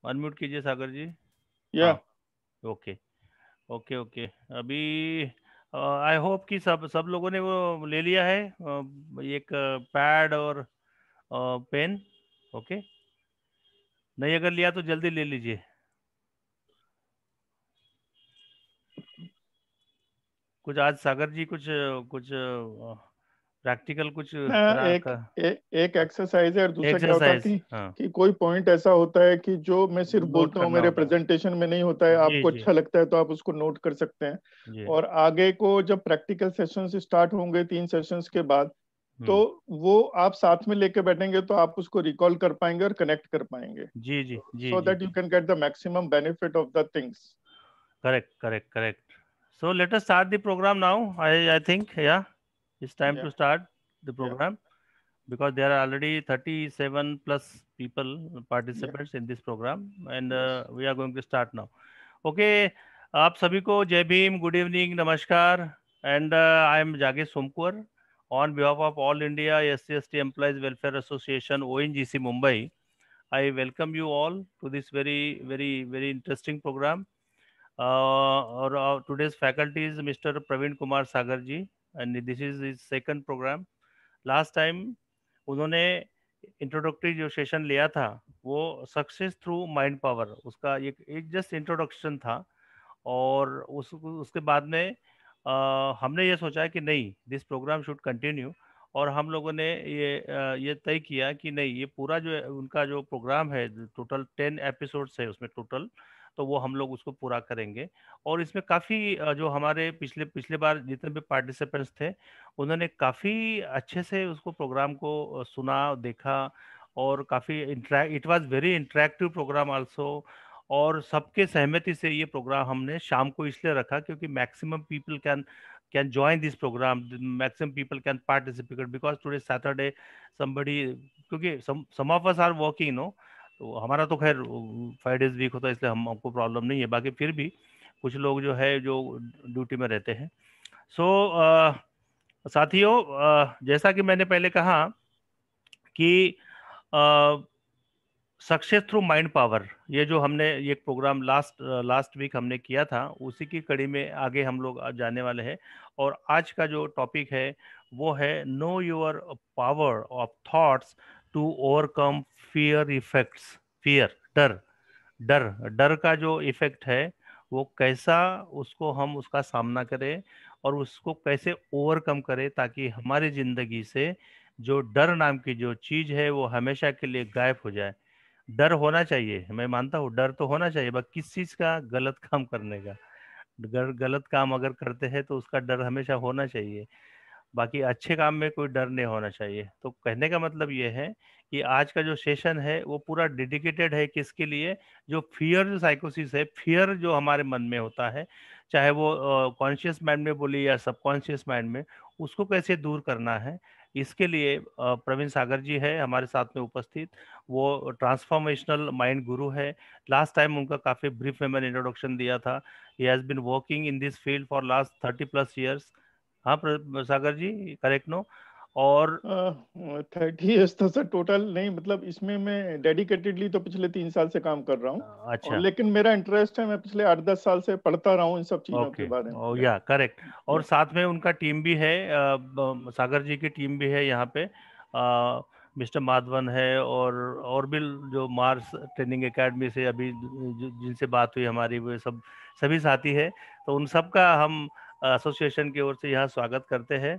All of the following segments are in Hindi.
अनम्यूट कीजिए सागर जी। या हाँ, ओके ओके ओके। अभी आई होप कि सब लोगों ने वो ले लिया है, एक पैड और पेन। ओके, नहीं अगर लिया तो जल्दी ले लीजिए। कुछ आज सागर जी कुछ कुछ प्रैक्टिकल कुछ ना करा एक एक एक्सरसाइज है, और दूसरा क्या होता है एक्सरसाइज। हाँ, कि कोई पॉइंट ऐसा होता है कि जो मैं सिर्फ नोट बोलता हूँ, करना मेरे होता है। प्रेजेंटेशन में नहीं होता है, जी आपको जी अच्छा लगता है तो आप उसको नोट कर सकते हैं। जी। और आगे को जब प्रैक्टिकल सेशंस स्टार्ट होंगे 3 सेशंस के बाद, तो हम्म। वो आप साथ में लेके बैठेंगे तो आप उसको रिकॉल कर पाएंगे और कनेक्ट कर पाएंगे, जी जी जी सो जी। That you can get the maximum benefit of the things. Correct, correct, correct. So let us start the program now. I think, yeah, it's time या to start the या program because there are already 37 plus people या participants in this program, and yes. we are going to start now. Okay, आप सभी को जय भीम, गुड इवनिंग, नमस्कार, and I am Jagesh Somkur on behalf of All India SC/ST Employees Welfare Association ONGC Mumbai. I welcome you all to this very interesting program. Our today's faculty is Mr. Praveen Kumar Sagar ji, and this is his second program. Last time उन्होंने इंट्रोडक्टरी जो सेशन लिया था वो सक्सेस थ्रू माइंड पावर, उसका एक जस्ट इंट्रोडक्शन था। और उसके बाद में हमने ये सोचा कि नहीं, दिस प्रोग्राम शुड कंटिन्यू। और हम लोगों ने ये तय किया कि नहीं, ये पूरा जो उनका जो प्रोग्राम है, टोटल 10 एपिसोड्स है उसमें टोटल, तो वो हम लोग उसको पूरा करेंगे। और इसमें काफ़ी जो हमारे पिछले पिछले बार जितने भी पार्टिसिपेंट्स थे, उन्होंने काफ़ी अच्छे से उसको प्रोग्राम को सुना, देखा, और काफ़ी it was very interactive program also. और सबके सहमति से ये प्रोग्राम हमने शाम को इसलिए रखा क्योंकि maximum people can join this program, maximum people can participate because today Saturday somebody, क्योंकि some of us are working no. तो हमारा तो खैर 5 डेज वीक होता है, इसलिए हमको प्रॉब्लम नहीं है, बाकी फिर भी कुछ लोग जो है जो ड्यूटी में रहते हैं। सो साथियों, जैसा कि मैंने पहले कहा कि सक्सेस थ्रू माइंड पावर, ये जो हमने ये प्रोग्राम लास्ट वीक हमने किया था, उसी की कड़ी में आगे हम लोग आज जाने वाले हैं। और आज का जो टॉपिक है वो है know your power of thoughts to overcome fear effects. Fear, डर, डर डर का जो इफेक्ट है वो कैसा, उसको हम उसका सामना करें और उसको कैसे ओवरकम करें ताकि हमारी जिंदगी से जो डर नाम की जो चीज है वो हमेशा के लिए गायब हो जाए। डर होना चाहिए, मैं मानता हूँ डर तो होना चाहिए, बस किस चीज का? गलत काम करने का। गलत काम अगर करते हैं तो उसका डर हमेशा होना चाहिए, बाकी अच्छे काम में कोई डर नहीं होना चाहिए। तो कहने का मतलब ये है कि आज का जो सेशन है वो पूरा डेडिकेटेड है किसके लिए? जो फियर जो साइकोसिस है, फियर जो हमारे मन में होता है, चाहे वो कॉन्शियस माइंड में बोली या सबकॉन्शियस माइंड में, उसको कैसे दूर करना है, इसके लिए प्रवीण सागर जी है हमारे साथ में उपस्थित। वो ट्रांसफॉर्मेशनल माइंड गुरु है। लास्ट टाइम उनका काफ़ी ब्रीफ में मैंने इंट्रोडक्शन दिया था। He has been working in this field for last 30+ years. हाँ सागर जी, करेक्ट नो? और 30 इयर्स तो सर टोटल नहीं, मतलब इसमें मैं डेडिकेटेडली तो पिछले 3 साल से काम कर रहा हूँ। और अच्छा, लेकिन मेरा इंटरेस्ट है, मैं पिछले 8-10 साल से पढ़ता रहा हूँ इन सब चीजों के ओके, बारे में। ओ या करेक्ट। और या साथ में उनका टीम भी है, सागर जी की टीम भी है यहाँ पे। मिस्टर माधवन है, और भी जो मार्स ट्रेनिंग एकेडमी से अभी जिनसे बात हुई हमारी, वो सब सभी साथी है। तो उन सब का हम एसोसिएशन की ओर से यहाँ स्वागत करते हैं।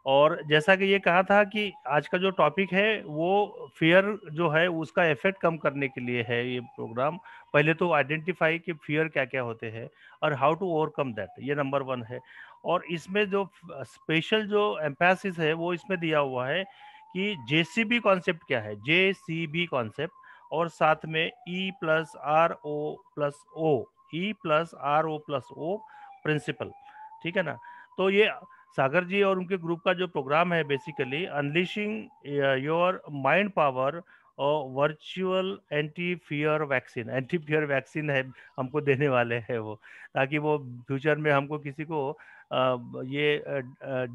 और जैसा कि ये कहा था कि आज का जो टॉपिक है वो फियर जो है उसका इफेक्ट कम करने के लिए है ये प्रोग्राम। पहले तो आइडेंटिफाई कि फियर क्या क्या होते हैं और हाउ टू ओवरकम दैट, ये नंबर 1 है। और इसमें जो स्पेशल जो एम्फेसिस है वो इसमें दिया हुआ है कि जेसीबी कॉन्सेप्ट क्या है, जेसीबी कॉन्सेप्ट, और साथ में E+RO+O, E+RO+O प्रिंसिपल। ठीक है ना? तो ये सागर जी और उनके ग्रुप का जो प्रोग्राम है basically unleashing your mind power और वर्चुअल एंटी फियर वैक्सीन है, हमको देने वाले हैं वो, ताकि वो फ्यूचर में हमको किसी को ये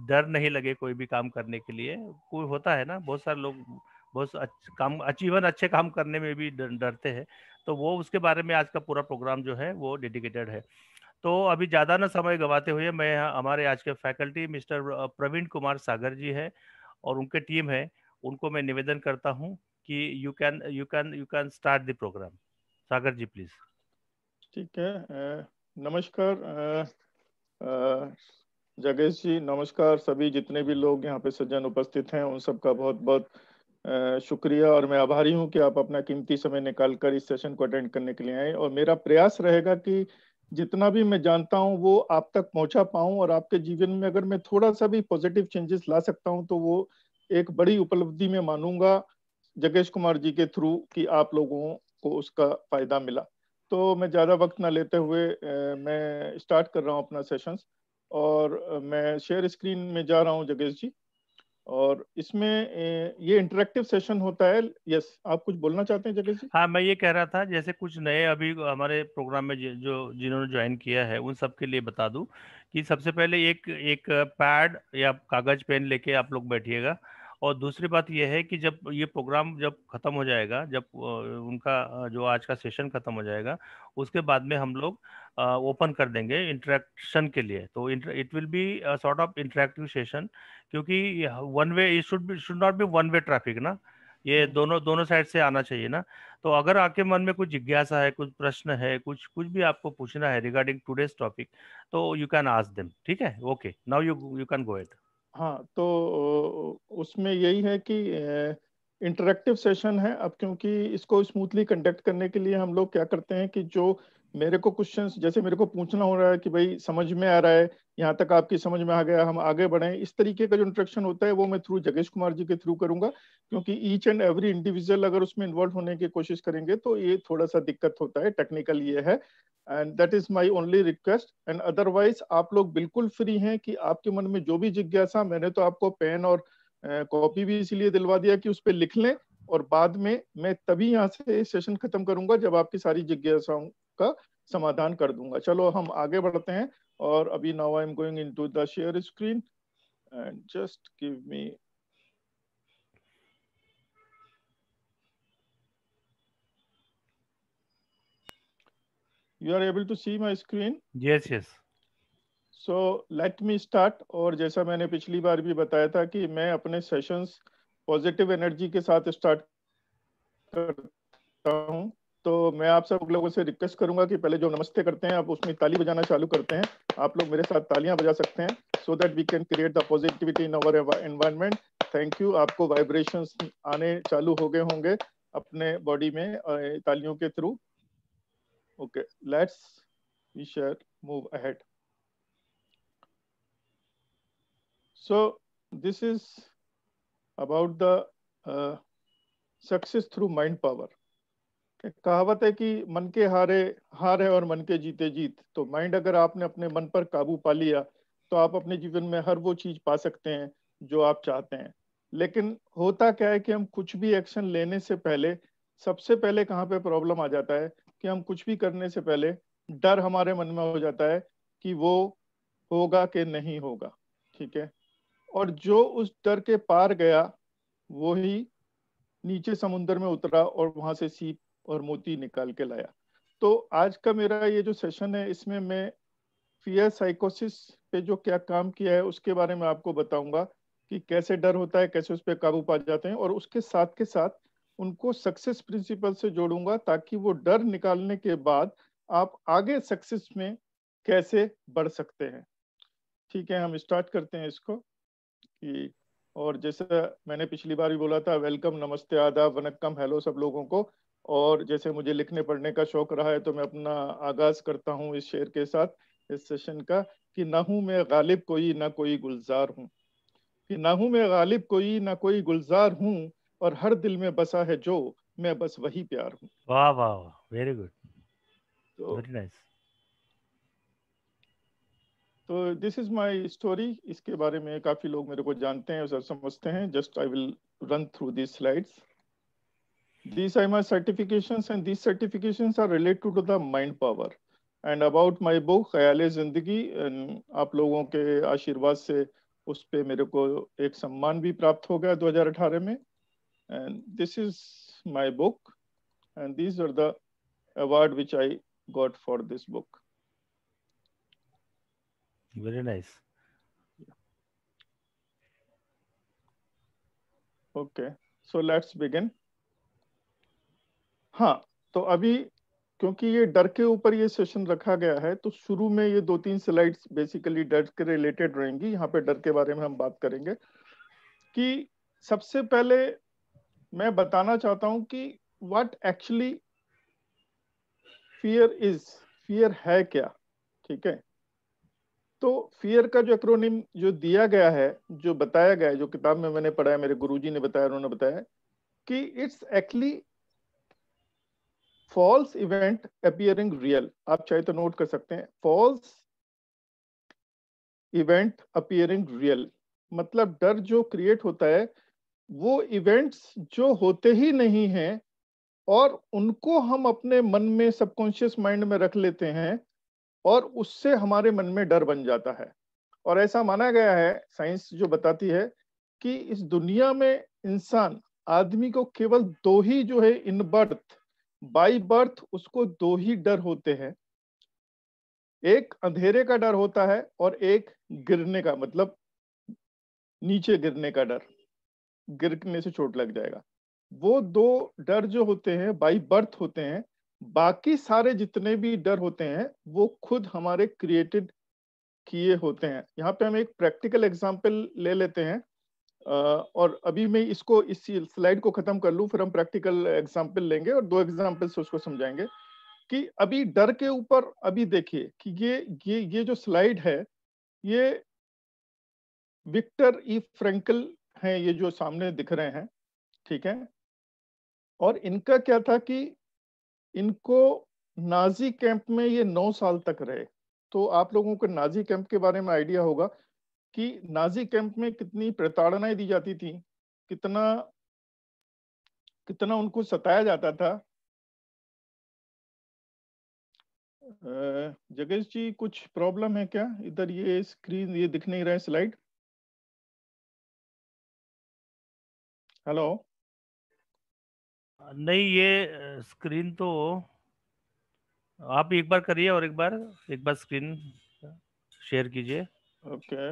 डर नहीं लगे कोई भी काम करने के लिए। कोई होता है ना, बहुत सारे लोग बहुत काम, अचीवन अच्छे काम करने में भी डरते हैं। तो वो उसके बारे में आज का पूरा प्रोग्राम जो है वो डेडिकेटेड है। तो अभी ज़्यादा ना समय गवाते हुए मैं हमारे आज के फैकल्टी मिस्टर प्रवीण कुमार सागर जी है और उनके टीम है, उनको मैं निवेदन करता हूँ कि you can start the program. Sagar ji please. ठीक है। नमस्कार अ, जगेश जी, नमस्कार सभी जितने भी लोग यहाँ पे सज्जन उपस्थित हैं, उन सबका बहुत बहुत शुक्रिया, और मैं आभारी हूँ कि आप अपना कीमती समय निकालकर इस सेशन को अटेंड करने के लिए आए। और मेरा प्रयास रहेगा कि जितना भी मैं जानता हूँ वो आप तक पहुँचा पाऊँ, और आपके जीवन में अगर मैं थोड़ा सा भी पॉजिटिव चेंजेस ला सकता हूँ तो वो एक बड़ी उपलब्धि में मानूंगा जगेश कुमार जी के थ्रू, कि आप लोगों को उसका फायदा मिला। तो मैं ज़्यादा वक्त ना लेते हुए मैं स्टार्ट कर रहा हूँ अपना सेशंस। और मैं शेयर स्क्रीन में जा रहा हूँ जगेश जी। और इसमें ये इंटरेक्टिव सेशन होता है। यस, आप कुछ बोलना चाहते हैं जगेश जी? हाँ, मैं ये कह रहा था जैसे कुछ नए अभी हमारे प्रोग्राम में जो जिन्होंने ज्वाइन किया है उन सब के लिए बता दूं कि सबसे पहले एक एक पैड या कागज पेन लेके आप लोग बैठिएगा। और दूसरी बात यह है कि जब ये प्रोग्राम जब खत्म हो जाएगा, जब उनका जो आज का सेशन खत्म हो जाएगा, उसके बाद में हम लोग ओपन कर देंगे इंटरेक्शन के लिए। तो it will be sort of interactive session, क्योंकि one way, it should not be one way traffic ना, ये दोनों दोनों साइड से आना चाहिए ना। तो अगर आपके मन में कुछ जिज्ञासा है, कुछ प्रश्न है, कुछ कुछ भी आपको पूछना है रिगार्डिंग टुडेस टॉपिक, तो यू कैन आस्क देम। ठीक है, okay, now you can go ahead. हाँ, तो उसमें यही है कि इंटरेक्टिव सेशन है। अब क्योंकि इसको स्मूथली कंडक्ट करने के लिए हम लोग क्या करते हैं कि जो मेरे को क्वेश्चंस, जैसे मेरे को पूछना हो रहा है कि भाई समझ में आ रहा है, यहाँ तक आपकी समझ में आ गया, हम आगे बढ़ें, इस तरीके का जो इंटरेक्शन होता है वो मैं थ्रू जगेश कुमार जी के थ्रू करूंगा। क्योंकि ईच एंड एवरी इंडिविजुअल अगर उसमें इन्वॉल्व होने की कोशिश करेंगे तो ये थोड़ा सा दिक्कत होता है, टेक्निकल ये है। And that is my only request. And otherwise आप लोग बिल्कुल फ्री हैं कि आपके मन में जो भी जिज्ञासा, मैंने तो आपको पेन और कॉपी भी इसीलिए दिलवा दिया कि उस पर लिख लें, और बाद में मैं तभी यहाँ से सेशन खत्म करूंगा जब आपकी सारी जिज्ञासाओं का समाधान कर दूंगा। चलो हम आगे बढ़ते हैं। और अभी now I am going into the share screen and just give me. You are able to see my screen? Yes yes. So let me start. और जैसा मैंने पिछली बार भी बताया था कि मैं अपने सेशंस पॉजिटिव एनर्जी के साथ स्टार्ट करता हूँ। तो मैं आप सब लोगों से रिक्वेस्ट करूंगा कि पहले जो नमस्ते करते हैं आप उसमें ताली बजाना चालू करते हैं। आप लोग मेरे साथ तालियां बजा सकते हैं, so that we can create the positivity in our environment. Thank you. आपको वाइब्रेशंस आने चालू हो गए होंगे अपने बॉडी में तालियों के through. Okay, let's we share move ahead. So this is about the success through mind power. कहावत है कि मन के हारे हार है और मन के जीते जीत। तो माइंड, अगर आपने अपने मन पर काबू पा लिया तो आप अपने जीवन में हर वो चीज पा सकते हैं जो आप चाहते हैं। लेकिन होता क्या है कि हम कुछ भी एक्शन लेने से पहले, सबसे पहले कहाँ पे प्रॉब्लम आ जाता है कि हम कुछ भी करने से पहले डर हमारे मन में हो जाता है कि वो होगा कि नहीं होगा। ठीक है। और जो उस डर के पार गया वो ही नीचे समुद्र में उतरा और वहां से सीप और मोती निकाल के लाया। तो आज का मेरा ये जो सेशन है इसमें मैं फियर साइकोसिस पे जो क्या काम किया है उसके बारे में आपको बताऊंगा कि कैसे डर होता है, कैसे उस पर काबू पा जाते हैं, और उसके साथ के साथ उनको सक्सेस प्रिंसिपल से जोड़ूंगा ताकि वो डर निकालने के बाद आप आगे सक्सेस में कैसे बढ़ सकते हैं। ठीक है, हम स्टार्ट करते हैं इसको कि, और जैसे मैंने पिछली बार भी बोला था, वेलकम, नमस्ते, आदाब, वनक्कम, हेलो सब लोगों को। और जैसे मुझे लिखने पढ़ने का शौक रहा है तो मैं अपना आगाज करता हूँ इस शेर के साथ, इस सेशन का, कि ना हूं मैं गालिब कोई ना कोई गुलजार हूँ। कि ना हूं मैं गालिब कोई ना कोई गुलजार हूँ, और हर दिल में बसा है जो, मैं बस वही प्यार हूँ। वाह वाह वाह, वेरी गुड, तो very nice. This is my story. इसके बारे में काफी लोग मेरे को जानते हैं और समझते हैं। Just I will run through this slides. These are my certifications, and these certifications are related to the mind power. And about my book ख्याले जिंदगी, आप लोगों के आशीर्वाद से उस पे मेरे को एक सम्मान भी प्राप्त हो गया 2018 में। and this is my book, and these are the award which I got for this book. Very nice. Okay, so let's begin. हाँ, तो अभी क्योंकि ये डर के ऊपर ये सेशन रखा गया है, तो शुरू में ये 2-3 स्लाइड्स बेसिकली डर के रिलेटेड रहेंगी। यहाँ पे डर के बारे में हम बात करेंगे कि सबसे पहले मैं बताना चाहता हूं कि what actually fear is, fear है क्या, ठीक है। तो फियर का जो एक्रोनिम जो दिया गया है, जो बताया गया है, जो किताब में मैंने पढ़ा है, मेरे गुरुजी ने बताया, उन्होंने बताया कि it's actually false event appearing real. आप चाहे तो नोट कर सकते हैं, फॉल्स इवेंट अपीयरिंग रियल, मतलब डर जो क्रिएट होता है वो इवेंट्स जो होते ही नहीं हैं और उनको हम अपने मन में, सबकॉन्शियस माइंड में रख लेते हैं और उससे हमारे मन में डर बन जाता है। और ऐसा माना गया है, साइंस जो बताती है कि इस दुनिया में इंसान, आदमी को केवल 2 ही जो है इन बर्थ, बाई बर्थ उसको 2 ही डर होते हैं। एक अंधेरे का डर होता है और एक गिरने का, मतलब नीचे गिरने का डर, गिरने से चोट लग जाएगा। वो 2 डर जो होते हैं बाई बर्थ होते हैं। बाकी सारे जितने भी डर होते हैं वो खुद हमारे क्रिएटेड किए होते हैं। यहाँ पे हम एक प्रैक्टिकल एग्जांपल ले लेते हैं, और अभी मैं इसको, इस स्लाइड को खत्म कर लूं, फिर हम प्रैक्टिकल एग्जांपल लेंगे और 2 एग्जांपल से उसको समझाएंगे कि अभी डर के ऊपर। अभी देखिए कि ये जो स्लाइड है, ये विक्टर ई फ्रैंकल हैं, ये जो सामने दिख रहे हैं, ठीक है। और इनका क्या था कि इनको नाजी कैंप में ये 9 साल तक रहे। तो आप लोगों को नाजी कैंप के बारे में आइडिया होगा कि नाजी कैंप में कितनी प्रताड़नाएं दी जाती थी, कितना कितना उनको सताया जाता था। जगेश जी, कुछ प्रॉब्लम है क्या इधर? ये स्क्रीन ये दिख नहीं रहा है स्लाइड। हेलो। नहीं, ये स्क्रीन तो आप एक बार करिए और एक बार स्क्रीन शेयर कीजिए। Okay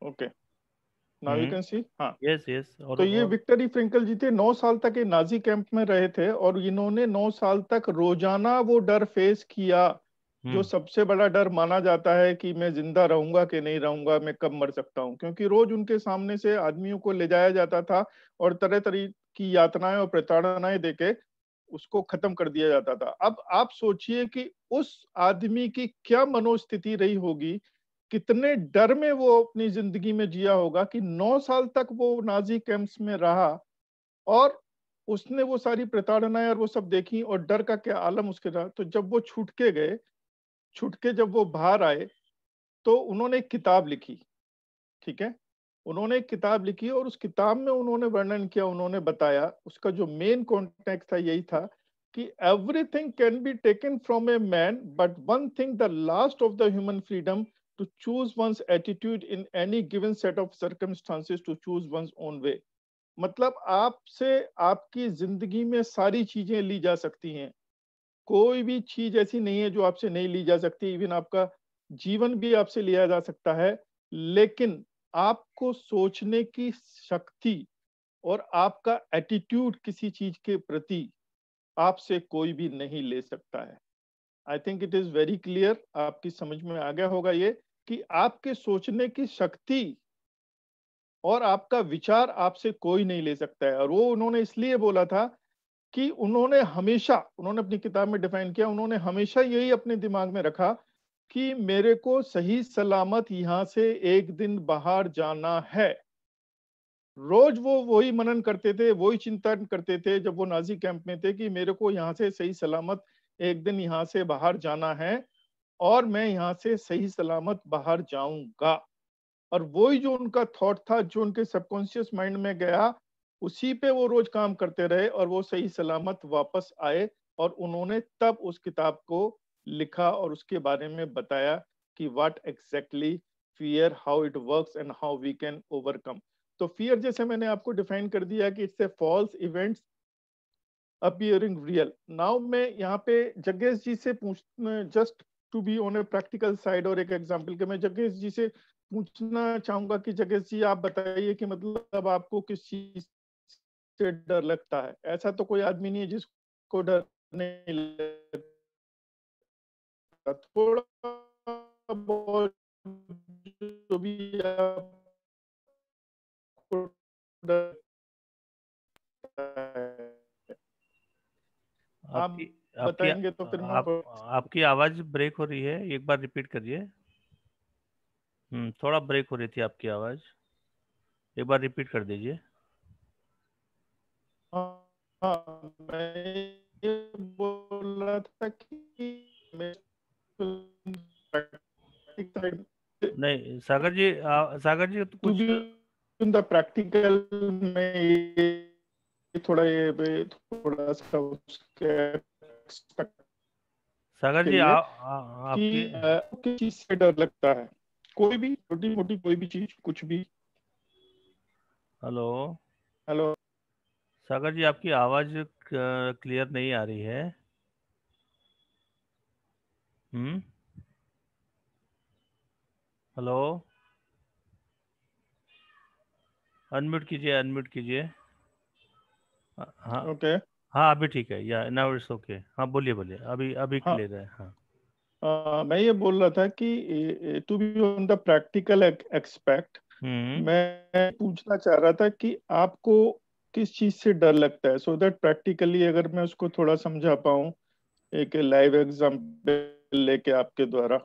okay, now you can see. हाँ, यस यस। तो ये और विक्टर ई फ्रैंकल जी थे, 9 साल तक ये नाजी कैंप में रहे थे और इन्होंने 9 साल तक रोजाना वो डर फेस किया, जो हम्म सबसे बड़ा डर माना जाता है कि मैं जिंदा रहूंगा कि नहीं रहूंगा, मैं कब मर सकता हूँ। क्योंकि रोज उनके सामने से आदमियों को ले जाया जाता था और तरह तरह की यातनाएं और प्रताड़नाएं देके उसको खत्म कर दिया जाता था। अब आप सोचिए कि उस आदमी की क्या मनोस्थिति रही होगी, कितने डर में वो अपनी जिंदगी में जिया होगा कि 9 साल तक वो नाजी कैंप्स में रहा और उसने वो सारी प्रताड़नाएं और वो सब देखी और डर का क्या आलम उसके रहा। तो जब वो छूट के गए, छूट के जब वो बाहर आए, तो उन्होंने एक किताब लिखी, ठीक है। उन्होंने एक किताब लिखी और उस किताब में उन्होंने वर्णन किया, उन्होंने बताया, उसका जो मेन कॉन्टेक्स्ट था यही था कि everything can be taken from a man but one thing the last of the human freedom to choose one's attitude in any given set of circumstances to choose one's own way. मतलब आपसे, आपकी जिंदगी में सारी चीजें ली जा सकती हैं, कोई भी चीज ऐसी नहीं है जो आपसे नहीं ली जा सकती। इवन आपका जीवन भी आपसे लिया जा सकता है, लेकिन आपको सोचने की शक्ति और आपका एटीट्यूड किसी चीज के प्रति आपसे कोई भी नहीं ले सकता है। आई think it is very clear, आपकी समझ में आ गया होगा ये कि आपके सोचने की शक्ति और आपका विचार आपसे कोई नहीं ले सकता है। और वो उन्होंने इसलिए बोला था कि उन्होंने हमेशा, उन्होंने अपनी किताब में डिफाइन किया, उन्होंने हमेशा यही अपने दिमाग में रखा कि मेरे को सही सलामत यहाँ से एक दिन बाहर जाना है। रोज वो वही मनन करते थे, वही चिंतन करते थे जब वो नाजी कैंप में थे कि मेरे को यहाँ से सही सलामत एक दिन यहाँ से बाहर जाना है और मैं यहाँ से सही सलामत बाहर जाऊंगा। और वही जो उनका थॉट था, जो उनके सबकॉन्शियस माइंड में गया, उसी पे वो रोज काम करते रहे और वो सही सलामत वापस आए। और उन्होंने तब उस किताब को लिखा और उसके बारे में बताया कि what exactly fear, how it works and how we can overcome. तो फियर जैसे मैंने आपको डिफाइन कर दिया कि it's a false events appearing real. Now मैं यहाँ पे जग्गेश जी से पूछना, just to be on a practical side और एक एग्जांपल के, मैं जग्गेश जी से पूछना चाहूंगा कि जग्गेश जी आप बताइए कि मतलब आपको किस चीज से डर लगता है? ऐसा तो कोई आदमी नहीं है जिसको डर नहीं लगता, थोड़ा बहुत जो भी आपको डर लगता है आप आपकी आपकी बताएंगे तो फिर मैं आपकी आवाज ब्रेक हो रही है, एक बार रिपीट करिए। थोड़ा ब्रेक हो रही थी आपकी आवाज, एक बार रिपीट कर दीजिए। हाँ हाँ, मैं ये बोल रहा था कि मैं नहीं सागर जी, सागर जी तो टू कुछ। बी इन द प्रैक्टिकल में ये थोड़ा थोड़ा सा उसके expect सागर के जी लिए आपकी। कि किस चीज से डर लगता है, कोई भी छोटी मोटी कोई भी चीज कुछ भी। Hello hello. सागर जी, आपकी आवाज क्लियर नहीं आ रही है। हम्म। हेलो, अनम्यूट कीजिए, अनम्यूट कीजिए। हाँ। ओके। हाँ अभी ठीक है, या नाउ इट्स ओके। हाँ बोलिए बोलिए, अभी अभी हाँ, क्लियर है। हाँ। मैं ये बोल रहा था कि to be on the practical aspect, hmm. मैं पूछना चाह रहा था कि आपको किस चीज से डर लगता है, सो दैट प्रैक्टिकली अगर मैं उसको थोड़ा समझा पाऊँ एक लाइव एग्जांपल लेके आपके द्वारा।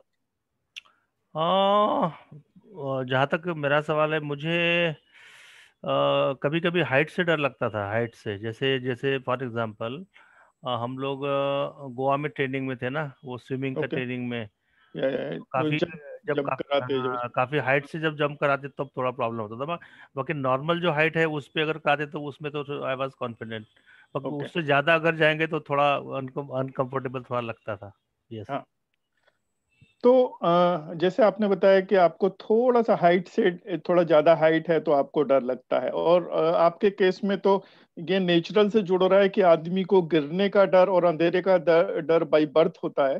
जहाँ तक मेरा सवाल है, मुझे कभी कभी हाइट से डर लगता था। हाइट से, जैसे जैसे फॉर एग्जांपल हम लोग गोवा में ट्रेनिंग में थे ना, वो स्विमिंग का ओके। ट्रेनिंग में। या वो काफी, जब जब जब कराते हैं, जब हाँ, काफी हाइट से जब जंप कराते तब थोड़ा प्रॉब्लम होता था। बाकी नॉर्मल जो हाइट है उस पे अगर कराते तो उसमें तो आई वाज कॉन्फिडेंट। बाकी ओके। उससे ज्यादा अगर जाएंगे तो थोड़ा अनकंफर्टेबल थोड़ा लगता था। यस। हाँ, तो जैसे आपने बताया कि आपको थोड़ा सा हाइट से, थोड़ा ज्यादा हाइट है तो आपको डर लगता है, और आपके केस में तो ये नेचुरल से जुड़ रहा है कि आदमी को गिरने का डर और अंधेरे का डर बाई बर्थ होता है।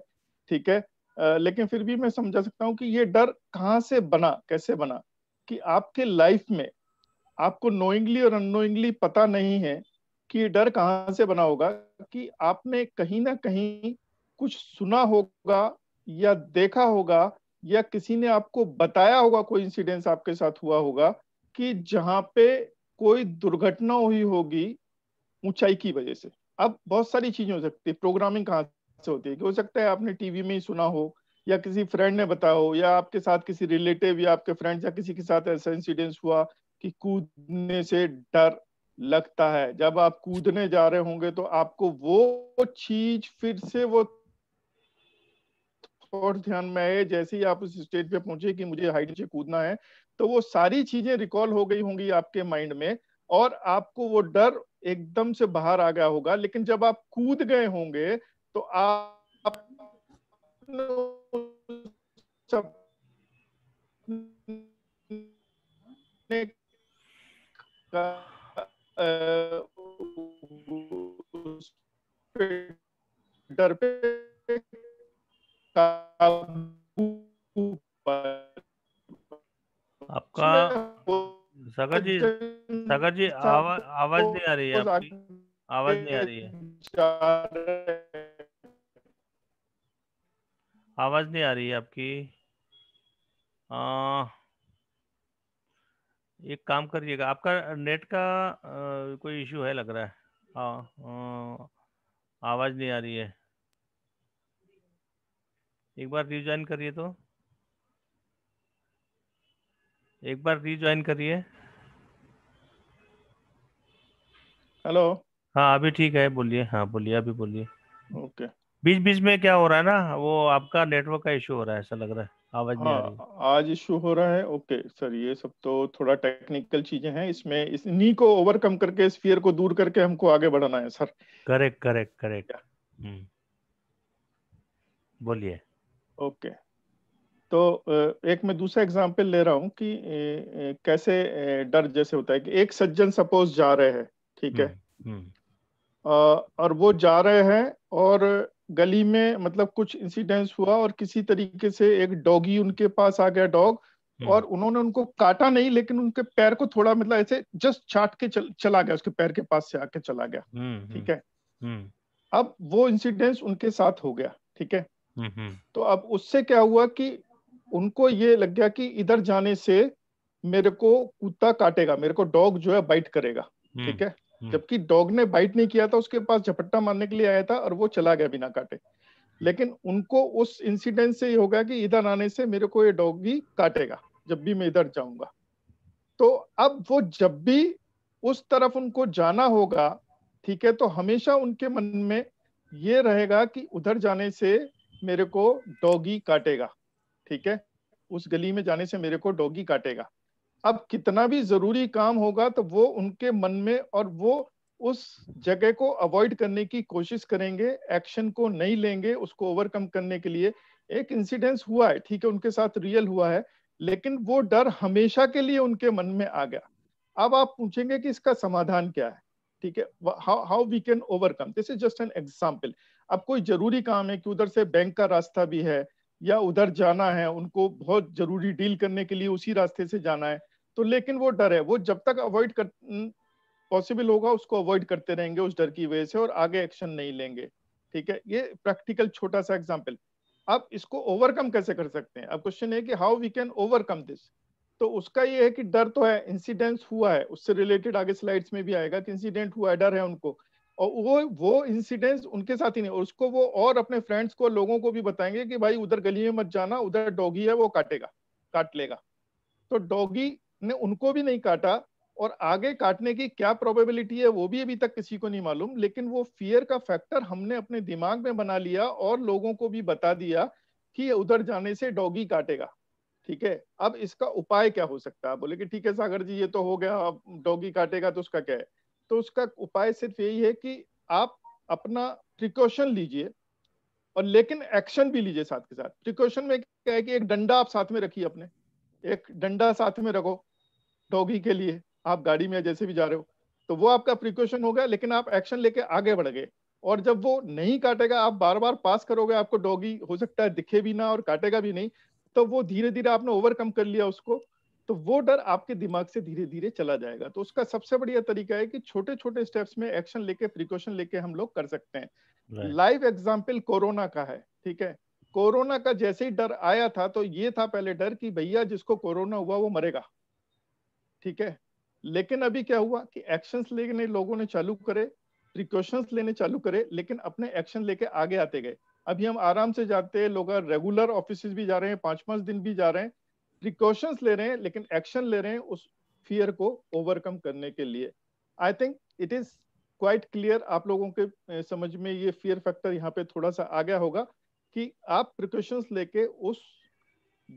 ठीक है। लेकिन फिर भी मैं समझा सकता हूँ कि ये डर कहाँ से बना, कैसे बना, कि आपके लाइफ में आपको नोइंगली और अननोइंगली पता नहीं है कि ये डर कहाँ से बना होगा, कि आपने कहीं ना कहीं कुछ सुना होगा या देखा होगा या किसी ने आपको बताया होगा, कोई इंसिडेंस आपके साथ हुआ होगा कि जहां पे कोई दुर्घटना हुई होगी ऊंचाई की वजह से। अब बहुत सारी चीजें हो सकती है, प्रोग्रामिंग कहाँ से होती है, कि हो सकता है आपने टीवी में ही सुना हो या किसी फ्रेंड ने बताया हो या आपके साथ किसी रिलेटिव या आपके फ्रेंड्स या किसी के साथ ऐसा इंसिडेंस हुआ कि कूदने से डर लगता है। जब आप कूदने जा रहे होंगे तो आपको वो चीज फिर से वो थॉट ध्यान में आए, जैसे ही आप उस स्टेज पे पहुंचे कि मुझे हाइट से कूदना है, तो वो सारी चीजें रिकॉल हो गई होंगी आपके माइंड में, और आपको वो डर एकदम से बाहर आ गया होगा। लेकिन जब आप कूद गए होंगे तो आप सपने का उस पे डर पे काबू पाया। आपका उसमें हो सागर जी, सागर जी आवाज नहीं आ रही है सपोज आपकी। आगे आवाज नहीं आ रही है। जा रहे हैं। आवाज नहीं आ रही है आपकी। आ, एक काम करिएगा, आपका नेट का कोई इशू है लग रहा है। आवाज नहीं आ रही है। एक बार रीज्वाइन करिए तो, एक बार रीज्वाइन करिए। हेलो। हाँ अभी ठीक है, बोलिए। हाँ बोलिए, अभी बोलिए। ओके। बीच बीच में क्या हो रहा है ना, वो आपका नेटवर्क का इशू हो रहा है ऐसा लग रहा है, आवाज नहीं आ रही। हाँ, आज इशू हो रहा है। ओके सर, ये सब तो थोड़ा टेक्निकल चीजें हैं, इसमें इस इन्हीं को ओवरकम करके, इस फियर को दूर करके हमको आगे बढ़ाना है sir. Correct correct correct. Hmm. बोलिए। ओके। तो एक मैं दूसरा एग्जांपल ले रहा हूँ कि कैसे डर जैसे होता है कि एक सज्जन सपोज जा रहे हैं, ठीक है। हम्म और वो जा रहे हैं और गली में मतलब कुछ इंसिडेंस हुआ और किसी तरीके से एक डॉगी उनके पास आ गया, डॉग, और उन्होंने उनको काटा नहीं लेकिन उनके पैर को थोड़ा मतलब ऐसे जस्ट चाट के चला गया, उसके पैर के पास से आके चला गया, ठीक है। हम्म अब वो इंसिडेंस उनके साथ हो गया, ठीक है। हम्म तो अब उससे क्या हुआ कि उनको ये लग गया कि इधर जाने से मेरे को कुत्ता काटेगा, मेरे को डॉग जो है बाइट करेगा, ठीक है। जबकि डॉग ने बाइट नहीं किया था, उसके पास झपट्टा मारने के लिए आया था और वो चला गया बिना काटे। लेकिन उनको उस इंसिडेंट से ये हो गया कि इधर आने से मेरे को ये डॉग ही काटेगा जब भी मैं इधर जाऊंगा। तो अब वो जब भी उस तरफ उनको जाना होगा, ठीक है, तो हमेशा उनके मन में ये रहेगा कि उधर जाने से मेरे को डॉगी काटेगा, ठीक है। उस गली में जाने से मेरे को डॉगी काटेगा। अब कितना भी जरूरी काम होगा तो वो उनके मन में, और वो उस जगह को अवॉइड करने की कोशिश करेंगे, एक्शन को नहीं लेंगे उसको ओवरकम करने के लिए। एक इंसिडेंस हुआ है, ठीक है, उनके साथ रियल हुआ है, लेकिन वो डर हमेशा के लिए उनके मन में आ गया। अब आप पूछेंगे कि इसका समाधान क्या है, ठीक है, how how we can overcome, this is just an example. अब कोई जरूरी काम है कि उधर से बैंक का रास्ता भी है या उधर जाना है, उनको बहुत जरूरी डील करने के लिए उसी रास्ते से जाना है, तो लेकिन वो डर है, वो जब तक अवॉइड कर पॉसिबल होगा उसको अवॉइड करते रहेंगे उस डर की वजह से, और आगे एक्शन नहीं लेंगे, ठीक है। ये प्रैक्टिकल छोटा सा एग्जांपल। अब इसको ओवरकम कैसे कर सकते हैं, अब क्वेश्चन है कि how we can overcome this. तो उसका ये है कि डर तो है, इंसिडेंस हुआ है, उससे रिलेटेड आगे स्लाइड्स में भी आएगा कि इंसिडेंट हुआ है, डर है उनको, और वो इंसिडेंस उनके साथ ही नहीं, और उसको वो और अपने फ्रेंड्स को, लोगों को भी बताएंगे कि भाई उधर गली में मत जाना, उधर डॉगी है वो काटेगा, काट लेगा। तो डॉगी ने उनको भी नहीं काटा, और आगे काटने की क्या प्रोबेबिलिटी है वो भी अभी तक किसी को नहीं मालूम, लेकिन वो फियर का फैक्टर हमने अपने दिमाग में बना लिया और लोगों को भी बता दिया कि उधर जाने से डॉगी काटेगा, ठीक है। अब इसका उपाय क्या हो सकता है, बोले कि ठीक है सागर जी ये तो हो गया, अब डॉगी काटेगा तो उसका क्या है। तो उसका उपाय सिर्फ यही है कि आप अपना प्रिकॉशन लीजिए, और लेकिन एक्शन भी लीजिए साथ के साथ। प्रिकॉशन में क्या है कि एक डंडा आप साथ में रखिए, अपने एक डंडा साथ में रखो डॉगी के लिए, आप गाड़ी में जैसे भी जा रहे हो, तो वो आपका प्रिकॉशन हो गया, लेकिन आप एक्शन लेके आगे बढ़ गए। और जब वो नहीं काटेगा, आप बार बार पास करोगे, आपको डॉगी हो सकता है दिखे भी ना और काटेगा भी नहीं, तो वो धीरे धीरे आपने ओवरकम कर लिया उसको, तो वो डर आपके दिमाग से धीरे धीरे चला जाएगा। तो उसका सबसे बढ़िया तरीका है कि छोटे छोटे स्टेप्स में एक्शन लेके, प्रिकॉशन लेके हम लोग कर सकते हैं। लाइव एग्जाम्पल कोरोना का है, ठीक है। कोरोना का जैसे ही डर आया था तो ये था पहले डर कि भैया जिसको कोरोना हुआ वो मरेगा, ठीक है। लेकिन अभी क्या हुआ कि एक्शंस लेने लोगों ने चालू करे, प्रिकॉशंस लेने चालू करे, लेकिन अपने एक्शन लेके आगे आते गए। अभी हम आराम से जाते हैं, लोग रेगुलर ऑफिस भी जा रहे हैं, 5-5 दिन भी जा रहे हैं, प्रिकॉशंस ले रहे हैं, लेकिन एक्शन ले रहे हैं उस फियर को ओवरकम करने के लिए। आई think it is quite clear, आप लोगों के समझ में ये फियर फैक्टर यहाँ पे थोड़ा सा आ गया होगा कि आप प्रिकॉशंस लेके उस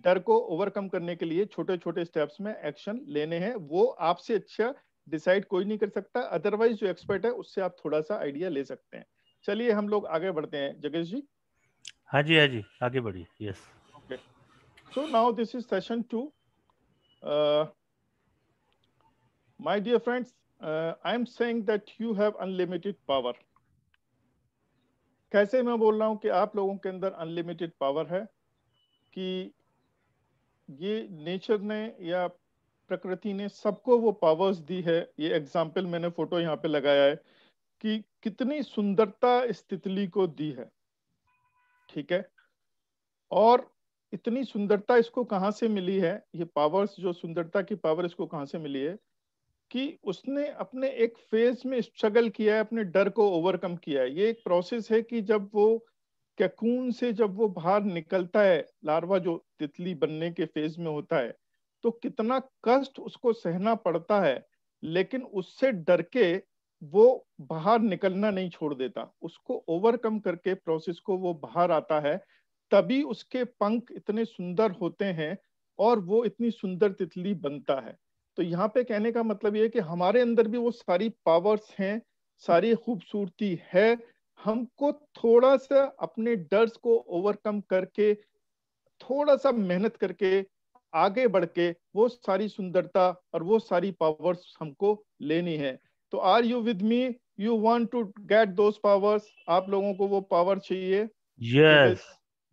डर को ओवरकम करने के लिए छोटे छोटे स्टेप्स में एक्शन लेने हैं। वो आपसे अच्छा डिसाइड कोई नहीं कर सकता, अदरवाइज जो एक्सपर्ट है उससे आप थोड़ा सा आइडिया ले सकते हैं। चलिए हम लोग आगे बढ़ते हैं, जगेश जी। हाँ जी, हाँ जी, आगे बढ़िए। Yes. Okay, so now this is session 2। My dear friends, I am saying that you have unlimited power. कैसे मैं बोल रहा हूं कि आप लोगों के अंदर अनलिमिटेड पावर है, कि ये नेचर ने या प्रकृति ने सबको वो पावर्स दी है। ये एग्जाम्पल मैंने फोटो यहाँ पे लगाया है कि कितनी सुंदरता इस तितली को दी है, ठीक है। और इतनी सुंदरता इसको कहाँ से मिली है, ये पावर्स, जो सुंदरता की पावर इसको कहाँ से मिली है, कि उसने अपने एक फेज में स्ट्रगल किया है, अपने डर को ओवरकम किया है। ये एक प्रोसेस है कि जब वो कैकून से जब वो बाहर निकलता है, लार्वा जो तितली बनने के फेज में होता है, तो कितना कष्ट उसको सहना पड़ता है, लेकिन उससे डर के वो बाहर निकलना नहीं छोड़ देता, उसको ओवरकम करके प्रोसेस को वो बाहर आता है। तभी उसके पंख इतने सुंदर होते हैं और वो इतनी सुंदर तितली बनता है। तो यहाँ पे कहने का मतलब ये है कि हमारे अंदर भी वो सारी पावर्स हैं, सारी खूबसूरती है। हमको थोड़ा सा अपने डर्स को ओवरकम करके थोड़ा सा मेहनत करके आगे बढ़ के वो सारी सुंदरता और वो सारी पावर्स हमको लेनी है। तो are you with me? You want to get those powers? आप लोगों को वो पावर चाहिए? It is, yes,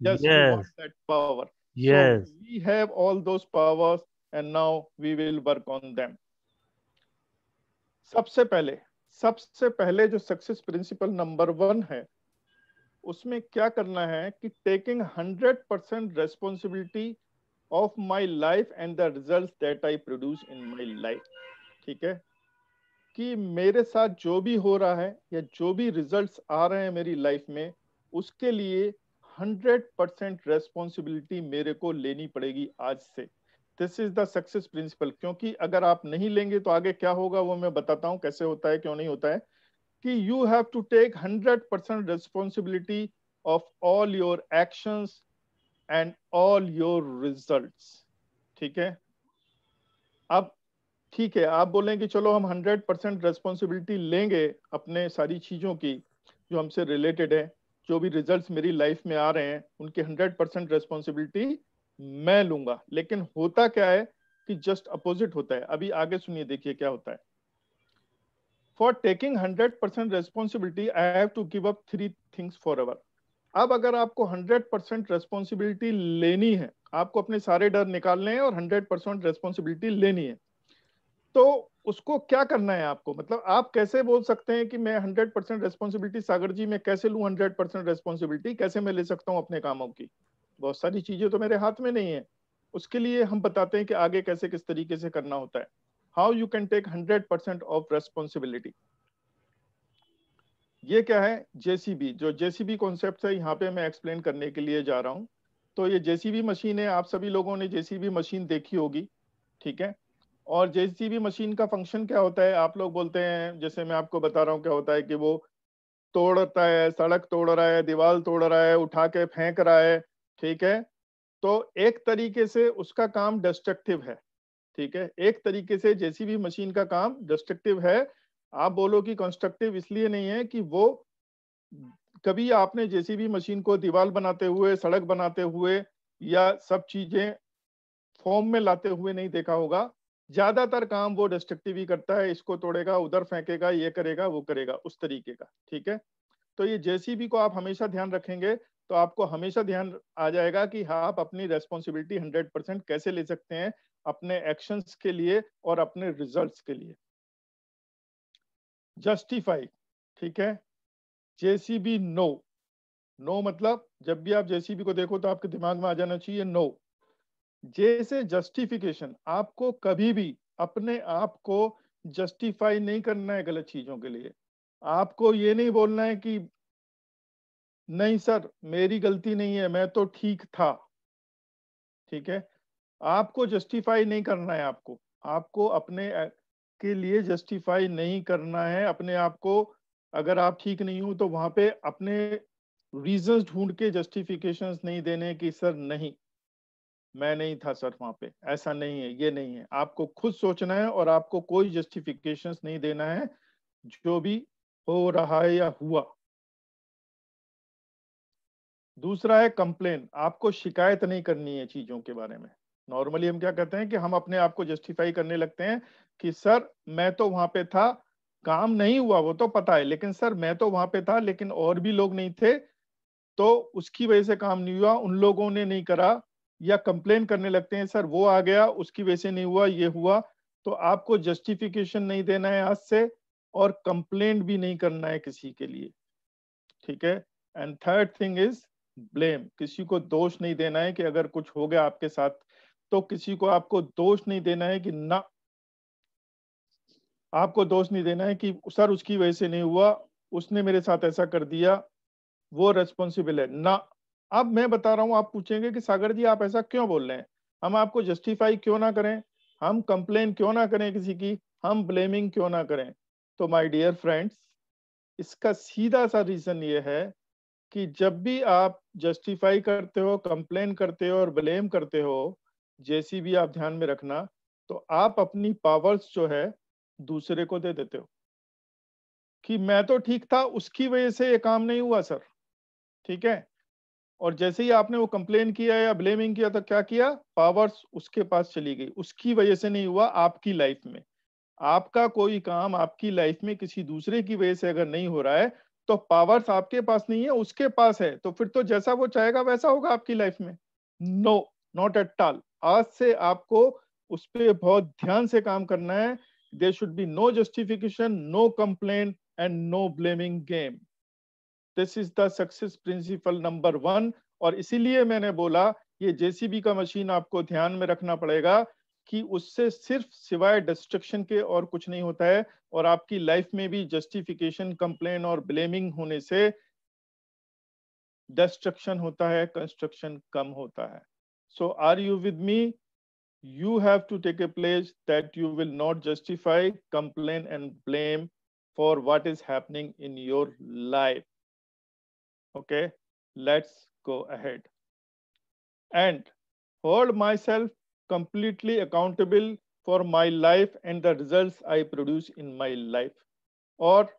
yes, you yes, want that power. So yes. we have all those powers and now we will work on them. सबसे पहले जो सक्सेस प्रिंसिपल नंबर 1 है, उसमें क्या करना है कि taking 100% responsibility of my life and the result that I produce in my life. ठीक है, कि मेरे साथ जो भी हो रहा है या जो भी रिजल्ट्स आ रहे हैं मेरी लाइफ में, उसके लिए 100% रेस्पॉन्सिबिलिटी मेरे को लेनी पड़ेगी आज से। This is the success principle. क्योंकि अगर आप नहीं लेंगे तो आगे क्या होगा वो मैं बताता हूं कैसे होता है, क्यों नहीं होता है। कि you have to take 100% responsibility of all your actions and all your results. ठीक है, अब ठीक है, आप बोलेंगे चलो हम 100% रेस्पॉन्सिबिलिटी लेंगे अपने सारी चीजों की जो हमसे रिलेटेड है, जो भी रिजल्ट्स मेरी लाइफ में आ रहे हैं उनकी 100% रेस्पॉन्सिबिलिटी मैं लूंगा। लेकिन होता क्या है कि जस्ट अपोजिट होता है। अभी आगे सुनिए, देखिए क्या होता है। For taking 100% responsibility I have to give up 3 things forever. अब अगर आपको 100% रेस्पॉन्सिबिलिटी लेनी है, आपको अपने सारे डर निकालने हैं और 100% रेस्पॉन्सिबिलिटी लेनी है, तो उसको क्या करना है आपको? मतलब आप कैसे बोल सकते हैं कि मैं 100% रेस्पॉन्सिबिलिटी, सागर जी मैं कैसे लूं 100% रेस्पॉन्सिबिलिटी, कैसे मैं ले सकता हूं अपने कामों की? बहुत सारी चीजें तो मेरे हाथ में नहीं है। उसके लिए हम बताते हैं कि आगे कैसे किस तरीके से करना होता है। How you can take 100% of responsibility. ये क्या है? जेसीबी। जो जेसीबी कॉन्सेप्ट है यहाँ पे मैं एक्सप्लेन करने के लिए जा रहा हूँ। तो ये जेसीबी मशीन है, आप सभी लोगों ने जेसीबी मशीन देखी होगी। ठीक है, और जेसीबी मशीन का फंक्शन क्या होता है? आप लोग बोलते हैं, जैसे मैं आपको बता रहा हूँ क्या होता है, कि वो तोड़ता है, सड़क तोड़ रहा है, दीवार तोड़ रहा है, उठा के फेंक रहा है। ठीक है, तो एक तरीके से उसका काम डिस्ट्रक्टिव है। ठीक है, एक तरीके से जेसीबी मशीन का काम डिस्ट्रक्टिव है। आप बोलो कि कंस्ट्रक्टिव इसलिए नहीं है कि वो, कभी आपने जेसीबी मशीन को दीवार बनाते हुए, सड़क बनाते हुए या सब चीजें फॉर्म में लाते हुए नहीं देखा होगा। ज्यादातर काम वो डिस्ट्रक्टिव ही करता है, इसको तोड़ेगा, उधर फेंकेगा, ये करेगा, वो करेगा, उस तरीके का। ठीक है, तो ये जेसीबी को आप हमेशा ध्यान रखेंगे तो आपको हमेशा ध्यान आ जाएगा कि हाँ, आप अपनी रेस्पॉन्सिबिलिटी 100% कैसे ले सकते हैं अपने एक्शंस के लिए और अपने रिजल्ट्स के लिए। जस्टिफाई। ठीक है, जेसीबी नो। नो मतलब जब भी आप जेसीबी को देखो तो आपके दिमाग में आ जाना चाहिए नो। जैसे जस्टिफिकेशन, आपको कभी भी अपने आप को जस्टिफाई नहीं करना है गलत चीजों के लिए। आपको ये नहीं बोलना है कि नहीं सर मेरी गलती नहीं है, मैं तो ठीक था। ठीक है, आपको जस्टिफाई नहीं करना है। आपको आपको अपने के लिए जस्टिफाई नहीं करना है अपने आप को। अगर आप ठीक नहीं हो तो वहां पे अपने रीजंस ढूंढ के जस्टिफिकेशंस नहीं देने कि सर नहीं, मैं नहीं था सर वहां पे, ऐसा नहीं है, ये नहीं है। आपको खुद सोचना है और आपको कोई जस्टिफिकेशंस नहीं देना है जो भी हो रहा है या हुआ। दूसरा है कंप्लेन। आपको शिकायत नहीं करनी है चीजों के बारे में। नॉर्मली हम क्या करते हैं कि हम अपने आप को जस्टिफाई करने लगते हैं कि सर मैं तो वहां पे था, काम नहीं हुआ वो तो पता है, लेकिन सर मैं तो वहां पे था लेकिन और भी लोग नहीं थे तो उसकी वजह से काम नहीं हुआ, उन लोगों ने नहीं करा। या कंप्लेन करने लगते हैं सर वो आ गया उसकी वजह से नहीं हुआ, ये हुआ। तो आपको जस्टिफिकेशन नहीं देना है आज से, और कंप्लेन भी नहीं करना है किसी के लिए। ठीक है, and third thing is blame. किसी को दोष नहीं देना है कि अगर कुछ हो गया आपके साथ तो किसी को आपको दोष नहीं देना है कि ना, आपको दोष नहीं देना है कि सर उसकी वजह से नहीं हुआ, उसने मेरे साथ ऐसा कर दिया, वो रेस्पॉन्सिबल है ना। अब मैं बता रहा हूं, आप पूछेंगे कि सागर जी आप ऐसा क्यों बोल रहे हैं, हम आपको जस्टिफाई क्यों ना करें, हम कंप्लेन क्यों ना करें किसी की, हम ब्लेमिंग क्यों ना करें? तो माय डियर फ्रेंड्स, इसका सीधा सा रीजन ये है कि जब भी आप जस्टिफाई करते हो, कंप्लेन करते हो और ब्लेम करते हो, जैसी भी आप ध्यान में रखना, तो आप अपनी पावर्स जो है दूसरे को दे देते हो कि मैं तो ठीक था उसकी वजह से ये काम नहीं हुआ सर। ठीक है, और जैसे ही आपने वो कंप्लेन किया या ब्लेमिंग किया तो क्या किया, पावर्स उसके पास चली गई। उसकी वजह से नहीं हुआ, आपकी लाइफ में। आपका कोई काम आपकी लाइफ में किसी दूसरे की वजह से अगर नहीं हो रहा है तो पावर्स आपके पास नहीं है, उसके पास है। तो फिर तो जैसा वो चाहेगा वैसा होगा आपकी लाइफ में। No, not at all. आज से आपको उस पर बहुत ध्यान से काम करना है। There should be no justification, no complain and no blaming game. This is the success principle number 1। और इसीलिए मैंने बोला ये जेसीबी का मशीन आपको ध्यान में रखना पड़ेगा कि उससे सिर्फ सिवाय डिस्ट्रक्शन के और कुछ नहीं होता है। और आपकी लाइफ में भी जस्टिफिकेशन, कंप्लेन और ब्लेमिंग होने से डिस्ट्रक्शन होता है, कंस्ट्रक्शन कम होता है। So are you with me? You have to take a pledge that you will not justify, complain and blame for what is happening in your life. Okay, let's go ahead and hold myself completely accountable for my life and the results I produce in my life. और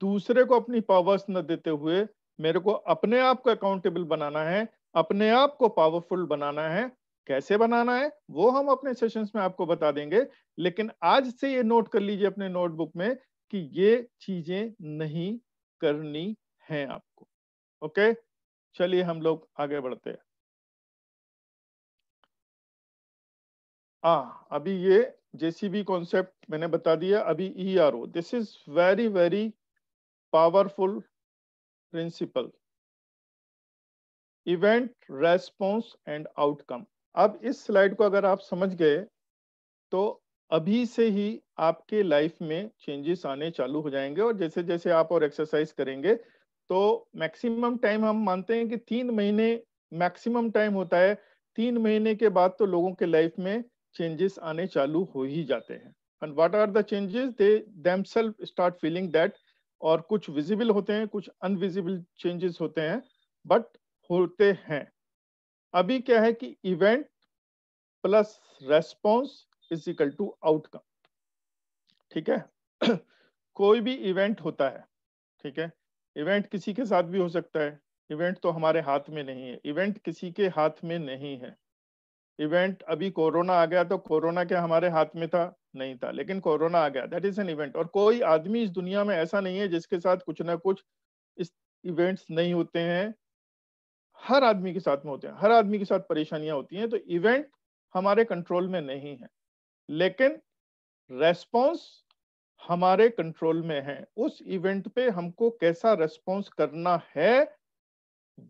दूसरे को अपनी पावर्स न देते हुए मेरे को अपने आप को अकाउंटेबल बनाना है, अपने आप को पावरफुल बनाना है। कैसे बनाना है वो हम अपने सेशंस में आपको बता देंगे, लेकिन आज से ये नोट कर लीजिए अपने नोटबुक में कि ये चीजें नहीं करनी है आपको। ओके, चलिए हम लोग आगे बढ़ते हैं। अभी ये जेसीबी कॉन्सेप्ट मैंने बता दिया। अभी ERO, this is very very powerful principle, event, response and outcome. अब इस स्लाइड को अगर आप समझ गए तो अभी से ही आपके लाइफ में चेंजेस आने चालू हो जाएंगे। और जैसे जैसे आप और एक्सरसाइज करेंगे तो मैक्सिमम टाइम हम मानते हैं कि 3 महीने मैक्सिमम टाइम होता है। 3 महीने के बाद तो लोगों के लाइफ में चेंजेस आने चालू हो ही जाते हैं। And what are the changes? They themselves start feeling that. और कुछ विजिबल होते हैं, कुछ अनविजिबल चेंजेस होते हैं, बट होते हैं। अभी क्या है कि event plus response is equal to outcome. ठीक है कोई भी इवेंट होता है, ठीक है, इवेंट किसी के साथ भी हो सकता है। इवेंट तो हमारे हाथ में नहीं है, इवेंट किसी के हाथ में नहीं है। इवेंट, अभी कोरोना आ गया तो कोरोना क्या हमारे हाथ में था? नहीं था, लेकिन कोरोना आ गया, दैट इज एन इवेंट। और कोई आदमी इस दुनिया में ऐसा नहीं है जिसके साथ कुछ ना कुछ इस इवेंट्स नहीं होते हैं। हर आदमी के साथ में होते हैं, हर आदमी के साथ परेशानियां होती हैं। तो इवेंट हमारे कंट्रोल में नहीं है, लेकिन रेस्पॉन्स हमारे कंट्रोल में है। उस इवेंट पे हमको कैसा रेस्पॉन्स करना है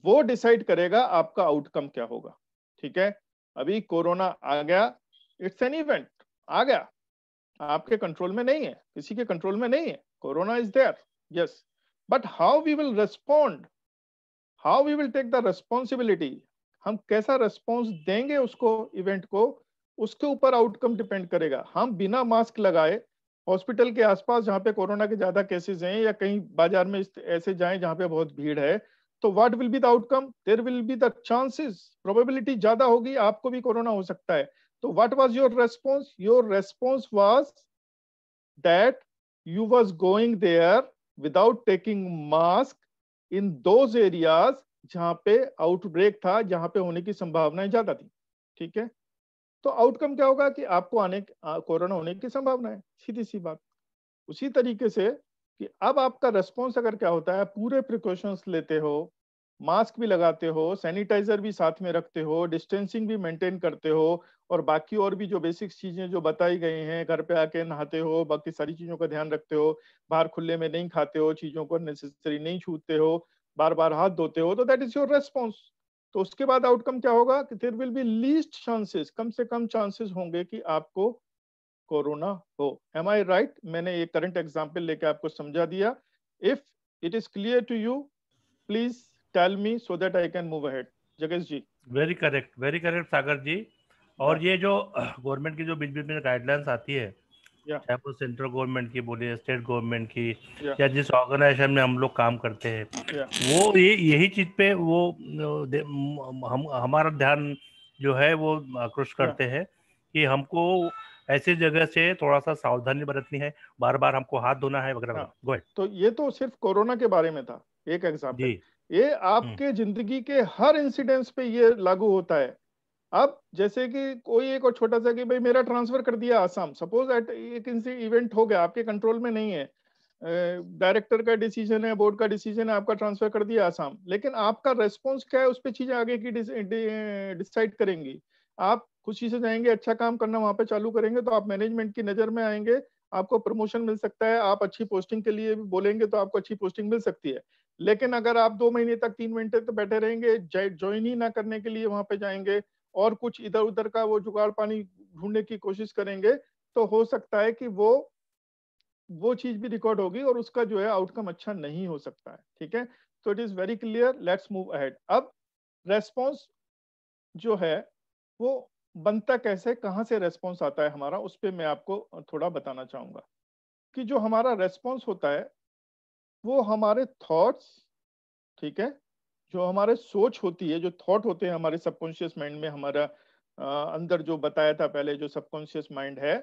वो डिसाइड करेगा आपका आउटकम क्या होगा। ठीक है, अभी कोरोना आ गया, इट्स एन इवेंट, आ गया, आपके कंट्रोल में नहीं है, किसी के कंट्रोल में नहीं है। Corona is there, yes, but how we will respond, how we will take the responsibility, हम कैसा रेस्पॉन्स देंगे उसको, इवेंट को, उसके ऊपर आउटकम डिपेंड करेगा। हम बिना मास्क लगाए हॉस्पिटल के आसपास जहाँ पे कोरोना के ज्यादा केसेस हैं, या कहीं बाजार में ऐसे जाएं जहाँ पे बहुत भीड़ है, तो what will be the outcome? There will be the chances, probability ज्यादा होगी आपको भी कोरोना हो सकता है। तो what was your response? Your response was that you was going there without taking mask in those areas जहां पे आउटब्रेक था, जहां पे होने की संभावनाएं ज्यादा थी। ठीक है, तो आउटकम क्या होगा कि आपको कोरोना होने की संभावना है, सीधी सी बात। उसी तरीके से कि अब आपका रेस्पॉन्स अगर क्या होता है, पूरे प्रिकॉशंस लेते हो, मास्क भी लगाते हो, सैनिटाइजर भी साथ में रखते हो, डिस्टेंसिंग भी मेंटेन करते हो, और बाकी और भी जो बेसिक चीजें जो बताई गई हैं, घर पे आके नहाते हो, बाकी सारी चीजों का ध्यान रखते हो, बाहर खुले में नहीं खाते हो, चीजों को नेसेसरी नहीं छूते हो, बार बार हाथ धोते हो, तो दैट इज योर रेस्पॉन्स। तो उसके बाद आउटकम क्या होगा कि there will be least chances, कम से कम चांसेस होंगे कि आपको कोरोना हो। Am I right? मैंने ये करंट एग्जाम्पल लेके आपको समझा दिया। If it is clear to you, please tell me so that I can move ahead. जगेश जी। Very correct Sagar ji. और ये जो गवर्नमेंट की जो बीच बीच में गाइडलाइंस आती है, चाहे वो सेंट्रल गवर्नमेंट की बोलिए, स्टेट गवर्नमेंट की, या जिस ऑर्गेनाइजेशन में हम लोग काम करते हैं, वो यही चीज पे वो हमारा ध्यान जो है वो आकृष्ट करते हैं कि हमको ऐसी जगह से थोड़ा सा सावधानी बरतनी है, बार बार हमको हाथ धोना है वगैरह हाँ, वगैरह। Go ahead. तो ये तो सिर्फ कोरोना के बारे में था, एक जी। एग्जाम्पल। ये हम्म। आपके जिंदगी के हर इंसिडेंस पे ये लागू होता है। अब जैसे कि कोई एक और छोटा सा कि भाई मेरा ट्रांसफर कर दिया आसाम, सपोज एट एक इवेंट हो गया, आपके कंट्रोल में नहीं है, डायरेक्टर का डिसीजन है, बोर्ड का डिसीजन है, आपका ट्रांसफर कर दिया आसाम, लेकिन आपका रेस्पॉन्स क्या है उस पर चीजें आगे की डिसाइड करेंगी। आप खुशी से जाएंगे, अच्छा काम करना वहां पे चालू करेंगे, तो आप मैनेजमेंट की नजर में आएंगे, आपको प्रमोशन मिल सकता है, आप अच्छी पोस्टिंग के लिए भी बोलेंगे तो आपको अच्छी पोस्टिंग मिल सकती है। लेकिन अगर आप 2 महीने तक 3 महीने तक बैठे रहेंगे, ज्वाइन ही ना करने के लिए वहां पे जाएंगे और कुछ इधर उधर का वो जुगाड़ पानी ढूंढने की कोशिश करेंगे, तो हो सकता है कि वो चीज भी रिकॉर्ड होगी और उसका जो है आउटकम अच्छा नहीं हो सकता है। ठीक है, तो it is very clear, let's move ahead. अब रेस्पॉन्स जो है वो बनता कैसे, कहाँ से रेस्पॉन्स आता है हमारा, उस पर मैं आपको थोड़ा बताना चाहूंगा कि जो हमारा रेस्पॉन्स होता है वो हमारे थॉट्स, ठीक है, जो हमारे सोच होती है, जो थॉट होते हैं हमारे सबकॉन्शियस माइंड में, हमारा अंदर जो बताया था पहले, जो सबकॉन्शियस माइंड है,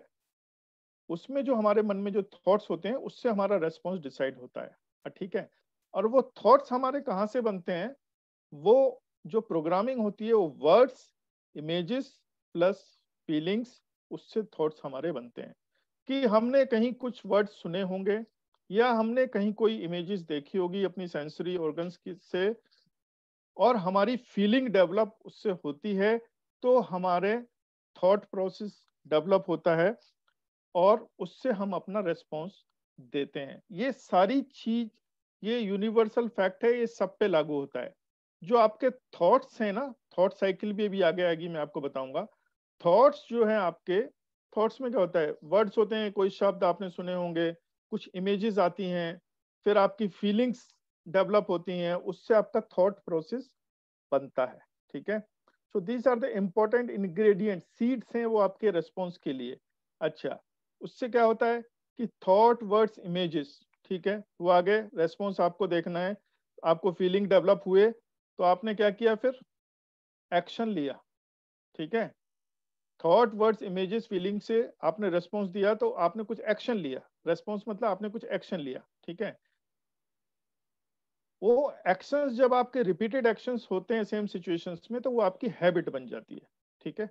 उसमें जो हमारे मन में जो थॉट्स होते हैं उससे हमारा रेस्पॉन्स डिसाइड होता है। ठीक है, और वो थॉट्स हमारे कहाँ से बनते हैं, वो जो प्रोग्रामिंग होती है वो वर्ड्स, इमेजेस प्लस फीलिंग्स, उससे थॉट्स हमारे बनते हैं। कि हमने कहीं कुछ वर्ड्स सुने होंगे या हमने कहीं कोई इमेजेस देखी होगी अपनी सेंसरी ऑर्गन्स की से, और हमारी फीलिंग डेवलप उससे होती है, तो हमारे थॉट प्रोसेस डेवलप होता है और उससे हम अपना रेस्पॉन्स देते हैं। ये सारी चीज, ये यूनिवर्सल फैक्ट है, ये सब पे लागू होता है। जो आपके थॉट्स हैं ना, थॉट साइकिल भी अभी आगे आएगी, मैं आपको बताऊंगा। थॉट्स जो है आपके, थॉट्स में क्या होता है, वर्ड्स होते हैं, कोई शब्द आपने सुने होंगे, कुछ इमेजेस आती हैं, फिर आपकी फीलिंग्स डेवलप होती हैं, उससे आपका थॉट प्रोसेस बनता है। ठीक है, so these are the important ingredient, seeds हैं वो आपके रेस्पॉन्स के लिए। अच्छा, उससे क्या होता है कि थॉट वर्ड्स इमेजेस, ठीक है, वो आगे रेस्पॉन्स आपको देखना है। आपको फीलिंग डेवलप हुए तो आपने क्या किया, फिर एक्शन लिया। ठीक है, थॉट वर्ड्स इमेजेस फीलिंग से आपने रेस्पॉन्स दिया तो आपने कुछ एक्शन लिया, रेस्पॉन्स मतलब आपने कुछ एक्शन लिया। ठीक है, वो एक्शंस जब आपके रिपीटेड एक्शंस होते हैं सेम सिचुएशंस में, तो वो आपकी हैबिट बन जाती है। ठीक है,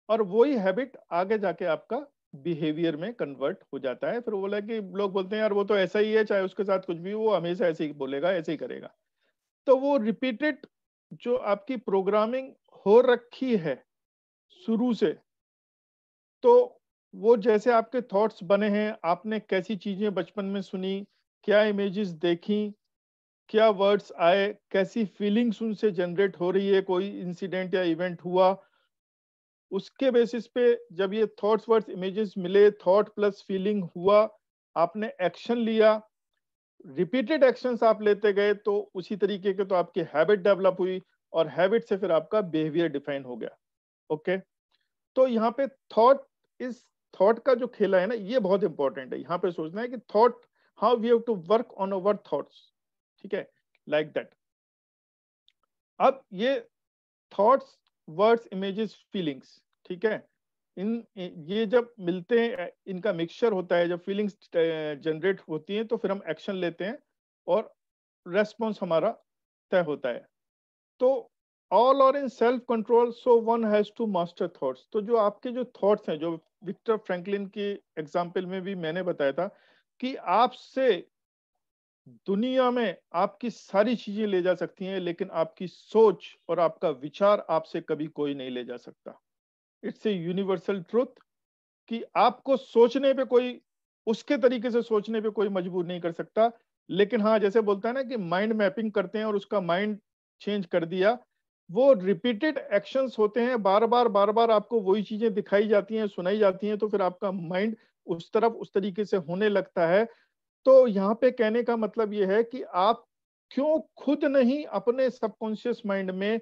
और वही हैबिट आगे जाके आपका बिहेवियर में कन्वर्ट हो जाता है। फिर वो बोला कि लोग बोलते हैं यार वो तो ऐसा ही है, चाहे उसके साथ कुछ भी हो, वो हमेशा ऐसे ही बोलेगा, ऐसे ही करेगा। तो वो रिपीटेड जो आपकी प्रोग्रामिंग हो रखी है शुरू से, तो वो जैसे आपके थॉट्स बने हैं, आपने कैसी चीजें बचपन में सुनी, क्या इमेजेस देखी, क्या वर्ड्स आए, कैसी फीलिंग्स उनसे जनरेट हो रही है, कोई इंसिडेंट या इवेंट हुआ, उसके बेसिस पे जब ये थॉट्स वर्ड्स इमेजेस मिले, थॉट प्लस फीलिंग हुआ, आपने एक्शन लिया, रिपीटेड एक्शंस आप लेते गए, तो उसी तरीके के तो आपकी हैबिट डेवलप हुई और हैबिट से फिर आपका बिहेवियर डिफाइन हो गया। ओके, तो यहाँ पे थॉट, इस थॉट का जो खेला है ना, ये बहुत इंपॉर्टेंट है। यहाँ पे सोचना है कि thought, how we have to work on our thoughts. ठीक है, लाइक दैट। अब ये थॉट्स वर्ड्स इमेजेस फीलिंग्स, ठीक है, इन ये जब मिलते हैं, इनका मिक्सचर होता है, जब फीलिंग्स जनरेट होती हैं तो फिर हम एक्शन लेते हैं और रेस्पॉन्स हमारा तय होता है। तो all are in self control, so one has to master thoughts. तो जो आपके जो थॉट्स हैं, जो विक्टर फ्रैंकलिन की एग्जाम्पल में भी मैंने बताया था कि आपसे दुनिया में आपकी सारी चीजें ले जा सकती हैं, लेकिन आपकी सोच और आपका विचार आपसे कभी कोई नहीं ले जा सकता। इट्स ए यूनिवर्सल ट्रुथ कि आपको सोचने पे कोई, उसके तरीके से सोचने पे कोई मजबूर नहीं कर सकता। लेकिन हाँ, जैसे बोलता है ना कि माइंड मैपिंग करते हैं और उसका माइंड चेंज कर दिया, वो रिपीटेड एक्शंस होते हैं, बार बार आपको वही चीजें दिखाई जाती हैं, सुनाई जाती हैं, तो फिर आपका माइंड उस तरफ उस तरीके से होने लगता है। तो यहाँ पे कहने का मतलब ये है कि आप क्यों खुद नहीं अपने सबकॉन्शियस माइंड में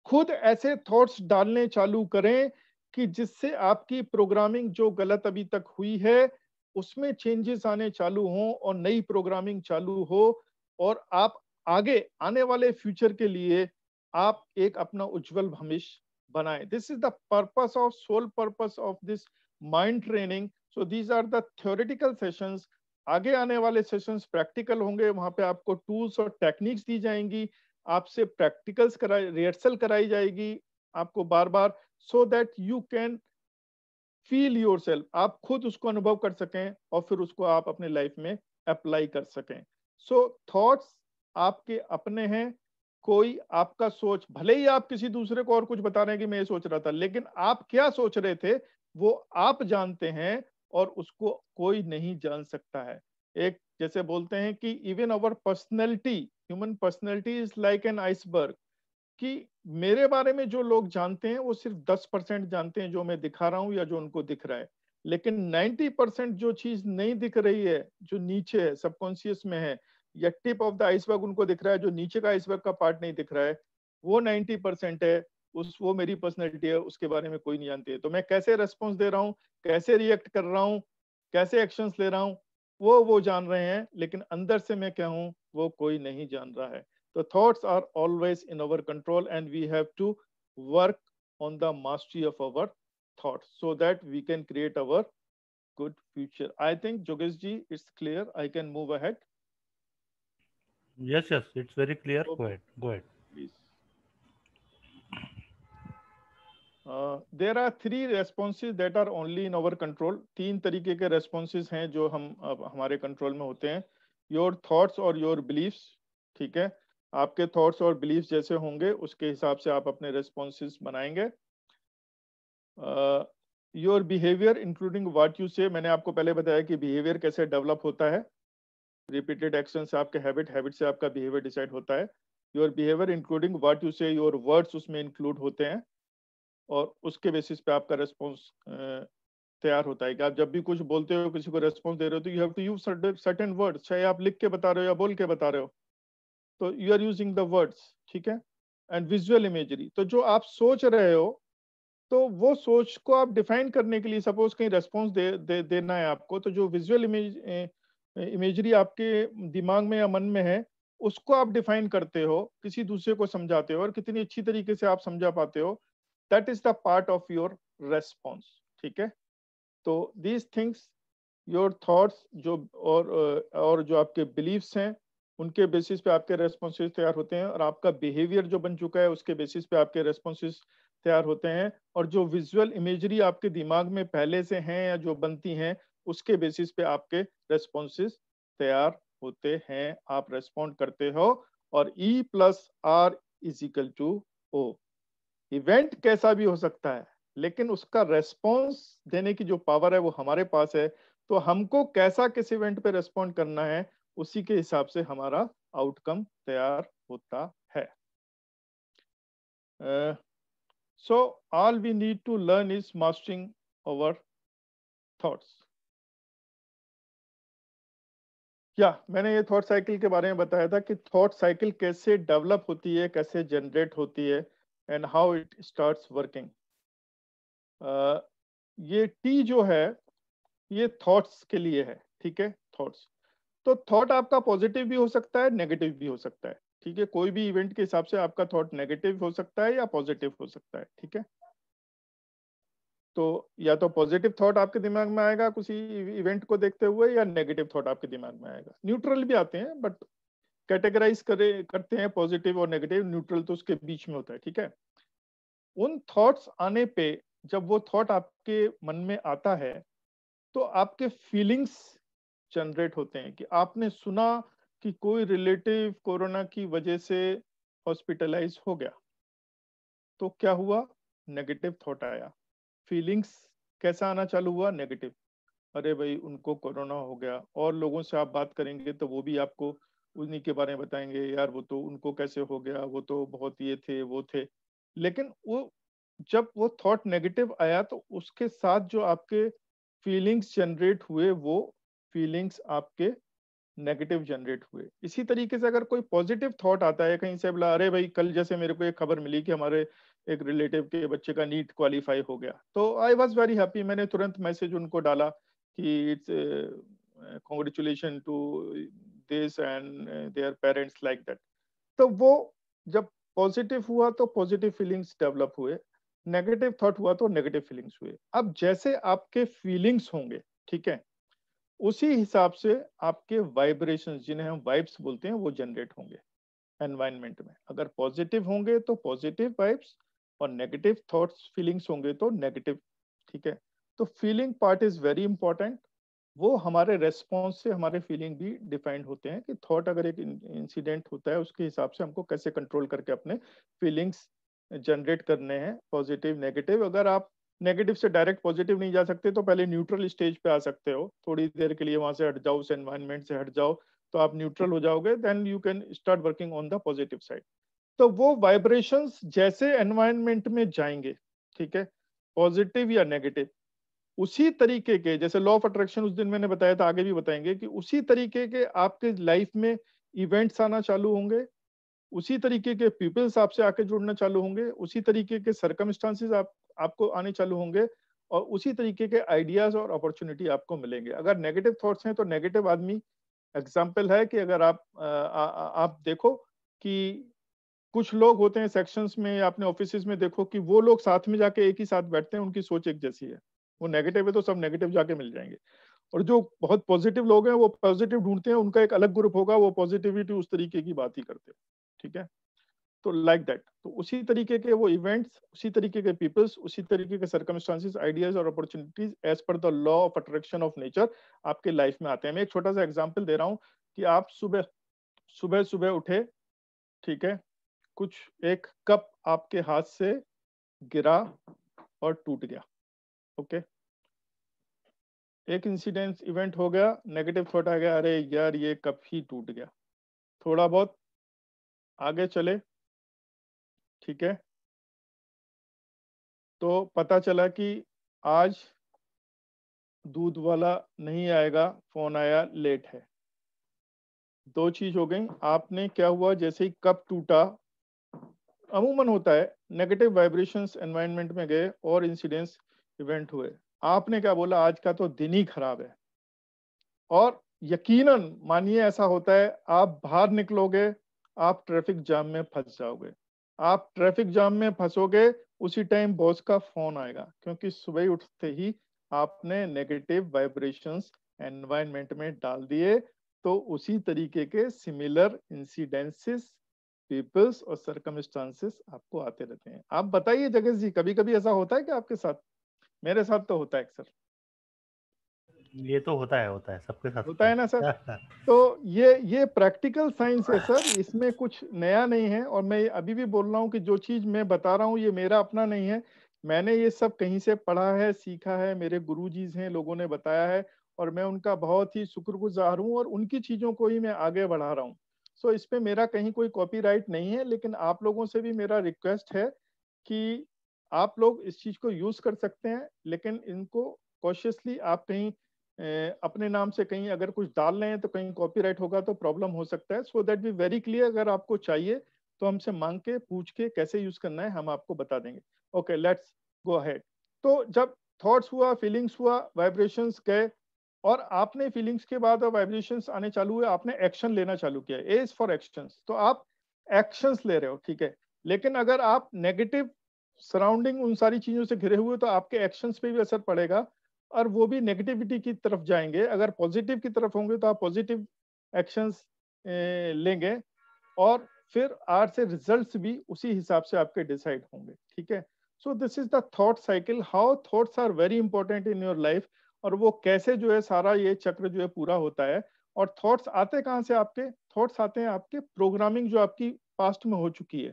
खुद ऐसे थॉट्स डालने चालू करें कि जिससे आपकी प्रोग्रामिंग जो गलत अभी तक हुई है उसमें चेंजेस आने चालू हों और नई प्रोग्रामिंग चालू हो, और आप आगे आने वाले फ्यूचर के लिए आप एक अपना उज्जवल भविष्य बनाएं। This is the purpose of, soul purpose of this mind training. So these are the theoretical sessions. आगे आने वाले सेशंस प्रैक्टिकल होंगे. वहां पे आपको टूल्स और टेक्निक्स दी जाएंगी, आपसे प्रैक्टिकल्स कराई, रिहर्सल कराई जाएगी आपको बार बार, so that you can feel yourself, आप खुद उसको अनुभव कर सकें और फिर उसको आप अपने लाइफ में अप्लाई कर सकें. सो थॉट्स आपके अपने हैं. कोई आपका सोच, भले ही आप किसी दूसरे को और कुछ बता रहे हैं कि मैं ये सोच रहा था, लेकिन आप क्या सोच रहे थे वो आप जानते हैं, और उसको कोई नहीं जान सकता है. एक जैसे बोलते हैं कि even our personality, human personality is like an iceberg, कि मेरे बारे में जो लोग जानते हैं वो सिर्फ 10% जानते हैं जो मैं दिखा रहा हूं या जो उनको दिख रहा है. लेकिन 90% जो चीज नहीं दिख रही है, जो नीचे है, सबकॉन्शियस में है, या टिप ऑफ द आइसबर्ग उनको दिख रहा है, जो नीचे का आइसबर्ग का पार्ट नहीं दिख रहा है, वो 90% है. वो मेरी पर्सनैलिटी है, उसके बारे में कोई नहीं जानती है. तो मैं कैसे रेस्पॉन्स दे रहा हूँ, कैसे रिएक्ट कर रहा हूँ, कैसे एक्शंस ले रहा हूँ, वो जान रहे हैं, लेकिन अंदर से मैं क्या हूँ वो कोई नहीं जान रहा है. The thoughts are always in our control, and we have to work on the mastery of our thoughts so that we can create our good future. I think Jogesh ji, it's clear. I can move ahead. Yes, yes, it's very clear. Go Okay, ahead. Go ahead. please. There are three responses that are only in our control. तीन तरीके के responses हैं जो हमारे कंट्रोल में होते हैं. Your thoughts और your beliefs. ठीक है, आपके थॉट्स और बिलीफ जैसे होंगे उसके हिसाब से आप अपने रेस्पॉन्सेस बनाएंगे. Your behaviour including what you से, मैंने आपको पहले बताया कि बिहेवियर कैसे डेवलप होता है. रिपीटेड एक्शन से आपके हैबिट, हैबिट से आपका बिहेवियर डिसाइड होता है. Your behaviour including what you से, योर वर्ड्स उसमें इंक्लूड होते हैं, और उसके बेसिस पे आपका रेस्पॉन्स तैयार होता है. कि आप जब भी कुछ बोलते हो, किसी को रेस्पॉन्स दे रहे हो, तो you have to use certain words, चाहे आप लिख के बता रहे हो या बोल के बता रहे हो, तो you are using the words. ठीक है. एंड विजुअल इमेजरी, तो जो आप सोच रहे हो, तो वो सोच को आप डिफाइन करने के लिए, सपोज कहीं रेस्पॉन्स देना है आपको, तो जो विजुअल इमेजरी आपके दिमाग में या मन में है, उसको आप डिफाइन करते हो, किसी दूसरे को समझाते हो, और कितनी अच्छी तरीके से आप समझा पाते हो, that is the part of your response. ठीक है. तो दीज थिंग्स, योर थॉट्स, जो और जो आपके बिलीव्स हैं, उनके बेसिस पे आपके रेस्पॉन्सेज तैयार होते हैं, और आपका बिहेवियर जो बन चुका है उसके बेसिस पे आपके रेस्पॉन्सेज तैयार होते हैं, और जो विजुअल इमेजरी आपके दिमाग में पहले से हैं या जो बनती हैं, उसके बेसिस पे आपके रेस्पॉन्सेज तैयार होते हैं, आप रेस्पॉन्ड करते हो. और E+R=O. इवेंट कैसा भी हो सकता है, लेकिन उसका रेस्पॉन्स देने की जो पावर है वो हमारे पास है. तो हमको कैसा किस इवेंट पे रेस्पॉन्ड करना है, उसी के हिसाब से हमारा आउटकम तैयार होता है. So all we need to learn is mastering our thoughts. क्या मैंने ये थॉट साइकिल के बारे में बताया था कि थॉट साइकिल कैसे डेवलप होती है, कैसे जनरेट होती है, and how it starts working. ये टी जो है ये थॉट्स के लिए है. ठीक है. थॉट्स, तो थॉट आपका पॉजिटिव भी हो सकता है, नेगेटिव भी हो सकता है. ठीक है. कोई भी इवेंट के हिसाब से आपका थॉट नेगेटिव हो सकता है या पॉजिटिव हो सकता है. ठीक है. तो या तो पॉजिटिव थॉट आपके दिमाग में आएगा किसी इवेंट को देखते हुए, या नेगेटिव थॉट आपके दिमाग में आएगा. न्यूट्रल भी आते हैं, बट कैटेगराइज करते हैं पॉजिटिव और नेगेटिव. न्यूट्रल तो उसके बीच में होता है. ठीक है. उन थॉट्स आने पे, जब वो थॉट आपके मन में आता है, तो आपके फीलिंग्स जनरेट होते हैं. कि आपने सुना कि कोई रिलेटिव कोरोना की वजह से हॉस्पिटलाइज हो गया, तो क्या हुआ, नेगेटिव थॉट आया. फीलिंग्स कैसा आना चालू हुआ, नेगेटिव. अरे भाई उनको कोरोना हो गया, और लोगों से आप बात करेंगे तो वो भी आपको उन्हीं के बारे में बताएंगे, यार वो तो उनको कैसे हो गया, वो तो बहुत ये थे वो थे. लेकिन वो जब वो थॉट नेगेटिव आया, तो उसके साथ जो आपके फीलिंग्स जनरेट हुए, वो फीलिंग्स आपके नेगेटिव जनरेट हुए. इसी तरीके से अगर कोई पॉजिटिव थॉट आता है कहीं से, बोला अरे भाई कल जैसे मेरे को एक खबर मिली कि हमारे एक रिलेटिव के बच्चे का नीट क्वालिफाई हो गया, तो आई वॉज वेरी हैप्पी. मैंने तुरंत मैसेज उनको डाला कि it's congratulation to this and their parents, like that. तो वो जब पॉजिटिव हुआ तो पॉजिटिव फीलिंग्स डेवलप हुए. नेगेटिव थॉट हुआ तो नेगेटिव फीलिंग्स हुए। अब जैसे आपके फीलिंग्स होंगे, ठीक है, उसी हिसाब से आपके वाइब्रेशंस, जिन्हें हम वाइब्स बोलते हैं, वो जनरेट होंगे एनवायरनमेंट में। अगर पॉजिटिव होंगे तो पॉजिटिव वाइब्स, और नेगेटिव थॉट्स फीलिंग्स होंगे तो नेगेटिव। ठीक है, तो feeling part is very important. वो हमारे रेस्पॉन्स से हमारे फीलिंग भी डिफाइंड होते हैं कि थॉट अगर एक इंसिडेंट होता है उसके हिसाब से हमको कैसे कंट्रोल करके अपने फीलिंग्स जनरेट करने हैं, पॉजिटिव नेगेटिव। अगर आप नेगेटिव से डायरेक्ट पॉजिटिव नहीं जा सकते तो पहले न्यूट्रल स्टेज पे आ सकते हो, थोड़ी देर के लिए वहां से हट जाओ, उस एनवायरनमेंट से हट जाओ, तो आप न्यूट्रल हो जाओगे, then you can start working on the positive side. तो वो वाइब्रेशंस जैसे एनवायरनमेंट में जाएंगे, ठीक है, पॉजिटिव या नेगेटिव, उसी तरीके के, जैसे लॉ ऑफ अट्रैक्शन उस दिन मैंने बताया था, आगे भी बताएंगे, कि उसी तरीके के आपके लाइफ में इवेंट्स आना चालू होंगे, उसी तरीके के पीपल्स आपसे आके जुड़ना चालू होंगे, उसी तरीके के सर्कमस्टांसेस आपको आने चालू होंगे, और उसी तरीके के आइडियाज और अपॉर्चुनिटी आपको मिलेंगे। अगर नेगेटिव थॉट्स हैं तो नेगेटिव आदमी, एग्जाम्पल है कि अगर आप देखो कि कुछ लोग होते हैं सेक्शंस में या अपने ऑफिस में, देखो कि वो लोग साथ में जाके एक ही साथ बैठते हैं, उनकी सोच एक जैसी है। वो नेगेटिव है तो सब नेगेटिव जाके मिल जाएंगे, और जो बहुत पॉजिटिव लोग हैं वो पॉजिटिव ढूंढते हैं, उनका एक अलग ग्रुप होगा, वो पॉजिटिविटी उस तरीके की बात ही करते हैं। ठीक है, तो लाइक दैट, तो उसी तरीके के वो इवेंट्स, उसी तरीके के पीपल्स, उसी तरीके के सर्कमस्टांसेस, आइडियाज और opportunities as per the law of attraction of nature आपके लाइफ में आते हैं। मैं एक छोटा सा एग्जांपल दे रहा हूँ कि आप सुबह सुबह सुबह उठे, ठीक है, कुछ एक कप आपके हाथ से गिरा और टूट गया। ओके, एक इंसिडेंस इवेंट हो गया, नेगेटिव थॉट आ गया, अरे यार ये कप ही टूट गया। थोड़ा बहुत आगे चले, ठीक है, तो पता चला कि आज दूध वाला नहीं आएगा, फोन आया लेट है। दो चीज हो गई, आपने क्या हुआ, जैसे ही कप टूटा, अमूमन होता है, नेगेटिव वाइब्रेशंस एनवायरनमेंट में गए और इंसिडेंस इवेंट हुए। आपने क्या बोला, आज का तो दिन ही खराब है, और यकीनन मानिए ऐसा होता है, आप बाहर निकलोगे, आप ट्रैफिक जाम में फंस जाओगे। आप ट्रैफिक जाम में फंसोगे, उसी टाइम बॉस का फोन आएगा, क्योंकि सुबह ही उठते ही आपने नेगेटिव वाइब्रेशंस एनवायरनमेंट में डाल दिए। तो उसी तरीके के सिमिलर इंसिडेंसेस, पीपल्स और सर्कमस्टांसेस आपको आते रहते हैं। आप बताइए जगह जी, कभी कभी ऐसा होता है कि आपके साथ? मेरे साथ तो होता है अक्सर। ये तो होता है, सबके साथ होता होता है ना सर? है। तो ये प्रैक्टिकल साइंस है सर, इसमें कुछ नया नहीं है। और मैं अभी भी बोल रहा हूँ कि जो चीज मैं बता रहा हूँ ये मेरा अपना नहीं है, मैंने ये सब कहीं से पढ़ा है, सीखा है, मेरे गुरुजीज हैं, लोगों ने बताया है, और मैं उनका बहुत ही शुक्रगुजार हूँ, और उनकी चीजों को ही मैं आगे बढ़ा रहा हूँ। सो इस पे मेरा कहीं कोई कॉपीराइट नहीं है, लेकिन आप लोगों से भी मेरा रिक्वेस्ट है कि आप लोग इस चीज को यूज कर सकते हैं, लेकिन इनको कॉशियसली आप कहीं अपने नाम से कहीं अगर कुछ डाल रहे हैं तो कहीं कॉपीराइट होगा तो प्रॉब्लम हो सकता है। So that be very clear, अगर आपको चाहिए तो हमसे मांग के पूछ के कैसे यूज करना है हम आपको बता देंगे। Okay, let's go ahead. तो जब थॉट्स हुआ, फीलिंग्स हुआ, वाइब्रेशंस गए, और आपने फीलिंग्स के बाद और वाइब्रेशंस आने चालू हुए, आपने एक्शन लेना चालू किया, ए इज फॉर एक्शंस, तो आप एक्शंस ले रहे हो, ठीक है। लेकिन अगर आप नेगेटिव सराउंडिंग उन सारी चीजों से घिरे हुए तो आपके एक्शंस पे भी असर पड़ेगा, और वो भी नेगेटिविटी की तरफ जाएंगे। अगर पॉजिटिव की तरफ होंगे तो आप पॉजिटिव एक्शंस लेंगे, और फिर आर से रिजल्ट्स भी उसी हिसाब से आपके डिसाइड होंगे, ठीक है। So this is the thought cycle, how thoughts are very important in your life, और वो कैसे जो है सारा ये चक्र जो है पूरा होता है। और थॉट्स आते कहाँ से आपके? थॉट्स आते हैं आपके प्रोग्रामिंग जो आपकी पास्ट में हो चुकी है।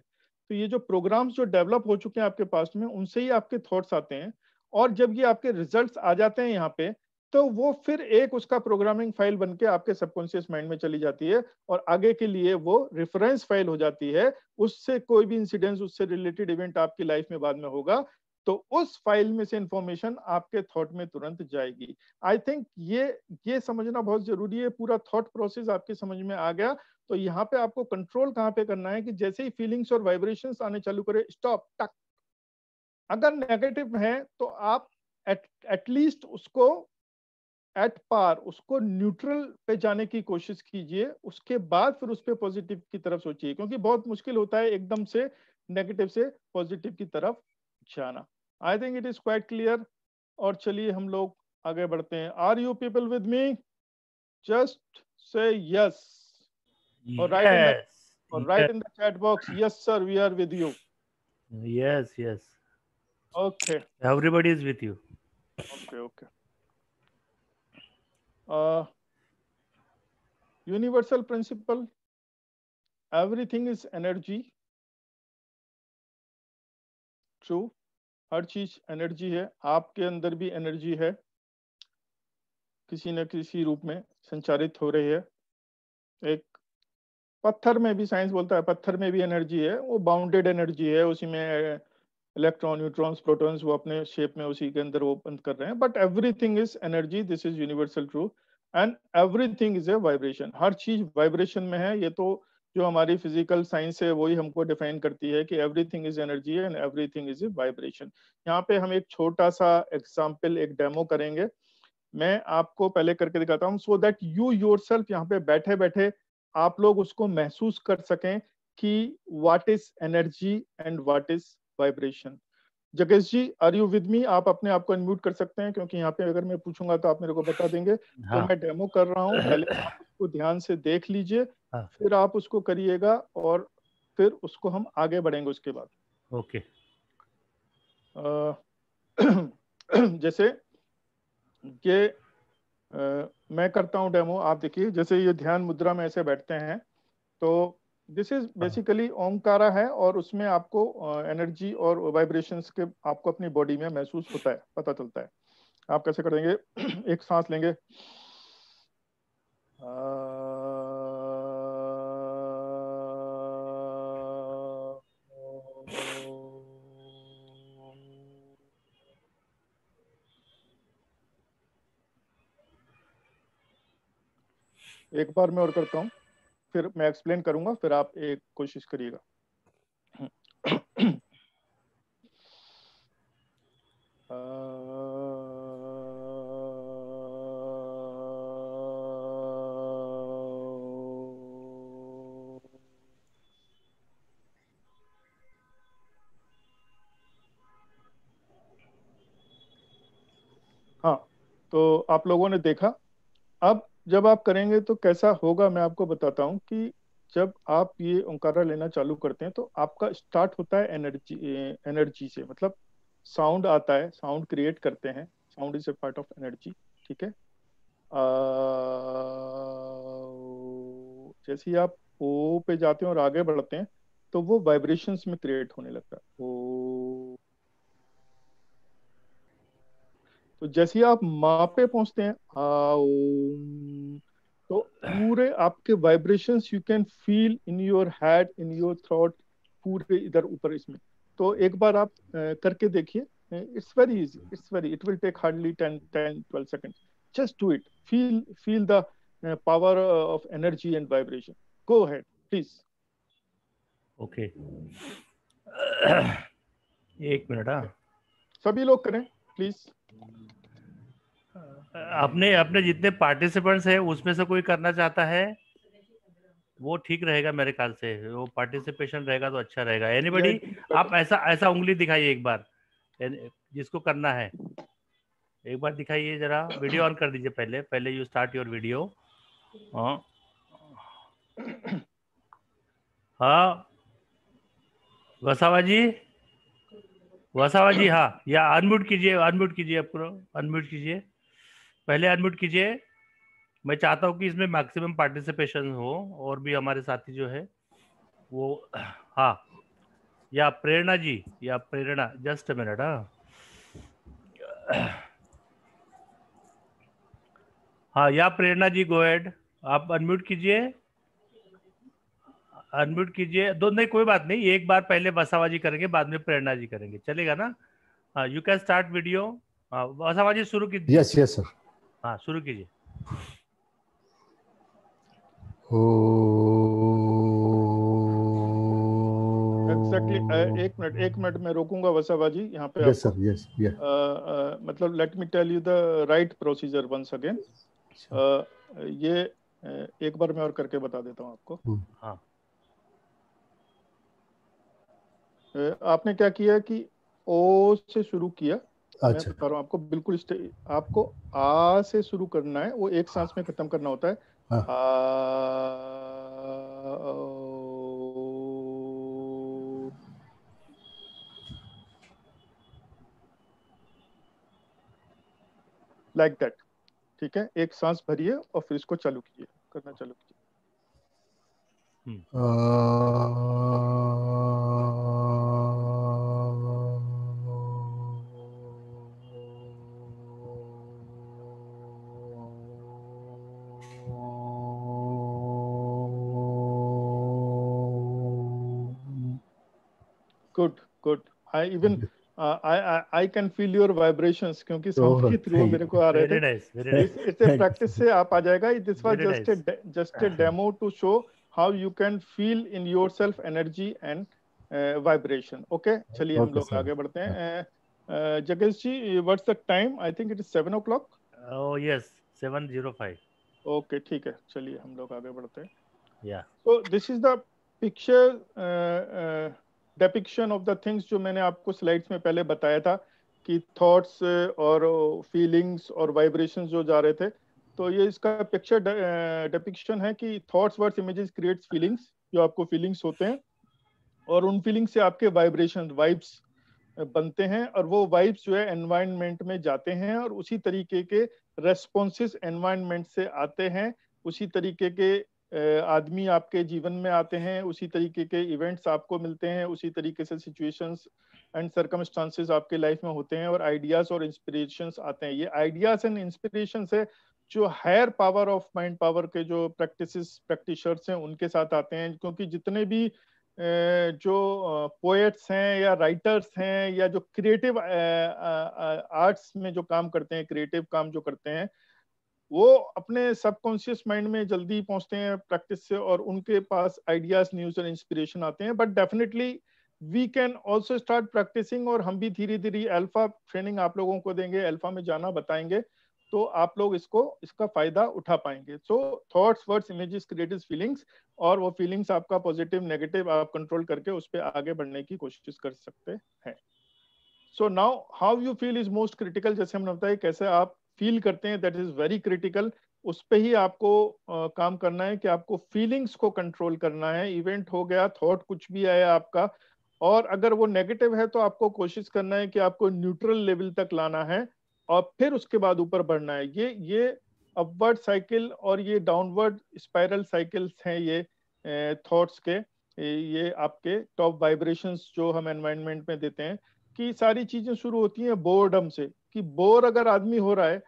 तो ये जो प्रोग्राम्स जो डेवलप हो चुके हैं आपके पास्ट में, उनसे ही आपके थॉट्स आते हैं। और जब ये आपके रिजल्ट्स आ जाते हैं यहाँ पे, तो वो फिर एक उसका प्रोग्रामिंग फाइल बन के आपके सबकॉन्शियस माइंड में चली जाती है, और आगे के लिए वो रेफरेंस फाइल हो जाती है। उससे कोई भी इंसिडेंस, उससे रिलेटेड इवेंट आपकी लाइफ में बाद में होगा, तो उस फाइल में से इंफॉर्मेशन आपके थॉट में तुरंत जाएगी। आई थिंक ये समझना बहुत जरूरी है। पूरा थॉट प्रोसेस आपके समझ में आ गया। तो यहाँ पे आपको कंट्रोल कहाँ पे करना है कि जैसे ही फीलिंग्स और वाइब्रेशंस आने चालू करे, स्टॉप, टक। अगर नेगेटिव है तो आप एटलीस्ट उसको एट पार, उसको न्यूट्रल पे जाने की कोशिश कीजिए, उसके बाद फिर उस पे पॉजिटिव की तरफ सोचिए, क्योंकि बहुत मुश्किल होता है एकदम से नेगेटिव से पॉजिटिव की तरफ जाना। I think it is quite clear. और चलिए हम लोग आगे बढ़ते हैं। Are you people with me? Just say yes, और right in the Yes. Yes. chat box, yes sir, we are with you. Yes. Yes. Okay, Everybody is with you. okay. Universal principle, everything is energy. True, हर चीज एनर्जी है, आपके अंदर भी एनर्जी है, किसी न किसी रूप में संचारित हो रही है। एक पत्थर में भी साइंस बोलता है पत्थर में भी एनर्जी है, वो बाउंडेड एनर्जी है, उसी में इलेक्ट्रॉन, न्यूट्रॉन्स, प्रोटॉन्स वो अपने शेप में उसी के अंदर वो बंद कर रहे हैं। But everything is energy, this is universal true, and everything is a vibration. हर चीज वाइब्रेशन में है। ये तो जो हमारी फिजिकल साइंस है वही हमको डिफाइन करती है कि everything is energy and everything is a vibration. यहाँ पे हम एक छोटा सा एग्जाम्पल, एक डेमो करेंगे। मैं आपको पहले करके दिखाता हूँ, सो दैट यू योरसेल्फ यहाँ पे बैठे बैठे आप लोग उसको महसूस कर सकें कि what is energy and what is vibration. जगेश ji, are you with me? आप अपने आप को अनम्यूट कर सकते हैं, क्योंकि यहाँ पे अगर मैं पूछूंगा तो आप मेरे को बता देंगे। तो हाँ. मैं डेमो कर रहा हूँ, पहले आप उसको ध्यान से देख लीजिए, हाँ. फिर आप उसको करिएगा और फिर उसको हम आगे बढ़ेंगे उसके बाद। ओके. जैसे ये मैं करता हूँ डेमो, आप देखिए। जैसे ये ध्यान मुद्रा में ऐसे बैठते हैं, तो दिस इज हाँ. बेसिकली ओमकारा है, और उसमें आपको एनर्जी और वाइब्रेशंस के आपको अपनी बॉडी में महसूस होता है, पता चलता है। आप कैसे करेंगे? एक सांस लेंगे, एक बार मैं और करता हूँ, फिर मैं एक्सप्लेन करूंगा, फिर आप एक कोशिश करिएगा। हाँ, तो आप लोगों ने देखा। अब जब आप करेंगे तो कैसा होगा मैं आपको बताता हूँ कि जब आप ये ओंकारा लेना चालू करते हैं तो आपका स्टार्ट होता है एनर्जी, एनर्जी से, मतलब साउंड आता है, साउंड क्रिएट करते हैं, sound is a part of energy. ठीक है। जैसे ही आप ओ पे जाते हैं और आगे बढ़ते हैं तो वो वाइब्रेशंस में क्रिएट होने लगता है ओ। तो जैसे ही आप माँ पे पहुंचते हैं आओ, तो पूरे आपके vibrations you can feel in your head, in your throat, पूरे इधर ऊपर इसमें। तो एक बार आप करके देखिए। It's very easy, it's very, it will take hardly 10-12 seconds। Just do it, feel the power of energy and vibration. Go ahead please. Okay. एक मिनट. हाँ. सभी लोग करें प्लीज। अपने अपने जितने पार्टिसिपेंट्स हैं उसमें से कोई करना चाहता है वो ठीक रहेगा मेरे ख्याल से, वो पार्टिसिपेशन रहेगा तो अच्छा रहेगा. या एनीबडी? आप ऐसा ऐसा उंगली दिखाइए एक बार, जिसको करना है एक बार दिखाइए जरा. वीडियो ऑन कर दीजिए, पहले पहले यू स्टार्ट योर वीडियो. हाँ. हाँ. वसावा जी, वसावा जी, हाँ, या अनम्यूट कीजिए, अनम्यूट कीजिए, आपको अनम्यूट कीजिए, पहले अनम्यूट कीजिए. मैं चाहता हूँ कि इसमें मैक्सिमम पार्टिसिपेशन हो, और भी हमारे साथी जो है वो. हाँ. या प्रेरणा जी, या प्रेरणा, जस्ट अ मिनट. हाँ. हाँ, या प्रेरणा जी, गो अहेड. आप अनम्यूट कीजिए, अनम्यूट कीजिए. दो नहीं, कोई बात नहीं, एक बार पहले वसावा जी करेंगे, बाद में प्रेरणा जी करेंगे, चलेगा ना? हाँ, यू कैन स्टार्ट वीडियो. हाँ, वसावा जी शुरू कीजिए. Yes yes sir. हाँ, शुरू कीजिए. एग्जैक्टली एक मिनट में रोकूंगा वसावा जी यहाँ पे यस आपको. सर. यस या मतलब let me tell you the right procedure once again. ये एक बार मैं और करके बता देता हूँ आपको. हाँ. आपने क्या किया कि ओ से शुरू किया, मैं अच्छा बता रहा हूँ आपको, बिल्कुल आपको आ से शुरू करना है, वो एक सांस में खत्म करना होता है। हाँ लाइक दैट, ठीक है। एक सांस भरिए और फिर इसको चालू कीजिए, करना चालू कीजिए। Good good. I even I can feel your vibrations, क्योंकि साउंड के थ्रू वो मेरे को आ रहे थे। वेरी नाइस, वेरी नाइस, इस ए प्रैक्टिस से आप आ जाएगा। This was very nice. Just a demo to show how you can feel in yourself energy and vibration. Okay, चलिए हम ओके लोग सर। आगे बढ़ते हैं। जगेश ji, what's the time? I think it is 7 o'clock। Oh yes, 7:05। Okay ठीक है, चलिए हम लोग आगे बढ़ते हैं। या So this is the picture depiction of the things जो मैंने आपको स्लाइड्स में पहले बताया था कि थॉट्स और फीलिंग्स और वाइब्रेशंस जो जा रहे थे। तो ये इसका पिक्चर डिपिक्शन है कि thoughts words images creates feelings, जो आपको फीलिंग्स होते हैं, और उन फीलिंग्स से आपके वाइब्रेशन वाइब्स बनते हैं, और वो वाइब्स जो है एनवायरनमेंट में जाते हैं, और उसी तरीके के रेस्पॉन्सेस एनवायरनमेंट से आते हैं, उसी तरीके के आदमी आपके जीवन में आते हैं, उसी तरीके के इवेंट्स आपको मिलते हैं, उसी तरीके से सिचुएशंस एंड सर्कमस्टांसेस आपके लाइफ में होते हैं, और आइडियाज और इंस्पिरेशंस आते हैं। ये आइडियाज एंड इंस्पिरेशंस है जो higher power of mind power के जो प्रैक्टिशर्स हैं उनके साथ आते हैं। क्योंकि जितने भी जो पोएट्स हैं या राइटर्स हैं या जो क्रिएटिव आर्ट्स में जो काम करते हैं, क्रिएटिव काम जो करते हैं, वो अपने सबकॉन्शियस माइंड में जल्दी पहुंचते हैं प्रैक्टिस से, और उनके पास आइडियाज, न्यूज और इंस्पिरेशन आते हैं। But definitely we can also start practicing, और हम भी धीरे धीरे अल्फा ट्रेनिंग आप लोगों को देंगे, अल्फा में जाना बताएंगे, तो आप लोग इसका फायदा उठा पाएंगे। So thoughts words images creative feelings, और वो फीलिंग्स आपका पॉजिटिव नेगेटिव आप कंट्रोल करके उस पर आगे बढ़ने की कोशिश कर सकते हैं। So now how you feel is most critical. जैसे हमने बताया कैसे आप फील करते हैं, दैट इज वेरी क्रिटिकल। उस पे ही आपको काम करना है कि आपको फीलिंग्स को कंट्रोल करना है। इवेंट हो गया, थॉट कुछ भी आया आपका, और अगर वो नेगेटिव है तो आपको कोशिश करना है कि आपको न्यूट्रल लेवल तक लाना है, और फिर उसके बाद ऊपर बढ़ना है। ये अपवर्ड साइकिल और ये डाउनवर्ड स्पाइरल साइकिल्स हैं ये थॉट्स के। ये आपके टॉप वाइब्रेशंस जो हम एनवायरनमेंट में देते हैं, कि सारी चीजें शुरू होती हैं बोर्डम से, कि बोर अगर आदमी हो रहा है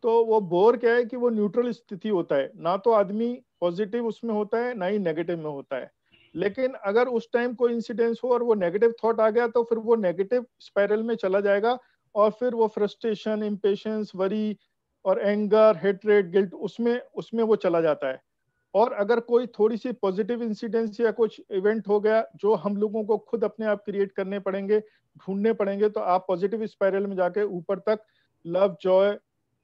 तो वो बोर क्या है कि वो न्यूट्रल स्थिति होता है, ना तो आदमी पॉजिटिव उसमें होता है ना ही नेगेटिव में होता है। लेकिन अगर उस टाइम कोई इंसिडेंस हो और वो नेगेटिव थॉट आ गया तो फिर वो नेगेटिव स्पाइरल में चला जाएगा, और फिर वो फ्रस्ट्रेशन, इम्पेशंस, वरी और एंगर, हेट्रेड, गिल्ट, उसमें उसमें वो चला जाता है। और अगर कोई थोड़ी सी पॉजिटिव इंसिडेंस या कुछ इवेंट हो गया जो हम लोगों को खुद अपने आप क्रिएट करने पड़ेंगे, ढूंढने पड़ेंगे, तो आप पॉजिटिव स्पाइरल में जाके ऊपर तक लव, जॉय,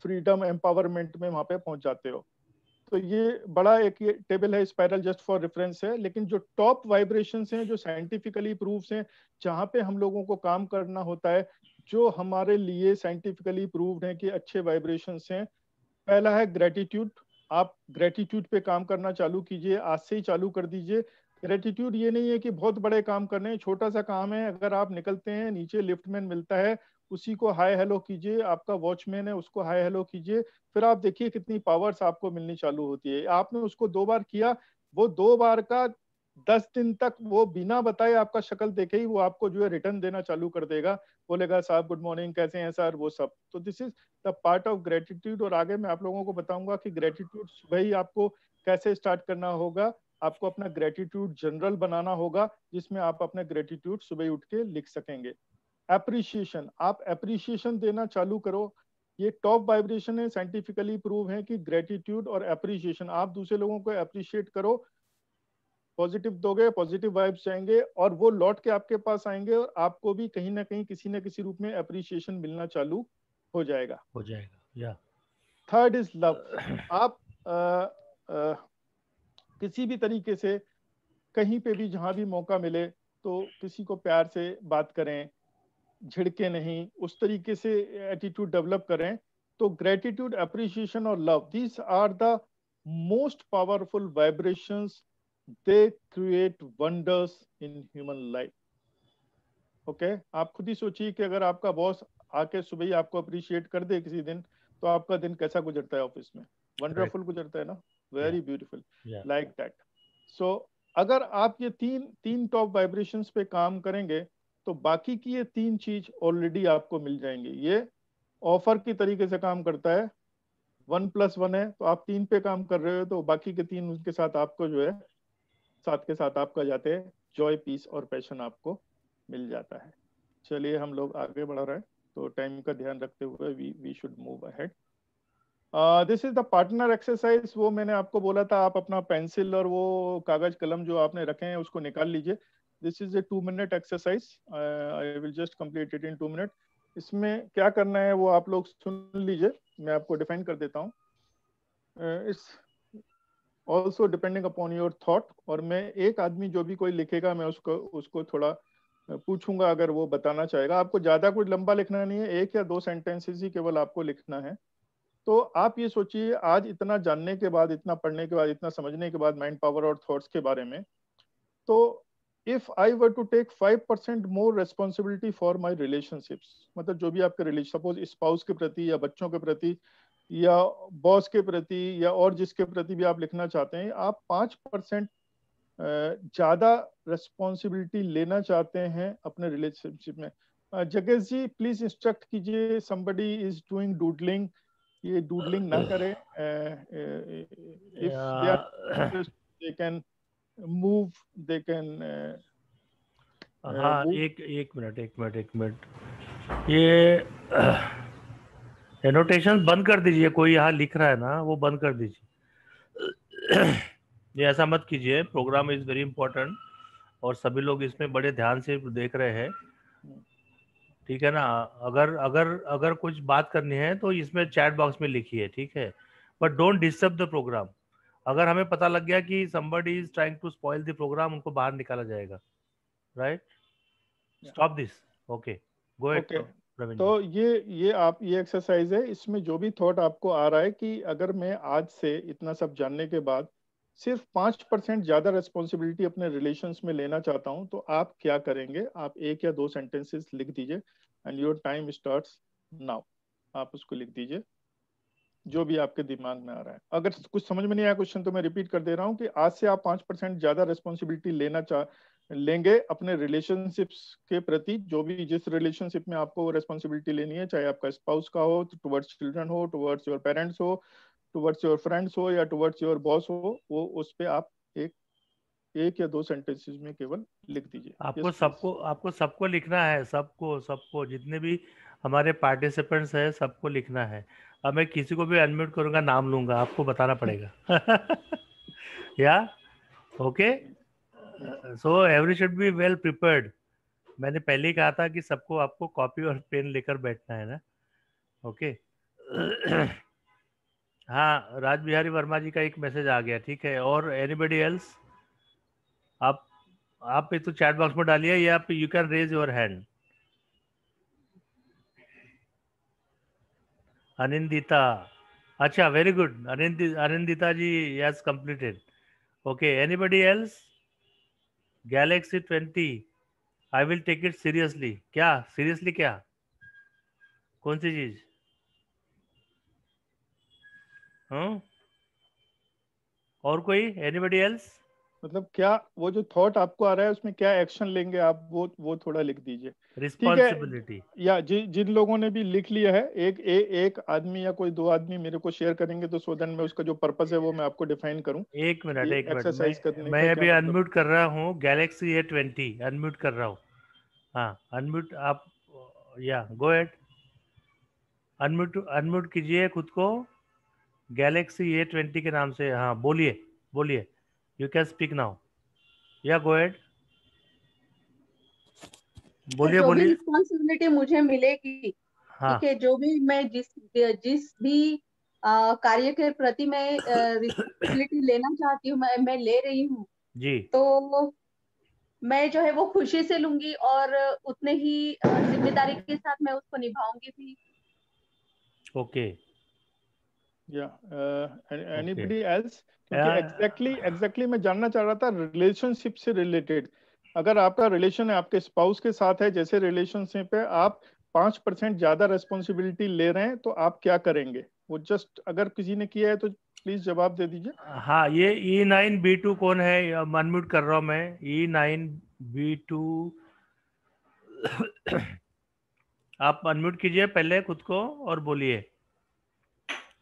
फ्रीडम, एम्पावरमेंट में वहां पे पहुंच जाते हो। तो ये बड़ा एक ये टेबल है, स्पाइरल जस्ट फॉर रेफरेंस है। लेकिन जो टॉप वाइब्रेशंस हैं, जो साइंटिफिकली प्रूव्स हैं, जहां पे हम लोगों को काम करना होता है, जो हमारे लिए साइंटिफिकली प्रूव्ड है कि अच्छे वाइब्रेशंस हैं, पहला है ग्रेटिट्यूड। आप ग्रेटिट्यूड पे काम करना चालू कीजिए, आज से ही चालू कर दीजिए। ग्रेटिट्यूड ये नहीं है कि बहुत बड़े काम करने हैं, छोटा सा काम है। अगर आप निकलते हैं, नीचे लिफ्टमैन मिलता है, उसी को हाय हेलो कीजिए। आपका वॉचमैन है, उसको हाय हेलो कीजिए। फिर आप देखिए कितनी पावर्स आपको मिलनी चालू होती है। आपने उसको 2 बार किया, वो 2 बार का 10 दिन तक वो बिना बताए आपका शक्ल देखे ही वो आपको जो है रिटर्न देना चालू कर देगा, बोलेगा साहब गुड मॉर्निंग, कैसे हैं सर, वो सब। तो this is the part of gratitude. और आगे मैं आप लोगों को बताऊंगा कि ग्रेटिट्यूड सुबह ही आपको कैसे स्टार्ट करना होगा। आपको अपना ग्रेटिट्यूड जनरल बनाना होगा, जिसमें आप अपने ग्रेटिट्यूड सुबह उठ के लिख सकेंगे। एप्रिसिएशन, आप एप्रिसिएशन देना चालू करो। ये टॉप वाइब्रेशन है, साइंटिफिकली प्रूव है कि ग्रेटिट्यूड और एप्रिसिएशन, आप दूसरे लोगों को अप्रिशिएट करो, पॉजिटिव दोगे, पॉजिटिव वाइब्स जाएंगे, और वो लौट के आपके पास आएंगे, और आपको भी कहीं ना कहीं किसी न किसी रूप में अप्रिसिएशन मिलना चालू हो जाएगा। या थर्ड इज लव। आप आ, आ, किसी भी तरीके से कहीं पे भी जहां भी मौका मिले तो किसी को प्यार से बात करें, झिड़के नहीं, उस तरीके से एटीट्यूड डेवलप करें। तो ग्रेटिट्यूड, अप्रिसिएशन और love, these are the most powerful vibrations, they create wonders in human life. Okay, आप खुद ही सोचिए कि अगर आपका बॉस आके सुबह ही आपको अप्रिशिएट कर दे किसी दिन, तो आपका दिन कैसा गुजरता है ऑफिस में? Correct. वंडरफुल गुजरता है ना? Yeah. Very beautiful, Yeah. Like that. So अगर आप ये तीन तीन टॉप वाइब्रेशंस पे काम करेंगे, तो बाकी की ये तीन चीज ऑलरेडी आपको मिल जाएंगी। ये ऑफर की तरीके से काम करता है, 1+1 है, तो आप 3 पे काम कर रहे हो, तो बाकी के 3 उनके साथ आपको जो है, साथ के साथ आपका जाते हैं जॉय, पीस और पैशन आपको मिल जाता है। चलिए हम लोग आगे बढ़ रहे हैं, तो टाइम का ध्यान रखते हुए we should move ahead. This is the partner exercise. वो मैंने आपको बोला था, आप अपना पेंसिल और वो कागज कलम जो आपने रखे हैं उसको निकाल लीजिए। This is a 2 minute exercise, I will just complete it in 2 minute. इसमें क्या करना है वो आप लोग सुन लीजिए, मैं आपको डिफाइन कर देता हूँ। It's also depending upon your thought. और मैं एक आदमी जो भी कोई लिखेगा, मैं उसको उसको थोड़ा पूछूंगा, अगर वो बताना चाहेगा। आपको ज्यादा कुछ लंबा लिखना नहीं है, 1 या 2 सेंटेंसेस ही केवल आपको लिखना है। तो आप ये सोचिए, आज इतना जानने के बाद, इतना पढ़ने के बाद, इतना समझने के बाद माइंड पावर और थॉट्स के बारे में, तो if I were to take 5% more responsibility for my relationships, मतलब जो भी आपके रिलेशन, सपोज स्पाउस के प्रति या बच्चों के प्रति या बॉस के प्रति या और जिसके प्रति भी आप लिखना चाहते हैं, आप 5% ज्यादा रेस्पॉन्सिबिलिटी लेना चाहते हैं अपने रिलेशनशिप में। जगेश जी प्लीज इंस्ट्रक्ट कीजिए, somebody इज डूइंग डूडलिंग, ये डूडलिंग ना करें। If they are they can move, they can हाँ, मूव। एक मिनट। ये एनोटेशन बंद कर दीजिए, कोई यहाँ लिख रहा है ना, वो बंद कर दीजिए। ये ऐसा मत कीजिए, प्रोग्राम इज वेरी इंपॉर्टेंट और सभी लोग इसमें बड़े ध्यान से देख रहे हैं, ठीक है ना? अगर अगर अगर कुछ बात करनी है तो इसमें चैट बॉक्स में लिखिए, ठीक है? But don't disturb the program. अगर हमें पता लग गया कि somebody is trying to spoil the program, उनको बाहर निकाला जाएगा, right? Stop this. Okay, go ahead okay, Praveen ji. तो ये आप ये एक्सरसाइज है, इसमें जो भी थॉट आपको आ रहा है कि अगर मैं आज से इतना सब जानने के बाद सिर्फ 5% ज्यादा रेस्पॉन्सिबिलिटी अपने रिलेशंस में लेना चाहता हूं, तो आप क्या करेंगे? आप 1 या 2 सेंटेंसेस लिख दीजिए, and your time starts now. आप उसको लिख दीजिए जो भी आपके दिमाग में आ रहा है। अगर कुछ समझ में नहीं आया क्वेश्चन, तो मैं रिपीट कर दे रहा हूँ कि आज से आप 5% ज्यादा रेस्पॉन्सिबिलिटी लेंगे अपने रिलेशनशिप्स के प्रति। जो भी जिस रिलेशनशिप में आपको रिस्पॉन्सिबिलिटी लेनी है, चाहे आपका स्पाउस का हो, टुवर्ड्स चिल्ड्रन हो, टुवर्ड्स योर पेरेंट्स हो, टुवर्ड्स योर फ्रेंड्स हो, या टुवर्ड्स योर बॉस हो, वो उस पे आप एक 1 या 2 सेंटेंसेस में केवल लिख दीजिए। Yes please. आपको सबको लिखना है, सबको सबको, जितने भी हमारे पार्टिसिपेंट्स हैं सबको लिखना है। अब मैं किसी को भी अनम्यूट करूंगा, नाम लूंगा, आपको बताना पड़ेगा। या okay, so every should be well prepared. मैंने पहले ही कहा था कि सबको आपको कॉपी और पेन लेकर बैठना है ना, ओके? हाँ, राज बिहारी वर्मा जी का एक मैसेज आ गया, ठीक है? और एनीबडी एल्स? आप आप तो चैट बॉक्स में डालिए, या आप you can raise your hand. Anindita, अच्छा, very good. Anindita ji has completed. Okay, anybody else? Galaxy 20, I will take it seriously. क्या सीरियसली? क्या, कौन सी चीज? हाँ, और कोई? Anybody else? मतलब क्या, वो जो थॉट आपको आ रहा है उसमें क्या एक्शन लेंगे आप, वो थोड़ा लिख दीजिए, ठीक है? रिस्पॉन्सिबिलिटी। या जिन लोगों ने भी लिख लिया है, एक आदमी या कोई 2 आदमी मेरे को शेयर करेंगे, तो सो देन मैं उसका जो पर्पस है वो मैं आपको डिफाइन करूं कि एक मिनट, एक्सरसाइज करने मैं का क्या अभी मतलब अनम्यूट कर रहा हूँ, गैलेक्सी A20 अनम्यूट कर रहा हूँ। हाँ, अनम्यूट आप, या गो एट, अनम्यूट अनम्यूट कीजिए खुद को, गैलेक्सी A20 के नाम से। हाँ, बोलिए बोलिए, यू कैन स्पीक नाउ, या गो एट, है। बोलिए जो भी बोलिए। रिस्पॉन्सिबिलिटी मुझे मिलेगी, हाँ ठीक है, जो भी मैं जिस जिस भी कार्य के प्रति मैं रिस्पॉन्सिबिलिटी लेना चाहती हूँ, मैं ले रही हूँ। जी, तो मैं जो है वो खुशी से लूंगी और उतने ही जिम्मेदारी के साथ मैं उसको निभाऊंगी भी। ओके या ओके एनीबडी एल्स? क्योंकि एग्जैक्टली मैं जानना चाह रहा था रिलेशनशिप से रिलेटेड। अगर आपका रिलेशन है आपके स्पाउस के साथ है, जैसे रिलेशनशिप है, आप 5% ज्यादा रेस्पॉन्सिबिलिटी ले रहे हैं, तो आप क्या करेंगे? वो जस्ट अगर किसी ने किया है तो प्लीज जवाब दे दीजिए। हाँ, ये E9B2 कौन है? अनम्यूट कर रहा हूँ मैं। E9B2 आप अनम्यूट कीजिए पहले खुद को और बोलिए।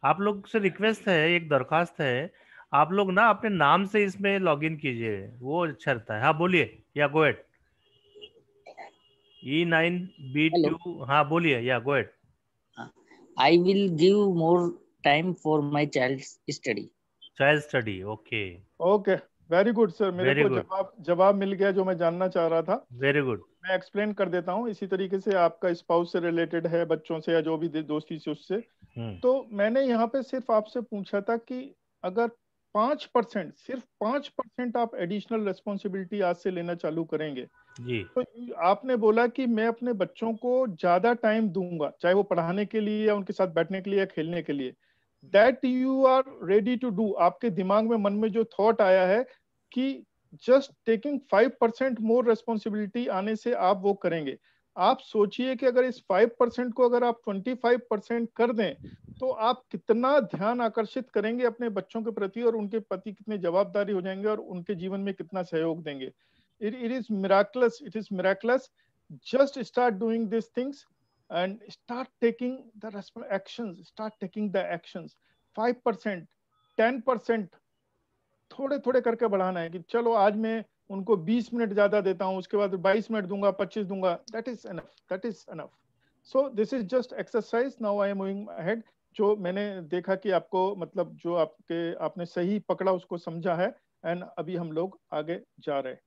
आप लोग से रिक्वेस्ट है, एक दरखास्त है, आप लोग ना अपने नाम से इसमें लॉगिन कीजिए, वो अच्छा रहता है। हाँ बोलिए, या गो एट। Hello. E9B2, हाँ बोलिए, या go at. I will give more time for my child's study. Child study, okay, okay, very good sir. मेरे वेरी को गुड, जवाब मिल गया जो मैं जानना चाह रहा था। Very good. मैं एक्सप्लेन कर देता हूँ। इसी तरीके से आपका स्पाउस से रिलेटेड है, बच्चों से या जो भी दोस्ती से, उससे। तो मैंने यहाँ पे सिर्फ आपसे पूछा था कि अगर 5%, सिर्फ 5% आप एडिशनल रिस्पॉन्सिबिलिटी आज से लेना चालू करेंगे, जी तो आपने बोला कि मैं अपने बच्चों को ज्यादा टाइम दूंगा, चाहे वो पढ़ाने के लिए या उनके साथ बैठने के लिए या खेलने के लिए। That you are ready to do. आपके दिमाग में, मन में जो थॉट आया है कि जस्ट टेकिंग 5% मोर रेस्पॉन्सिबिलिटी आने से आप वो करेंगे। आप सोचिए कि अगर इस 5% को अगर आप 25% कर दें, तो आप कितना ध्यान आकर्षित करेंगे अपने बच्चों के प्रति, और उनके प्रति कितने जवाबदारी हो जाएंगे, और उनके जीवन में कितना सहयोग देंगे। It is miraculous. It is miraculous. Just start doing these things and start taking the actions. Start taking the actions. 5%, 10%, थोड़े थोड़े करके बढ़ाना है कि चलो आज मैं उनको 20 मिनट ज्यादा देता हूँ, उसके बाद 22 मिनट दूंगा, 25 दूंगा। That is enough, that is enough. So this is just exercise. Now I am moving ahead. जो मैंने देखा कि आपको, मतलब जो आपने सही पकड़ा, उसको समझा है, एंड अभी हम लोग आगे जा रहे हैं।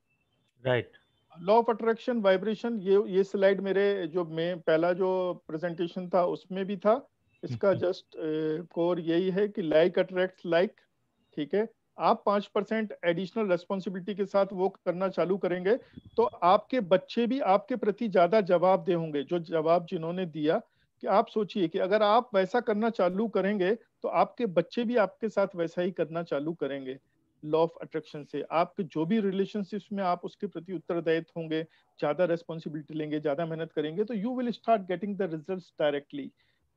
Right. Law of attraction, vibration, ये स्लाइड मेरे जो मैं पहला जो प्रेजेंटेशन था उसमें भी था। इसका जस्ट कोर यही है कि लाइक अट्रैक्ट्स लाइक। ठीक है, आप 5% एडिशनल रेस्पॉन्सिबिलिटी के साथ वो करना चालू करेंगे, तो आपके बच्चे भी आपके प्रति ज्यादा जवाबदेह होंगे। जो जवाब जिन्होंने दिया, कि आप सोचिए कि अगर आप वैसा करना चालू करेंगे, तो आपके बच्चे भी आपके साथ वैसा ही करना चालू करेंगे। लॉ ऑफ अट्रैक्शन से आपके जो भी रिलेशनशिप्स में आप उसके प्रति उत्तरदायित्व होंगे, ज्यादा रेस्पॉन्सिबिलिटी लेंगे, ज्यादा मेहनत करेंगे, तो you will start getting the results directly.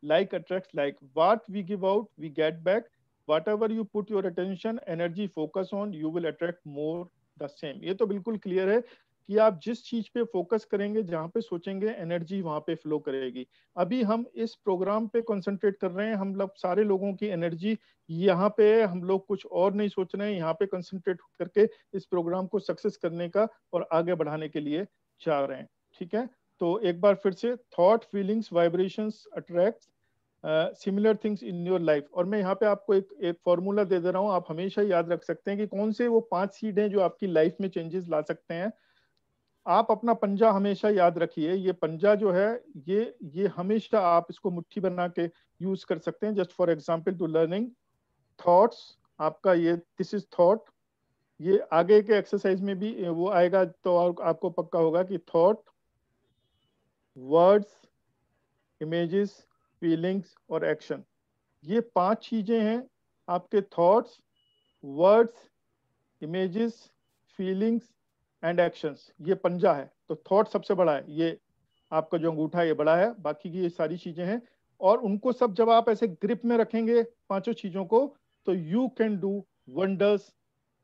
Like attracts like. What we give out we get back. whatever you put your attention energy focus on, you will attract more the same। ये तो बिल्कुल क्लियर है कि आप जिस चीज पे फोकस करेंगे, जहां पे सोचेंगे, एनर्जी वहां पे फ्लो करेगी। अभी हम इस प्रोग्राम पे कंसंट्रेट कर रहे हैं। हम लोग सारे लोगों की एनर्जी यहाँ पे, हम लोग कुछ और नहीं सोच रहे हैं, यहाँ पे कंसंट्रेट करके इस प्रोग्राम को सक्सेस करने का और आगे बढ़ाने के लिए जा रहे हैं। ठीक है, तो एक बार फिर से, thought, feelings, vibrations attract similar things in your life. और मैं यहाँ पे आपको एक फॉर्मूला दे दे रहा हूँ, आप हमेशा याद रख सकते हैं कि कौन से वो 5 सीड हैं जो आपकी लाइफ में चेंजेस ला सकते हैं। आप अपना पंजा हमेशा याद रखिए। ये पंजा जो है, ये हमेशा आप इसको मुट्ठी बना के यूज कर सकते हैं। Just for example to learning thoughts, आपका ये दिस इज थॉट। ये आगे के एक्सरसाइज में भी वो आएगा, तो आपको पक्का होगा कि थॉट, वर्ड्स, इमेजेस, फीलिंग्स और एक्शन, ये 5 चीजें हैं। आपके thoughts, words, images, feelings and actions, ये पंजा है। तो थॉट सबसे बड़ा है, ये आपका जो अंगूठा है ये बड़ा है, बाकी की ये सारी चीजें हैं। और उनको सब जब आप ऐसे ग्रिप में रखेंगे, 5 चीजों को, तो you can do wonders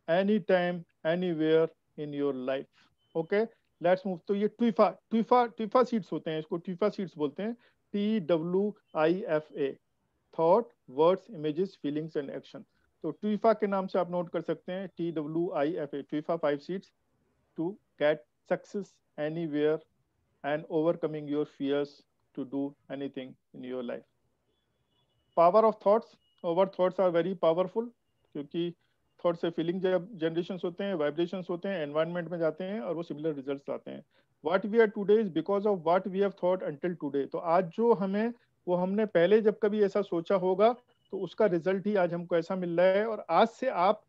any time anywhere in your life. Okay, let's move. तो ये ट्विफा सीड्स होते हैं, इसको ट्विफा सीड्स बोलते हैं। TWIFA, thought, words, images, feelings and action. तो ट्विफा के नाम से आप नोट कर सकते हैं, TWIFA, TWIFA 5 seeds to get success anywhere and overcoming your fears to do anything in your life. Power of thoughts, over thoughts are very powerful, क्योंकि थॉट से फीलिंग जनरेशन होते हैं, वाइब्रेशंस होते हैं, एनवायरनमेंट में जाते हैं और वो सिमिलर रिजल्ट्स आते हैं। What we are today is because of what we have thought until today. तो आज जो हमें, वो हमने पहले जब कभी ऐसा सोचा होगा, तो उसका रिजल्ट ही आज हमको ऐसा मिल रहा है। और आज से आप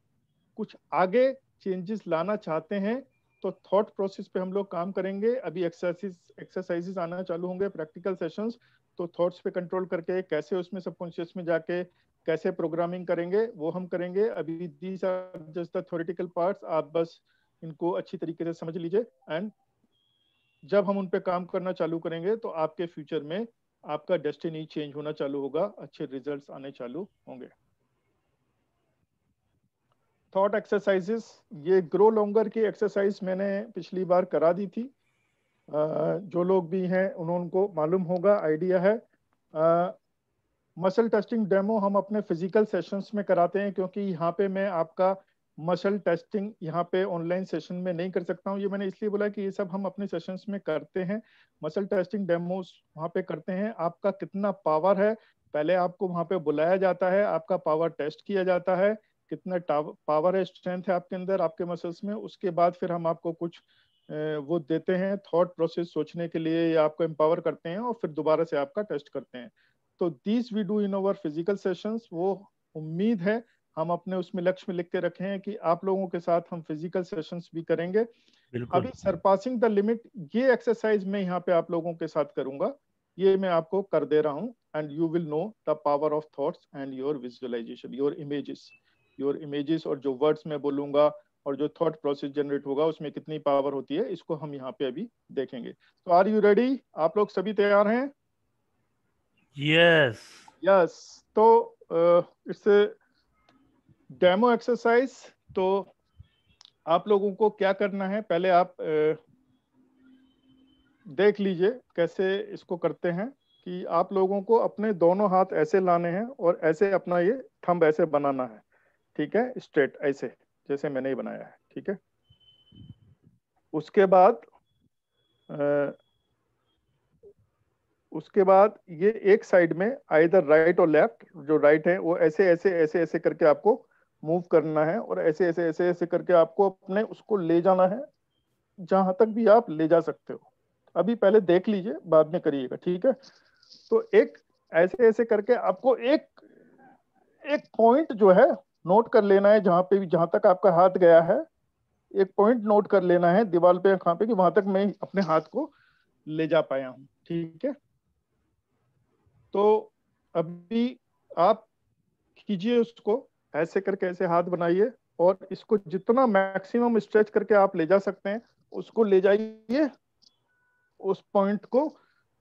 कुछ आगे चेंजेस लाना चाहते हैं, तो थॉट प्रोसेस पे हम लोग काम करेंगे। अभी एक्सरसाइजेस आना चालू होंगे, प्रैक्टिकल सेशंस। तो थॉट्स पे कंट्रोल करके कैसे उसमें सबकॉन्शियस में जाके कैसे प्रोग्रामिंग करेंगे वो हम करेंगे। अभी these are just the theoretical parts, आप बस इनको अच्छी तरीके से समझ लीजिए। एंड जब हम उन पे काम करना चालू करेंगे तो आपके फ्यूचर में आपका डेस्टिनी चेंज होना चालू होगा, अच्छे रिजल्ट्स आने चालू होंगे। थॉट एक्सरसाइजेस, ये ग्रो लॉन्गर की एक्सरसाइज मैंने पिछली बार करा दी थी। जो लोग भी हैं उनको मालूम होगा, आइडिया है। मसल टेस्टिंग डेमो हम अपने फिजिकल सेशंस में कराते हैं, क्योंकि यहाँ पे मैं आपका मसल टेस्टिंग यहाँ पे ऑनलाइन सेशन में नहीं कर सकता हूँ। ये मैंने इसलिए बोला कि ये सब हम अपने सेशंस में करते हैं। मसल टेस्टिंग डेमोस वहाँ पे करते हैं। आपका कितना पावर है, पहले आपको वहाँ पे बुलाया जाता है, आपका पावर टेस्ट किया जाता है, कितना पावर है, स्ट्रेंथ है आपके अंदर, आपके मसल्स में। उसके बाद फिर हम आपको कुछ वो देते हैं थॉट प्रोसेस सोचने के लिए, या आपको एम्पावर करते हैं और फिर दोबारा से आपका टेस्ट करते हैं। तो this we do in our physical sessions. वो उम्मीद है हम अपने उसमें लक्ष्य में लिख के रखे हैं कि आप लोगों के साथ हम फिजिकल सेशंस भी करेंगे। अभी सरपासिंग द लिमिट, ये एक्सरसाइज मैं यहाँ पे आप लोगों के साथ करूंगा, ये मैं आपको कर दे रहा हूँ। And you will know the power of thoughts and your visualization, your images और जो वर्ड्स मैं बोलूंगा और जो थॉट प्रोसेस जनरेट होगा उसमें कितनी पावर होती है, इसको हम यहाँ पे अभी देखेंगे। तो आर यू रेडी? आप लोग सभी तैयार हैं? Yes yes. तो इट्स डेमो एक्सरसाइज। तो आप लोगों को क्या करना है, पहले आप देख लीजिए कैसे इसको करते हैं। कि आप लोगों को अपने दोनों हाथ ऐसे लाने हैं और ऐसे अपना ये थंब ऐसे बनाना है, ठीक है, स्ट्रेट ऐसे जैसे मैंने ही बनाया है, ठीक है। उसके बाद ये एक साइड में आइदर राइट और लेफ्ट, जो राइट है वो ऐसे ऐसे ऐसे ऐसे करके आपको मूव करना है, और ऐसे ऐसे ऐसे ऐसे करके आपको अपने उसको ले जाना है जहां तक भी आप ले जा सकते हो। अभी पहले देख लीजिए, बाद में करिएगा, ठीक है। तो एक ऐसे ऐसे करके आपको एक एक पॉइंट जो है नोट कर लेना है, जहां पे भी जहां तक आपका हाथ गया है एक पॉइंट नोट कर लेना है दीवार पे, कहां पे कि वहां तक मैं अपने हाथ को ले जा पाया हूं, ठीक है। तो अभी आप कीजिए उसको, ऐसे करके ऐसे हाथ बनाइए और इसको जितना मैक्सिमम स्ट्रेच करके आप ले जा सकते हैं उसको ले जाइए। उस पॉइंट को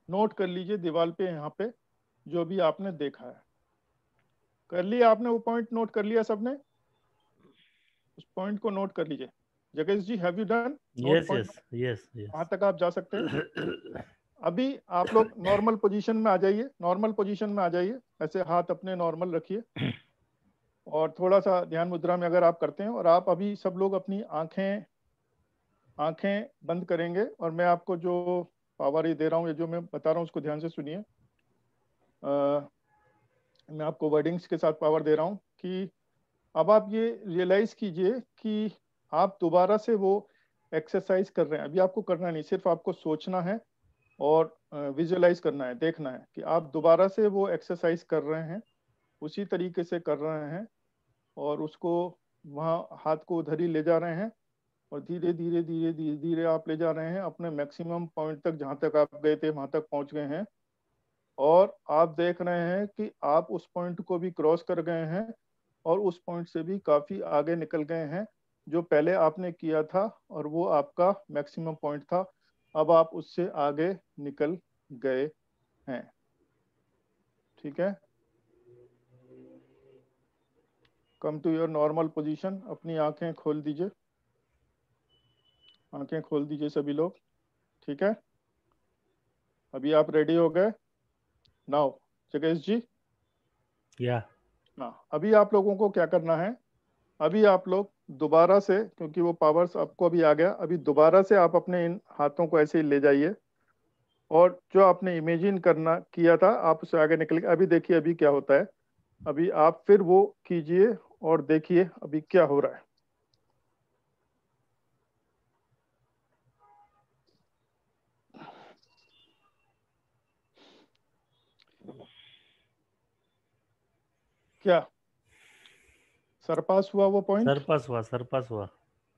नोट कर लीजिए दीवार पे, यहाँ पे जो भी आपने देखा है। कर लिया आपने? वो पॉइंट नोट कर लिया सबने? उस पॉइंट को नोट कर लीजिए। जगेश ji, have you done note this point? Yes yes वहां यस तक आप जा सकते हैं। अभी आप लोग नॉर्मल पोजीशन में आ जाइए, नॉर्मल पोजीशन में आ जाइए, ऐसे हाथ अपने नॉर्मल रखिए और थोड़ा सा ध्यान मुद्रा में अगर आप करते हैं, और आप अभी सब लोग अपनी आंखें बंद करेंगे और मैं आपको जो पावर ये दे रहा हूँ, ये जो मैं बता रहा हूँ उसको ध्यान से सुनिए। मैं आपको वर्डिंग्स के साथ पावर दे रहा हूँ कि अब आप ये रियलाइज कीजिए कि आप दोबारा से वो एक्सरसाइज कर रहे हैं। अभी आपको करना नहीं, सिर्फ आपको सोचना है और विजुअलाइज करना है, देखना है कि आप दोबारा से वो एक्सरसाइज कर रहे हैं, उसी तरीके से कर रहे हैं और उसको वहाँ हाथ को उधर ही ले जा रहे हैं और धीरे धीरे धीरे धीरे धीरे आप ले जा रहे हैं अपने मैक्सिमम पॉइंट तक, जहाँ तक आप गए थे वहां तक पहुंच गए हैं। और आप देख रहे हैं कि आप उस पॉइंट को भी क्रॉस कर गए हैं और उस पॉइंट से भी काफी आगे निकल गए हैं जो पहले आपने किया था, और वो आपका मैक्सिमम पॉइंट था। अब आप उससे आगे निकल गए हैं, ठीक है। Come to your normal position. अपनी आंखें खोल दीजिए, आंखें खोल दीजिए सभी लोग, ठीक है। अभी आप रेडी हो गए? नाउ जगेश जी। या हाँ, अभी आप लोगों को क्या करना है, अभी आप लोग दोबारा से, क्योंकि वो पावर्स आपको अभी आ गया, अभी दोबारा से आप अपने इन हाथों को ऐसे ही ले जाइए और जो आपने इमेजिन करना किया था आप उससे आगे निकल गए। अभी देखिए अभी क्या होता है, अभी आप फिर वो कीजिए और देखिए अभी क्या हो रहा है। क्या सरपास हुआ वो पॉइंट? सरपास हुआ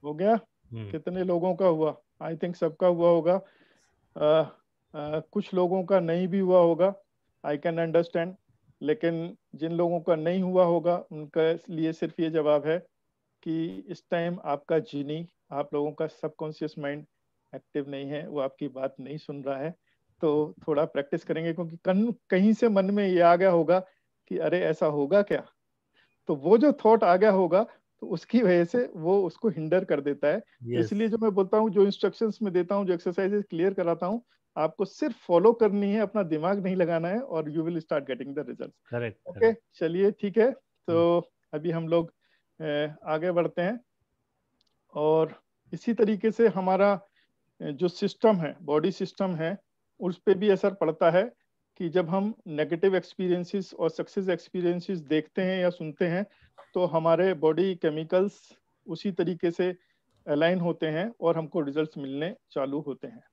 हो गया? कितने लोगों का हुआ? आई थिंक सबका हुआ होगा। कुछ लोगों का नहीं भी हुआ होगा, आई कैन अंडरस्टैंड, लेकिन जिन लोगों का नहीं हुआ होगा उनका लिए सिर्फ ये जवाब है कि इस टाइम आपका जीनी, आप लोगों का सबकॉन्शियस माइंड एक्टिव नहीं है, वो आपकी बात नहीं सुन रहा है। तो थोड़ा प्रैक्टिस करेंगे, क्योंकि कहीं से मन में ये आ गया होगा कि अरे ऐसा होगा क्या, तो वो जो थॉट आ गया होगा तो उसकी वजह से वो उसको हिंडर कर देता है। तो यस, इसलिए जो मैं बोलता हूँ, जो इंस्ट्रक्शंस में देता हूँ, जो एक्सरसाइजेस क्लियर कराता हूँ, आपको सिर्फ फॉलो करनी है, अपना दिमाग नहीं लगाना है, और you will start getting the result. Correct okay, correct. चलिए ठीक है। तो अभी हम लोग आगे बढ़ते हैं, और इसी तरीके से हमारा जो सिस्टम है, बॉडी सिस्टम है, उस पर भी असर पड़ता है कि जब हम नेगेटिव एक्सपीरियंसेस और सक्सेस एक्सपीरियंसेस देखते हैं या सुनते हैं, तो हमारे बॉडी केमिकल्स उसी तरीके से अलाइन होते हैं और हमको रिजल्ट्स मिलने चालू होते हैं।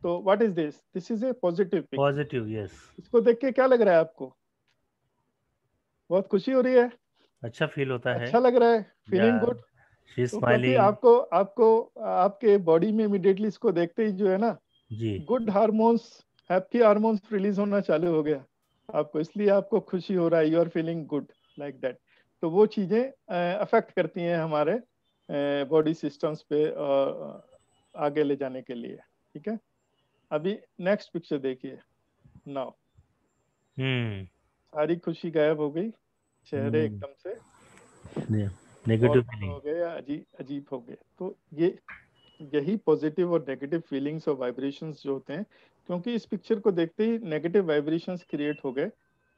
तो what is this? This is a positive pick. Positive, yes. इसको देख के क्या लग रहा है आपको? बहुत खुशी हो रही है? अच्छा फील होता है। अच्छा लग रहा है? या फीलिंग गुड? शी तो क्योंकि स्माइलिंग। आपको आपको आपके बॉडी में इमिडिएटली इसको देखते ही जो है ना, जी। Good hormones, happy hormones release होना चालू हो गया आपको, इसलिए आपको खुशी हो रहा है, you are feeling good like that. तो वो चीजें अफेक्ट करती हैं हमारे बॉडी सिस्टम्स पे आगे ले जाने के लिए। ठीक है, अभी नेक्स्ट पिक्चर देखिए। नाउ हम्म। सारी खुशी गायब हो गई, चेहरे हम्म। एकदम से नेगेटिव नॉर्मल फीलिंग। हो गए या अजीब अजीब हो गए। तो ये यही पॉजिटिव और नेगेटिव फीलिंग्स और वाइब्रेशंस जो होते हैं, क्योंकि इस पिक्चर को देखते ही नेगेटिव वाइब्रेशंस क्रिएट हो गए,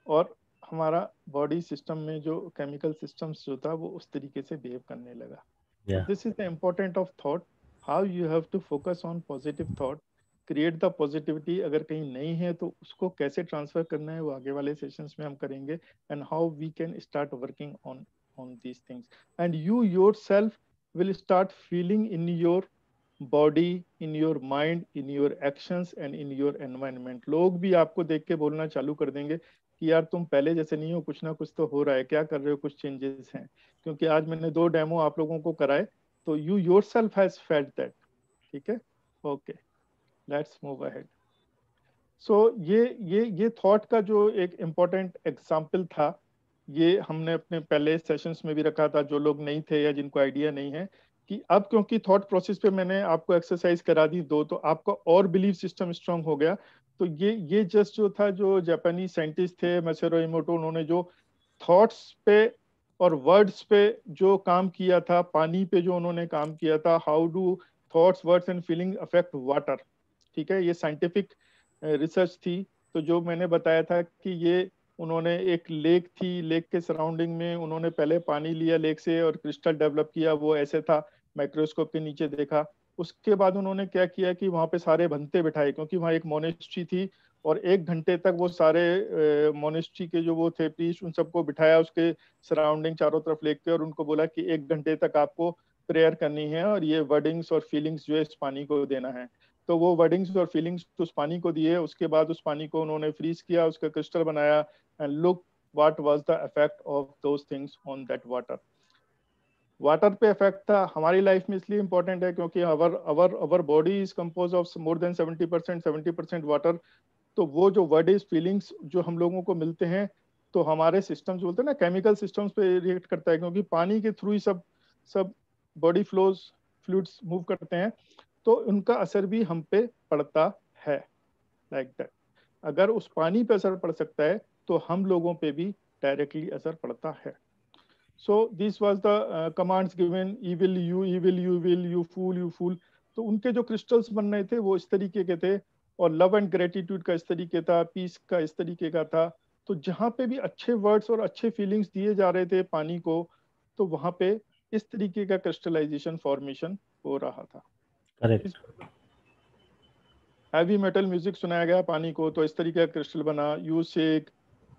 और हमारा बॉडी सिस्टम में जो केमिकल सिस्टम्स जो था वो उस तरीके से बिहेव करने लगा। तो या this is the important of thought, how you have to focus on positive thought, create the positivity. अगर कहीं नहीं है तो उसको कैसे ट्रांसफर करना है, वो आगे वाले सेशंस में हम करेंगे, and how we can start working on these things, and you yourself will start feeling in your body, in your mind, in your actions and in your environment। लोग भी आपको देख के बोलना चालू कर देंगे कि यार तुम पहले जैसे नहीं हो, कुछ ना कुछ तो हो रहा है, क्या कर रहे हो, कुछ चेंजेस हैं। क्योंकि आज मैंने 2 डेमो आप लोगों को कराए, तो you yourself has felt that. ठीक है, ओके, लेट्स मूव अहेड। सो ये थॉट का जो एक इम्पोर्टेंट एग्जाम्पल था, ये हमने अपने पहले सेशंस में भी रखा था, जो लोग नहीं थे या जिनको आइडिया नहीं है, कि अब क्योंकि थॉट प्रोसेस पे मैंने आपको एक्सरसाइज करा दी 2, तो आपका और बिलीफ सिस्टम स्ट्रांग हो गया। तो ये जस्ट जो था, जो जापानी साइंटिस्ट थे मासारो इमोटो, उन्होंने जो थॉट्स पे और वर्ड्स पे जो काम किया था, पानी पे जो उन्होंने काम किया था, how do thoughts, words and feeling affect water. ठीक है, ये साइंटिफिक रिसर्च थी। तो जो मैंने बताया था कि ये उन्होंने एक लेक थी, लेक के सराउंडिंग में उन्होंने पहले पानी लिया लेक से और क्रिस्टल डेवलप किया, वो ऐसे था, माइक्रोस्कोप के नीचे देखा। उसके बाद उन्होंने क्या किया कि वहाँ पे सारे भंते बिठाए, क्योंकि वहाँ एक मोनेस्ट्री थी, और 1 घंटे तक वो सारे मोनेस्ट्री के जो वो थे प्रीस्ट, उन सबको बिठाया उसके सराउंडिंग चारों तरफ लेक के, और उनको बोला कि 1 घंटे तक आपको प्रेयर करनी है, और ये वर्डिंग्स और फीलिंग्स जो है इस पानी को देना है। तो वो वर्डिंग्स और फीलिंग्स उस पानी को दिए, उसके बाद उस पानी को उन्होंने फ्रीज किया, उसका क्रिस्टल बनाया, and look what was the effect of those things on that water. Water पे इफेक्ट था। हमारी लाइफ में इसलिए इंपॉर्टेंट है क्योंकि our body is compose of more than 70% water. तो वो जो वर्ड इज फीलिंग्स जो हम लोगों को मिलते हैं, तो हमारे सिस्टम्स बोलते हैं ना, केमिकल सिस्टम्स पे रिएक्ट करता है, क्योंकि पानी के थ्रू ही सब सब बॉडी फ्लोज, फ्लूइड्स मूव करते हैं, तो उनका असर भी हम पे पड़ता है, लाइक दैट। अगर उस पानी पे असर पड़ सकता है, तो हम लोगों पे भी डायरेक्टली असर पड़ता है। So this was the commands given, evil you will, you fool. तो उनके जो क्रिस्टल्स बन रहे थे वो इस तरीके के थे, और लव एंड ग्रेटिट्यूड का इस तरीके था, पीस का इस तरीके का था। तो जहाँ पे भी अच्छे वर्ड्स और अच्छे फीलिंग्स दिए जा रहे थे पानी को, तो वहाँ पे इस तरीके का क्रिस्टलाइजेशन फॉर्मेशन हो रहा था। करेक्ट। हैवी मेटल म्यूजिक सुनाया गया पानी को, तो इस तरीके का क्रिस्टल बना। You shake,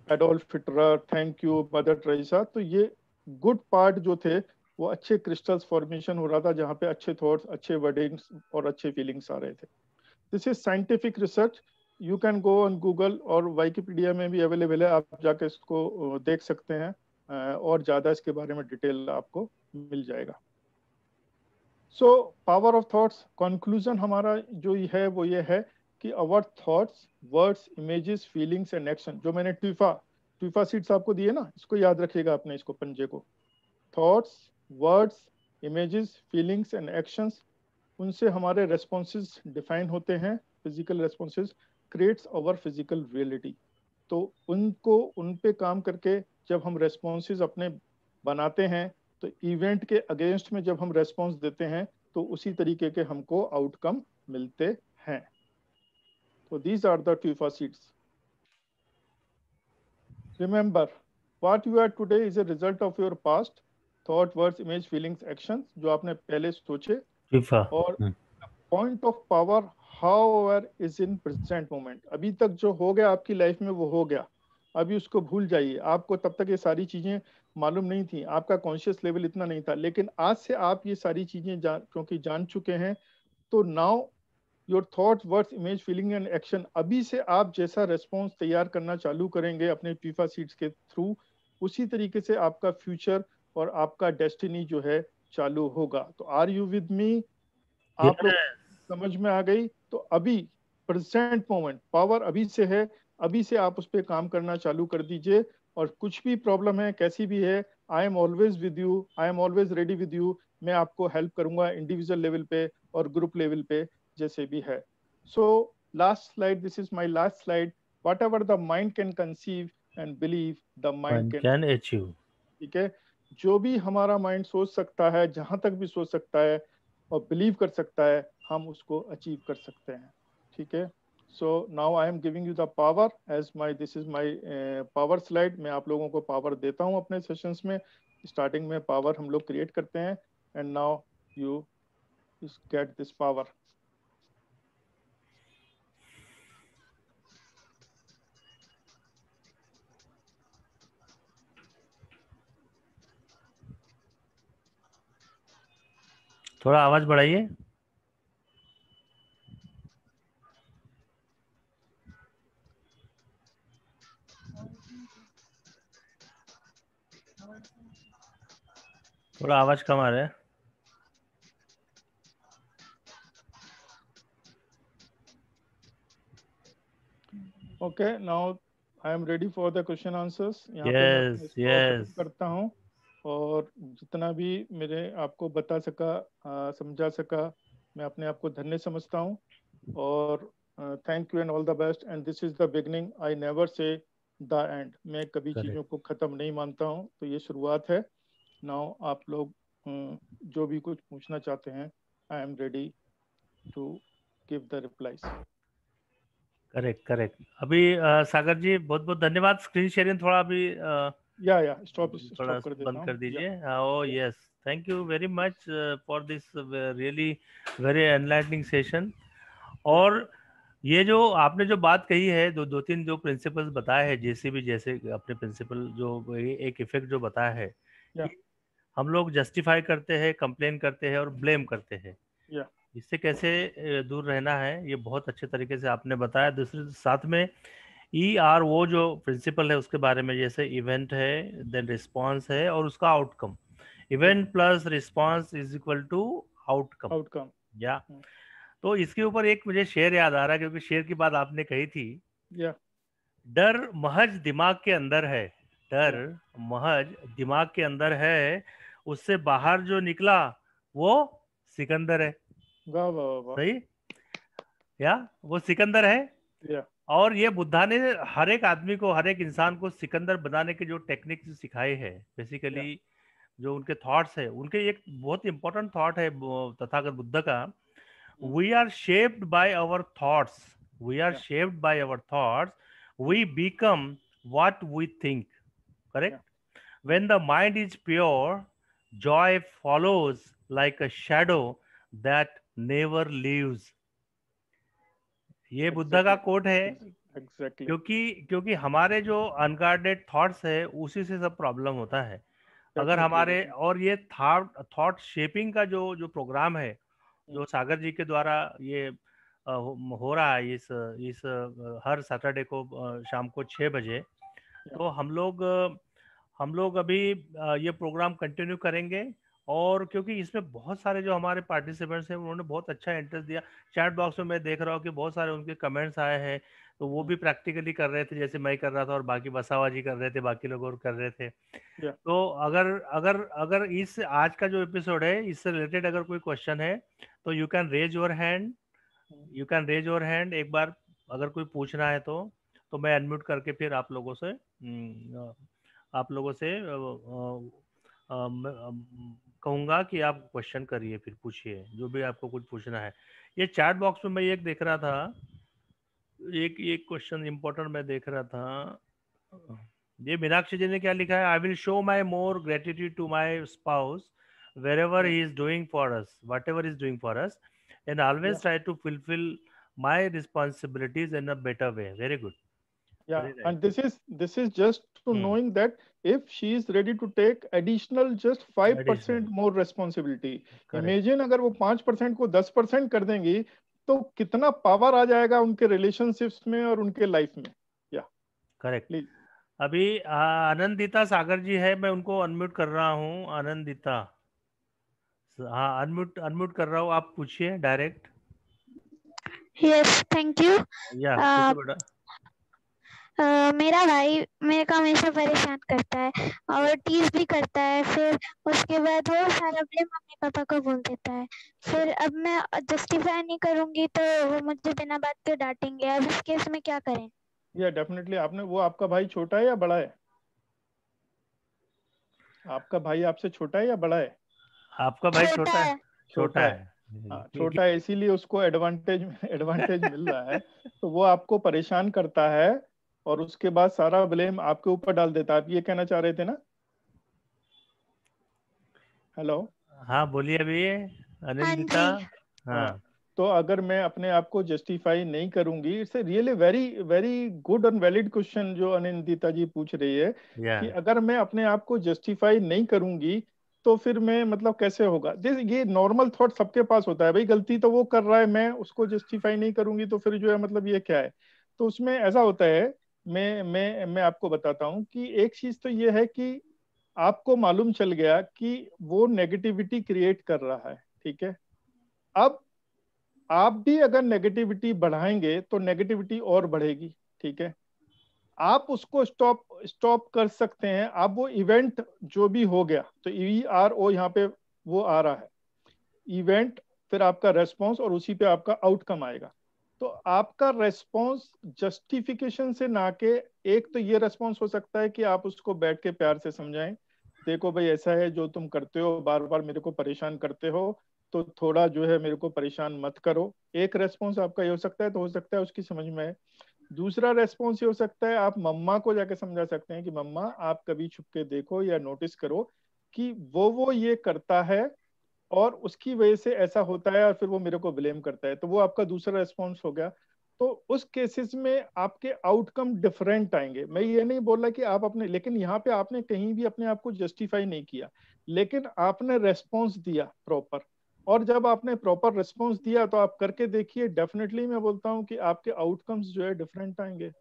Adolf Hitler, thank you mother Teresa. तो ये गुड पार्ट जो थे, वो अच्छे क्रिस्टल्स फॉर्मेशन हो रहा था, जहाँ पे अच्छे थॉट्स, अच्छे वर्डिंग्स और अच्छे फीलिंग्स आ रहे थे। This is scientific research, you can go on Google, और विकिपीडिया में भी अवेलेबल है, आप जाके इसको देख सकते हैं, और ज़्यादा इसके बारे में डिटेल आपको मिल जाएगा। So power of thoughts, conclusion हमारा जो है वो ये है कि our thoughts, words, images, feelings and action, जो मैंने ट्यूफा सीड्स आपको दिए ना, इसको याद रखिएगा अपने, इसको पंजे को। Thoughts, words, images, feelings and actions, उनसे हमारे रेस्पॉन्सेज डिफाइन होते हैं। Physical responses creates our physical reality. तो उनको, उन पे काम करके जब हम रेस्पॉन्सेज अपने बनाते हैं, तो इवेंट के अगेंस्ट में जब हम रेस्पॉन्स देते हैं तो उसी तरीके के हमको आउटकम मिलते हैं। तो दीज आर द ट्यूफा seeds. Remember, what you are today is a result of your past thought, words, image, feelings, actions, जो आपने पहले सोचे। ट्यूफा। और point of power however is in present moment. अभी तक जो हो गया आपकी लाइफ में वो हो गया, अभी उसको भूल जाइए। आपको तब तक ये सारी चीजें मालूम नहीं थी, आपका कॉन्शियस लेवल इतना नहीं था, लेकिन आज से आप ये सारी चीजें क्योंकि जान चुके हैं, तो now your thought, words, image, feeling and action, अभी से आप जैसा रेस्पॉन्स तैयार करना चालू करेंगे अपने ट्यूफा सीड्स के थ्रू, उसी तरीके से आपका फ्यूचर और आपका डेस्टिनी जो है चालू होगा। तो आर यू विद मी? आप लोग समझ में आ गई? तो अभी प्रेजेंट मोमेंट, पावर अभी से है, अभी से आप उस पर काम करना चालू कर दीजिए। और कुछ भी प्रॉब्लम है, कैसी भी है, I am always with you, I am always ready with you. मैं आपको हेल्प करूंगा इंडिविजुअल लेवल पे और ग्रुप लेवल पे, जैसे भी है। So last slide, this is my last slide. What ever the mind can conceive and believe, the mind can can achieve. ठीक है, जो भी हमारा माइंड सोच सकता है, जहां तक भी सोच सकता है और बिलीव कर सकता है, हम उसको अचीव कर सकते हैं। ठीक है, so now I am giving you the power as my, this is my power slide. मैं आप लोगों को पावर देता हूं अपने सेशंस में। स्टार्टिंग में पावर हम लोग क्रिएट करते हैं, and now you get this power. थोड़ा आवाज बढ़ाइए। थोड़ा आवाज कम आ रहा है। Okay, now I am ready for the question answers. यहाँ पे मैं अपने यस इसको खत्म यस। करता हूँ, और जितना भी मेरे आपको बता सका, समझा सका, मैं अपने आप को धन्य समझता हूँ। और thank you and all the best, and this is the beginning, I never say the end. मैं कभी करेक्ट। चीज़ों को ख़त्म नहीं मानता हूँ, तो ये शुरुआत है। नाउ आप लोग जो भी कुछ पूछना चाहते हैं, I am ready to give the replies. Correct correct. अभी सागर जी बहुत बहुत धन्यवाद। स्क्रीन शेयरिंग थोड़ा अभी या स्टॉप थोड़ा स्टॉप कर देता बंद कर हूँ। दीजिए। ओ yes, thank you very much for this really very enlightening session. और ये जो आपने जो बात कही है, दो दो तीन जो प्रिंसिपल्स बताए हैं, जैसे भी जैसे अपने प्रिंसिपल जो एक इफेक्ट जो बताया है, या कि हम लोग जस्टिफाई करते हैं, कंप्लेन करते हैं और ब्लेम करते हैं, या इससे कैसे दूर रहना है, ये बहुत अच्छे तरीके से आपने बताया। दूसरे साथ में ERO जो प्रिंसिपल है उसके बारे में, जैसे इवेंट है, देन रिस्पॉन्स है और उसका outcome. Event plus response is equal to outcome. Outcome. या तो इसके ऊपर एक मुझे शेर याद आ रहा है, क्योंकि शेर की बात आपने कही थी। या डर महज दिमाग के अंदर है, डर या महज दिमाग के अंदर है, उससे बाहर जो निकला वो सिकंदर है। वाह वाह वाह। सही, या वो सिकंदर है। या और ये बुद्धा ने हर एक आदमी को, हर एक इंसान को सिकंदर बनाने के जो टेक्निक सिखाए हैं, या बेसिकली जो उनके थॉट्स है, उनके एक बहुत इंपॉर्टेंट थॉट है तथागत बुद्ध का, we are shaped by our thoughts, we are या shaped by our thoughts, we become what we think. या correct. When the mind is pure, joy follows like a shadow that never leaves. ये बुद्धा का कोट है। एग्जैक्टली। क्योंकि हमारे जो अनगार्डेड थॉट्स है, उसी से सब प्रॉब्लम होता है। अगर हमारे, डेफिनेटली। और ये थॉट शेपिंग का जो जो प्रोग्राम है, जो सागर जी के द्वारा ये हो रहा है, इस हर सैटरडे को शाम को 6 बजे, तो हम लोग अभी ये प्रोग्राम कंटिन्यू करेंगे। और क्योंकि इसमें बहुत सारे जो हमारे पार्टिसिपेंट्स हैं उन्होंने बहुत अच्छा इंटरेस्ट दिया। चैट बॉक्स में मैं देख रहा हूँ कि बहुत सारे उनके कमेंट्स आए हैं, तो वो भी प्रैक्टिकली कर रहे थे जैसे मैं कर रहा था, और बाकी वसावा जी कर रहे थे, बाकी लोग और कर रहे थे। Yeah. तो अगर अगर अगर इस आज का जो एपिसोड है इससे रिलेटेड अगर कोई क्वेश्चन है तो you can raise your hand, you can raise your hand एक बार, अगर कोई पूछना है तो मैं अनम्यूट करके फिर आप लोगों से कहूंगा कि आप क्वेश्चन करिए, फिर पूछिए जो भी आपको कुछ पूछना है। ये चैट बॉक्स में मैं एक देख रहा था, एक क्वेश्चन इंपॉर्टेंट मैं देख रहा था। ये मीनाक्षी जी ने क्या लिखा है, I will show my more gratitude to my spouse wherever he is doing for us, whatever he is doing for us, and always Yeah. try to fulfill my responsibilities in a better way. Very good. Yeah, Very right. and this is just to knowing that if she is ready to take additional just 5% Additional. more responsibility. Correct. Imagine अगर वो 5% को 10% कर देंगी तो कितना पावर आ जाएगा उनके रिलेशनशिप्स में और उनके लाइफ में। या करेक्ट। प्लीज। अभी आनंदिता सागर जी है, मैं उनको अनम्यूट कर रहा हूँ। आनंदिता, हाँ अनम्यूट अनम्यूट कर रहा हूँ, आप पूछिए डायरेक्ट। Yes thank you. या पूछो बेटा। मेरा भाई मेरे को हमेशा परेशान करता है और टीज भी करता है, फिर उसके बाद वो सारा ब्लेम मम्मी पापा को बोल देता है। फिर अब मैं जस्टिफाई नहीं करूंगी तो वो मुझे बिना बात के डांटेंगे। अब इस केस में क्या करें? या डेफिनेटली आपने, वो आपका भाई छोटा है या बड़ा है? आपका भाई आपसे छोटा है या बड़ा है? आपका भाई छोटा है। छोटा है। हाँ छोटा है, इसीलिए उसको एडवांटेज मिल रहा है। तो वो आपको परेशान करता है और उसके बाद सारा ब्लेम आपके ऊपर डाल देता है। आप ये कहना चाह रहे थे ना? हेलो। हाँ बोलिए अभी आनंदिता। हाँ, तो अगर मैं अपने आप को जस्टिफाई नहीं करूंगी, it's really very very good and valid question जो अनिंदिता जी पूछ रही है कि अगर मैं अपने आप को जस्टिफाई नहीं करूंगी तो फिर मैं मतलब कैसे होगा। ये नॉर्मल थॉट सबके पास होता है, भाई गलती तो वो कर रहा है, मैं उसको जस्टिफाई नहीं करूंगी तो फिर जो है मतलब ये क्या है। तो उसमें ऐसा होता है, मैं आपको बताता हूँ कि एक चीज तो ये है कि आपको मालूम चल गया कि वो नेगेटिविटी क्रिएट कर रहा है, ठीक है। अब आप भी अगर नेगेटिविटी बढ़ाएंगे तो नेगेटिविटी और बढ़ेगी, ठीक है। आप उसको स्टॉप कर सकते हैं। आप वो इवेंट जो भी हो गया, तो ERO यहाँ पे वो आ रहा है, इवेंट, फिर आपका रेस्पॉन्स और उसी पे आपका आउटकम आएगा। तो आपका रेस्पॉन्स जस्टिफिकेशन से ना के, एक तो ये रेस्पॉन्स हो सकता है कि आप उसको बैठ के प्यार से समझाएं, देखो भाई ऐसा है, जो तुम करते हो बार बार मेरे को परेशान करते हो, तो थोड़ा जो है मेरे को परेशान मत करो। एक रेस्पॉन्स आपका ये हो सकता है, तो हो सकता है उसकी समझ में आए। दूसरा रेस्पॉन्स ये हो सकता है, आप मम्मा को जाके समझा सकते हैं कि मम्मा आप कभी छुप के देखो या नोटिस करो कि वो ये करता है और उसकी वजह से ऐसा होता है और फिर वो मेरे को ब्लेम करता है। तो वो आपका दूसरा रेस्पॉन्स हो गया। तो उस केसेस में आपके आउटकम डिफरेंट आएंगे। मैं ये नहीं बोल रहा कि आप अपने, लेकिन यहाँ पे आपने कहीं भी अपने आप को जस्टिफाई नहीं किया, लेकिन आपने रेस्पॉन्स दिया प्रॉपर। और जब आपने प्रॉपर रिस्पॉन्स दिया तो आप करके देखिए, डेफिनेटली मैं बोलता हूँ कि आपके आउटकम्स जो है डिफरेंट आएंगे।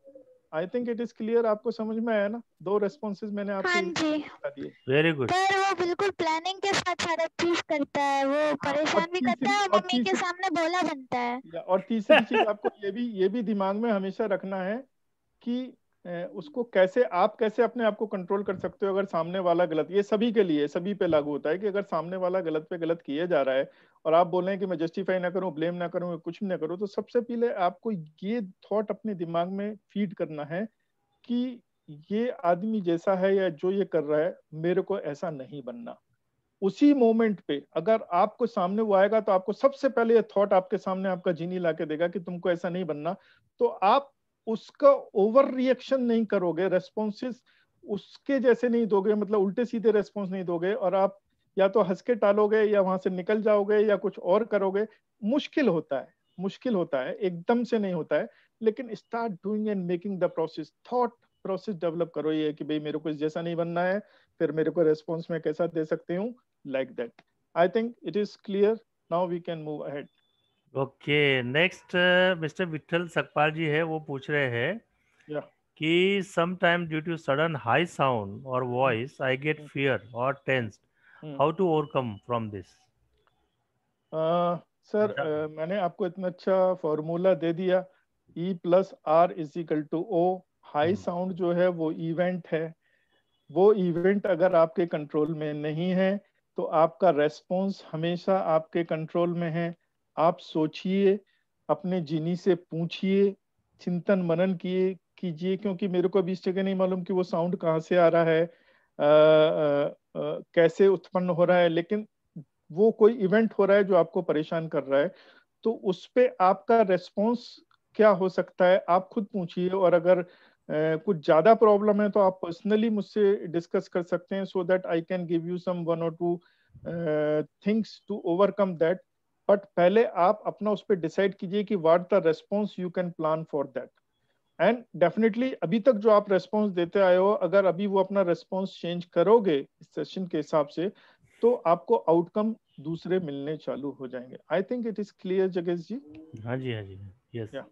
आई थिंक इट इज क्लियर। आपको समझ में आया ना? 2 रेस्पॉन्सेज मैंने आपको बता दिए। Very good. पर वो बिल्कुल प्लानिंग के साथ सारा चीज करता है, वो परेशान भी करता है और मम्मी के सामने भोला बनता है। और तीसरी चीज आपको ये भी दिमाग में हमेशा रखना है कि उसको कैसे, आप कैसे अपने आप को कंट्रोल कर सकते हो अगर सामने वाला गलत, ये सभी के लिए, सभी पे लागू होता है कि अगर सामने वाला गलत पे गलत किए जा रहा है और आप बोल रहे हैं कि मैं जस्टिफाई ना करूं, ब्लेम ना करूं, कुछ भी ना करूं, तो सबसे पहले आपको ये थॉट अपने दिमाग में फीड करना है कि ये आदमी जैसा है या जो ये कर रहा है, मेरे को ऐसा नहीं बनना। उसी मोमेंट पे अगर आपको सामने वो आएगा तो आपको सबसे पहले ये थॉट आपके सामने आपका जीनी ला के देगा कि तुमको ऐसा नहीं बनना। तो आप उसका ओवर रिएक्शन नहीं करोगे, रेस्पॉन्सेस उसके जैसे नहीं दोगे, मतलब उल्टे सीधे रेस्पॉन्स नहीं दोगे, और आप या तो हंस के टालोगे या वहां से निकल जाओगे या कुछ और करोगे। मुश्किल होता है, मुश्किल होता है, एकदम से नहीं होता है, लेकिन start doing and making the process, thought process develop करो। ये कि भाई मेरे को इस जैसा नहीं बनना है, फिर मेरे को रेस्पॉन्स में कैसा दे सकती हूँ, like that. I think it is clear. Now we can move ahead. Okay next mister Vithal Sakpal ji है, वो पूछ रहे हैं कि sometime due to sudden high sound or voice I get fear or tensed how to overcome from this? Sir मैंने आपको इतना अच्छा फॉर्मूला दे दिया, E+R=O। हाई साउंड जो है वो इवेंट है, वो इवेंट अगर आपके कंट्रोल में नहीं है तो आपका रेस्पॉन्स हमेशा आपके कंट्रोल में है। आप सोचिए, अपने जीनी से पूछिए, चिंतन मनन कीजिए, क्योंकि मेरे को अभी इस जगह नहीं मालूम कि वो साउंड कहाँ से आ रहा है, कैसे उत्पन्न हो रहा है, लेकिन वो कोई इवेंट हो रहा है जो आपको परेशान कर रहा है, तो उस पे आपका रेस्पॉन्स क्या हो सकता है आप खुद पूछिए। और अगर कुछ ज्यादा प्रॉब्लम है तो आप पर्सनली मुझसे डिस्कस कर सकते हैं, so that I can give you some 1 or 2 things to overcome that. But पहले आप अपना उस पर डिसाइड कीजिए कि what the response you can plan for that. And definitely अभी तक जो आप रेस्पॉन्स देते आए हो, अगर अभी वो अपना रेस्पॉन्स चेंज करोगे इस सेशन के हिसाब से, तो आपको आउटकम दूसरे मिलने चालू हो जाएंगे। I think it is clear जगेश जी। हाँ जी, हाँ जी, यस। या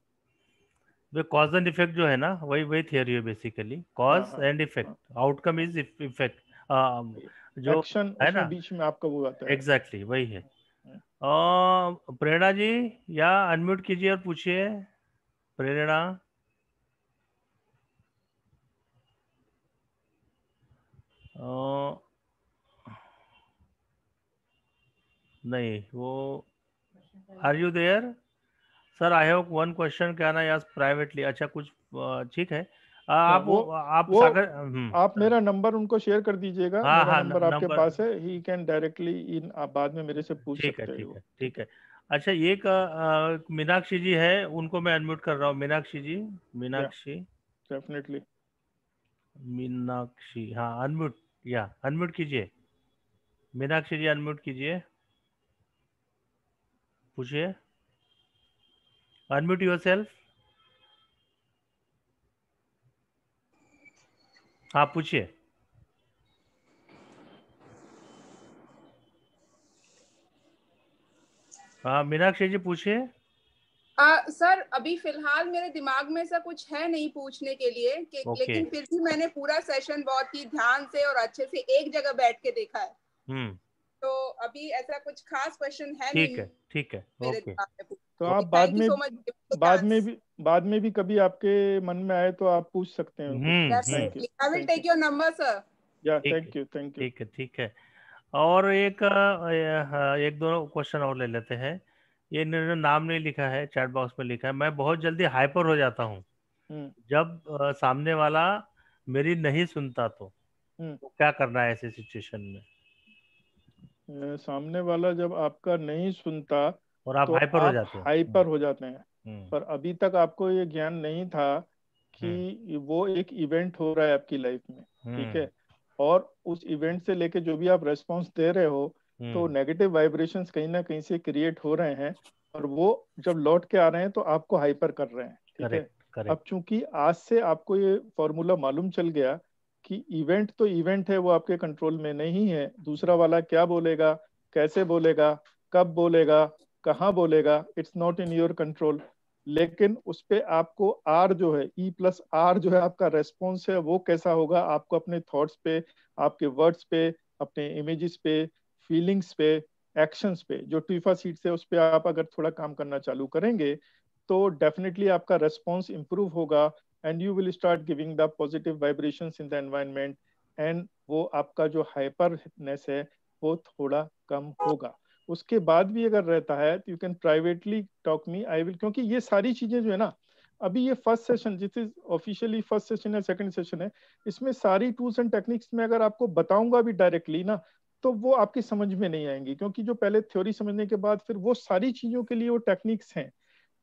वे कॉज एंड इफेक्ट जो है ना, वही थियरी है basically, cause and effect, outcome is effect, जो एक्शन है उसमें ना, बीच में आपका वो आता है। एग्जैक्टली वही है। प्रेरणा जी, या अनम्यूट कीजिए और पूछिए। प्रेरणा, नहीं वो, are you there sir? I have one question, can I ask privately? अच्छा, कुछ ठीक है। आप आप वो सागर, आप मेरा नंबर उनको शेयर कर दीजिएगा, हाँ मेरा हाँ, नंबर आपके नंबर, पास है, ही कैन डायरेक्टली इन, आप बाद में मेरे से पूछ ठीक है, सकते ठीक हो। है, ठीक है। अच्छा, एक मीनाक्षी जी है, उनको मैं अनम्यूट कर रहा हूँ। मीनाक्षी जी, या मीनाक्षी, डेफिनेटली। मीनाक्षी, हाँ अनम्यूट, या अनम्यूट कीजिए। मीनाक्षी जी अनम्यूट कीजिए, पूछिए, अनम्यूट योरसेल्फ। हाँ पूछिए। हाँ मीनाक्षी जी पूछिए। सर अभी फिलहाल मेरे दिमाग में ऐसा कुछ है नहीं पूछने के लिए ओके। लेकिन फिर भी मैंने पूरा सेशन बहुत ही ध्यान से और अच्छे से एक जगह बैठ के देखा है, तो अभी ऐसा कुछ खास क्वेश्चन है ठीक नहीं है, ठीक है, मेरे ओके। दिमाग में। तो आप थैंक यू सो मच। बाद में भी कभी आपके मन में आए तो आप पूछ सकते हैं कुछ। Thank you, definitely I will take your number sir. या ठीक है, थैंक यू, थैंक यू। ठीक है, ठीक है। और एक एक दो क्वेश्चन और ले लेते हैं। ये इन्होंने नाम नहीं लिखा है, चैट बॉक्स में लिखा है, मैं बहुत जल्दी हाइपर हो जाता हूँ जब सामने वाला मेरी नहीं सुनता, तो क्या करना है ऐसे सिचुएशन में? सामने वाला जब आपका नहीं सुनता और आप तो हाइपर हो आप जाते हो। हाइपर हो जाते हैं, हम्म, पर अभी तक आपको ये ज्ञान नहीं था कि वो एक इवेंट हो रहा है आपकी लाइफ में, ठीक हम्म, है। और उस इवेंट से लेके जो भी आप रेस्पॉन्स दे रहे हो, तो नेगेटिव वाइब्रेशंस कहीं ना कहीं से क्रिएट हो रहे हैं, और वो जब लौट के आ रहे हैं तो आपको हाइपर कर रहे हैं, ठीक है। Correct, correct. अब चूंकि आज से आपको ये फॉर्मूला मालूम चल गया कि इवेंट तो इवेंट है, वो आपके कंट्रोल में नहीं है, दूसरा वाला क्या बोलेगा, कैसे बोलेगा, कब बोलेगा, कहाँ बोलेगा, it's not in your control. लेकिन उस पे आपको आर जो है, E+R जो है आपका रेस्पॉन्स है, वो कैसा होगा, आपको अपने थॉट्स पे, आपके वर्ड्स पे, अपने इमेजेस पे, फीलिंग्स पे, एक्शंस पे, जो टीफा सीट है उस पे आप अगर थोड़ा काम करना चालू करेंगे तो डेफिनेटली आपका रेस्पॉन्स इंप्रूव होगा, and you will start giving the positive vibrations in the environment, and वो आपका जो हाइपरनेस है वो थोड़ा कम होगा। उसके बाद भी अगर रहता है तो you can privately talk me, I will, क्योंकि ये सारी चीजें जो है ना, अभी ये फर्स्ट सेशन, जिस इज ऑफिशियली फर्स्ट सेशन है, सेकंड सेशन है, इसमें सारी टूल्स एंड टेक्निक्स में अगर आपको बताऊंगा भी डायरेक्टली ना, तो वो आपकी समझ में नहीं आएंगी, क्योंकि जो पहले थ्योरी समझने के बाद फिर वो सारी चीजों के लिए वो टेक्निक्स हैं,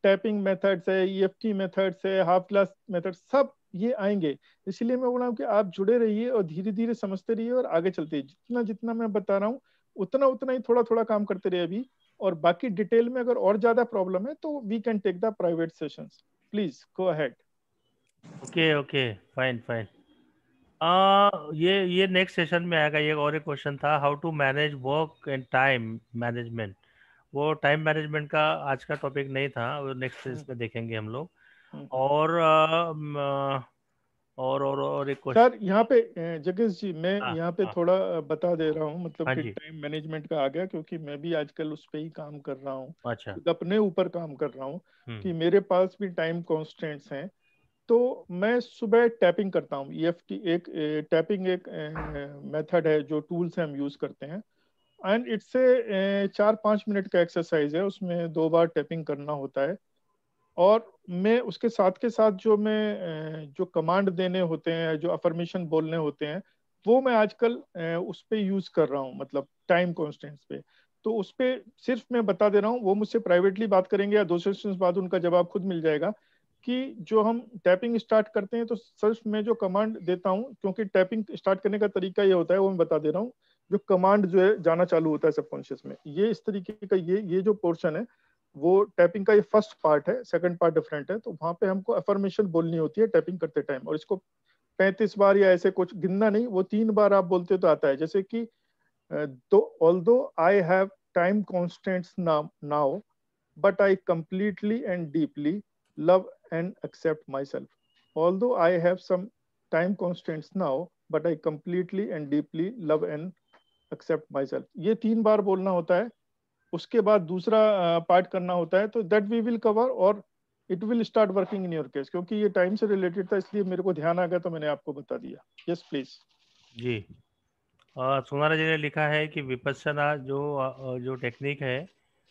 टैपिंग मेथड्स है, EFT मेथड्स है, हाफ क्लास मेथड, सब ये आएंगे। इसलिए मैं बोल रहा हूँ कि आप जुड़े रहिए और धीरे धीरे समझते रहिए और आगे चलते रहिए। जितना जितना मैं बता रहा हूँ उतना उतना ही थोड़ा थोड़ा काम करते रहिए अभी, और बाकी डिटेल में अगर और ज्यादा प्रॉब्लम है तो we can take the private sessions. Please go ahead. Okay, okay, fine, fine. ये नेक्स्ट सेशन में आएगा। ये और एक क्वेश्चन था, how to manage work and time management. वो टाइम मैनेजमेंट का आज का टॉपिक नहीं था, वो नेक्स्ट इसमें देखेंगे हम लोग। और और एक क्वेश्चन सर यहाँ पे जगेश जी, मैं हाँ यहाँ पे हाँ थोड़ा बता दे रहा हूँ, मतलब हाँ कि जी टाइम मैनेजमेंट का आ गया, क्योंकि मैं भी आजकल उस पे ही काम कर रहा हूँ, अच्छा खुद अपने ऊपर काम कर रहा हूँ हम्म कि मेरे पास भी टाइम कॉन्स्टेंट्स हैं। तो मैं सुबह टैपिंग करता हूँ। ईएफटी एक टैपिंग एक मेथड है, जो टूल्स हम यूज करते हैं, एंड इट्स से 4-5 मिनट का एक्सरसाइज है, उसमें 2 बार टैपिंग करना होता है। और मैं उसके साथ के साथ जो कमांड देने होते हैं, जो अफर्मेशन बोलने होते हैं, वो मैं आजकल उस पे यूज कर रहा हूँ, मतलब टाइम कॉन्स्टेंट्स पे। तो उस पे सिर्फ मैं बता दे रहा हूँ, वो मुझसे प्राइवेटली बात करेंगे या 2 सेशंस बाद उनका जवाब खुद मिल जाएगा, कि जो हम टैपिंग स्टार्ट करते हैं तो सिर्फ मैं जो कमांड देता हूँ, क्योंकि टैपिंग स्टार्ट करने का तरीका ये होता है, वो मैं बता दे रहा हूँ। जो कमांड जो है जाना चालू होता है सबकॉन्शियस में, ये इस तरीके का, ये जो पोर्शन है, वो टैपिंग का ये फर्स्ट पार्ट है। सेकंड पार्ट डिफरेंट है। तो वहां पे हमको अफर्मेशन बोलनी होती है टैपिंग करते टाइम, और इसको 35 बार या ऐसे कुछ गिनना नहीं, वो 3 बार आप बोलते हो तो आता है। जैसे कि तो although I have time constants now, but I completely and deeply love and accept myself. Although I have some time constraints now, but I completely and deeply love and accept myself. ये 3 बार बोलना होता है। उसके बाद दूसरा पार्ट करना होता है, तो दैट वी विल कवर, और it will start working in your case. क्योंकि ये टाइम से रिलेटेड था, इसलिए मेरे को ध्यान आ गया, तो मैंने आपको बता दिया। Yes please. जी सुनारा जी ने लिखा है कि विपश्यना जो टेक्निक है,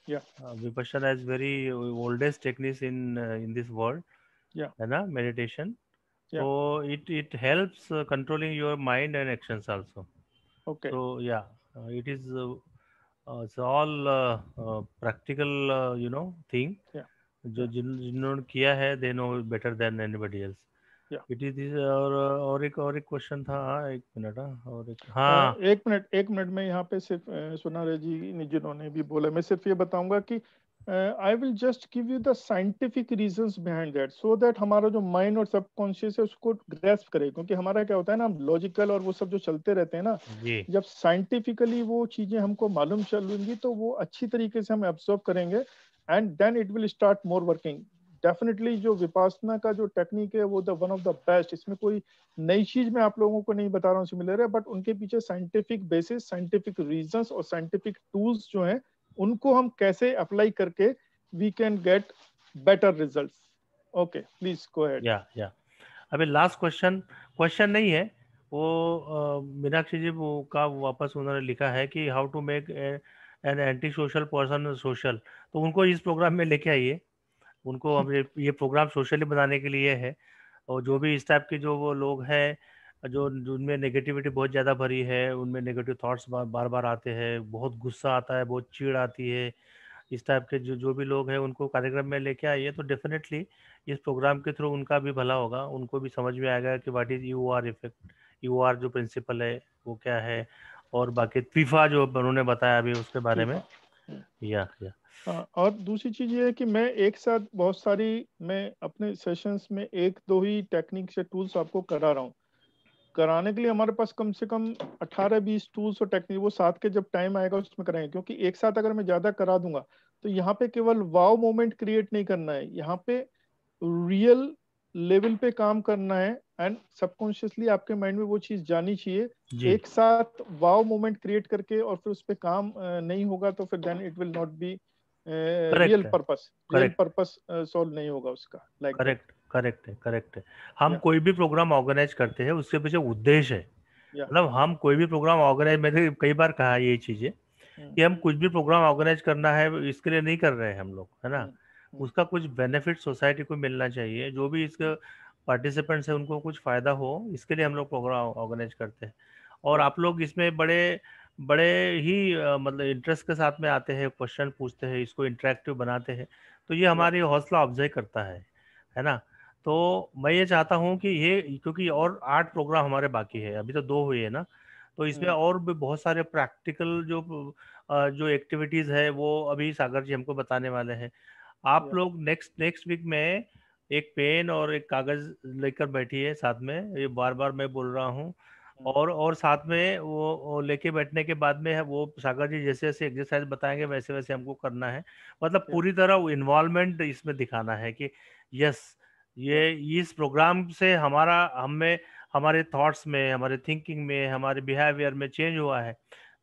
या Vipassana is very oldest technique in this world, या है ना, मेडिटेशन। या So it helps controlling your mind and actions also. Okay. So yeah, it's all practical thing. या जो या जिन्होंने किया है they know better than anybody else. या It is this और एक क्वेश्चन था, हाँ, एक मिनट, हाँ, और एक, हाँ 1 मिनट में यहाँ पे सिर्फ सुनारे जी ने जिन्होंने भी बोला, मैं सिर्फ ये बताऊंगा कि I will just give you the scientific reasons behind that, so that हमारा जो माइंड और सबकॉन्शियस है उसको ग्रेस्प करे। क्योंकि हमारा क्या होता है ना, हम लॉजिकल और वो सब जो चलते रहते हैं ना, जी जब साइंटिफिकली वो चीजें हमको मालूम चलेंगी तो वो अच्छी तरीके से हम एब्जॉर्ब करेंगे, and then it will start more working. Definitely जो विपासना का जो टेक्निक है, वो the one of the best. इसमें कोई नई चीज मैं आप लोगों को नहीं बता रहा हूँ सिमिलर है, बट उनके पीछे साइंटिफिक बेसिस, साइंटिफिक रीजंस और साइंटिफिक टूल्स जो हैं, उनको हम कैसे अप्लाई करके we can get better results. Okay, please go ahead. या अभी लास्ट क्वेश्चन नहीं है वो, मीनाक्षी जी वो का वापस उन्होंने लिखा है कि how to make an anti social person social. तो उनको इस प्रोग्राम में लेके आइए, उनको हम ये प्रोग्राम सोशली बनाने के लिए है। और जो भी इस टाइप के जो वो लोग हैं जो जिनमें नेगेटिविटी बहुत ज़्यादा भरी है, उनमें नेगेटिव थॉट्स बार बार आते हैं, बहुत गुस्सा आता है, बहुत चिढ़ आती है, इस टाइप के जो जो भी लोग हैं उनको कार्यक्रम में लेके आइए, तो डेफिनेटली इस प्रोग्राम के थ्रू उनका भी भला होगा, उनको भी समझ में आएगा कि what is you are effect, you are जो प्रिंसिपल है वो क्या है, और बाकी फीफा जो उन्होंने बताया अभी उसके बारे में। फीफा। या हाँ, और दूसरी चीज ये है कि मैं एक साथ बहुत सारी, मैं अपने सेशंस में 1-2 ही टेक्निक्स या टूल्स आपको करा रहा हूँ। कराने के लिए हमारे पास कम से कम 18-20 टूल्स और टेक्निक, वो साथ के जब टाइम आएगा उसमें कराएंगे। क्योंकि एक साथ अगर मैं ज्यादा करा दूंगा तो यहाँ पे केवल वाव मोमेंट क्रिएट नहीं करना है, यहाँ पे रियल लेवल पे काम करना है, एंड सबकॉन्शियसली आपके माइंड में वो चीज जानी चाहिए। जी एक साथ वाव मोमेंट क्रिएट करके और फिर उस पे काम नहीं होगा, तो फिर then it will not be real correct है, purpose, real correct purpose solve नहीं होगा उसका, लाइक दैट। करेक्ट है। हम या कोई भी प्रोग्राम ऑर्गेनाइज करते हैं उसके पीछे उद्देश्य है, या मतलब हम कोई भी प्रोग्राम ऑर्गेनाइज, मैंने कई बार कहा है ये चीजें कि हम कुछ भी प्रोग्राम ऑर्गेनाइज करना है इसके लिए नहीं कर रहे हैं हम लोग, है ना, उसका कुछ बेनिफिट सोसाइटी को मिलना चाहिए, जो भी इसके पार्टिसिपेंट्स हैं उनको कुछ फायदा हो, इसके लिए हम लोग प्रोग्राम ऑर्गेनाइज करते हैं। और या आप लोग इसमें बड़े बड़े ही मतलब इंटरेस्ट के साथ में आते हैं, क्वेश्चन पूछते हैं, इसको इंटरेक्टिव बनाते हैं, तो ये या हमारी हौसला अफजाई करता है ना। तो मैं ये चाहता हूँ कि ये, क्योंकि और 8 प्रोग्राम हमारे बाकी है, अभी तो 2 हुए है ना, तो इसमें और भी बहुत सारे प्रैक्टिकल जो एक्टिविटीज है वो अभी सागर जी हमको बताने वाले हैं। आप या लोग नेक्स्ट नेक्स्ट वीक में एक पेन और एक कागज लेकर बैठिए साथ में, ये बार बार मैं बोल रहा हूँ, और साथ में वो लेके बैठने के बाद में है वो सागर जी जैसे जैसे एक्सरसाइज बताएंगे वैसे वैसे हमको करना है, मतलब या पूरी तरह इन्वॉल्वमेंट इसमें दिखाना है कि यस ये इस प्रोग्राम से हमारे थॉट्स में, हमारे थिंकिंग में, हमारे बिहेवियर में चेंज हुआ है।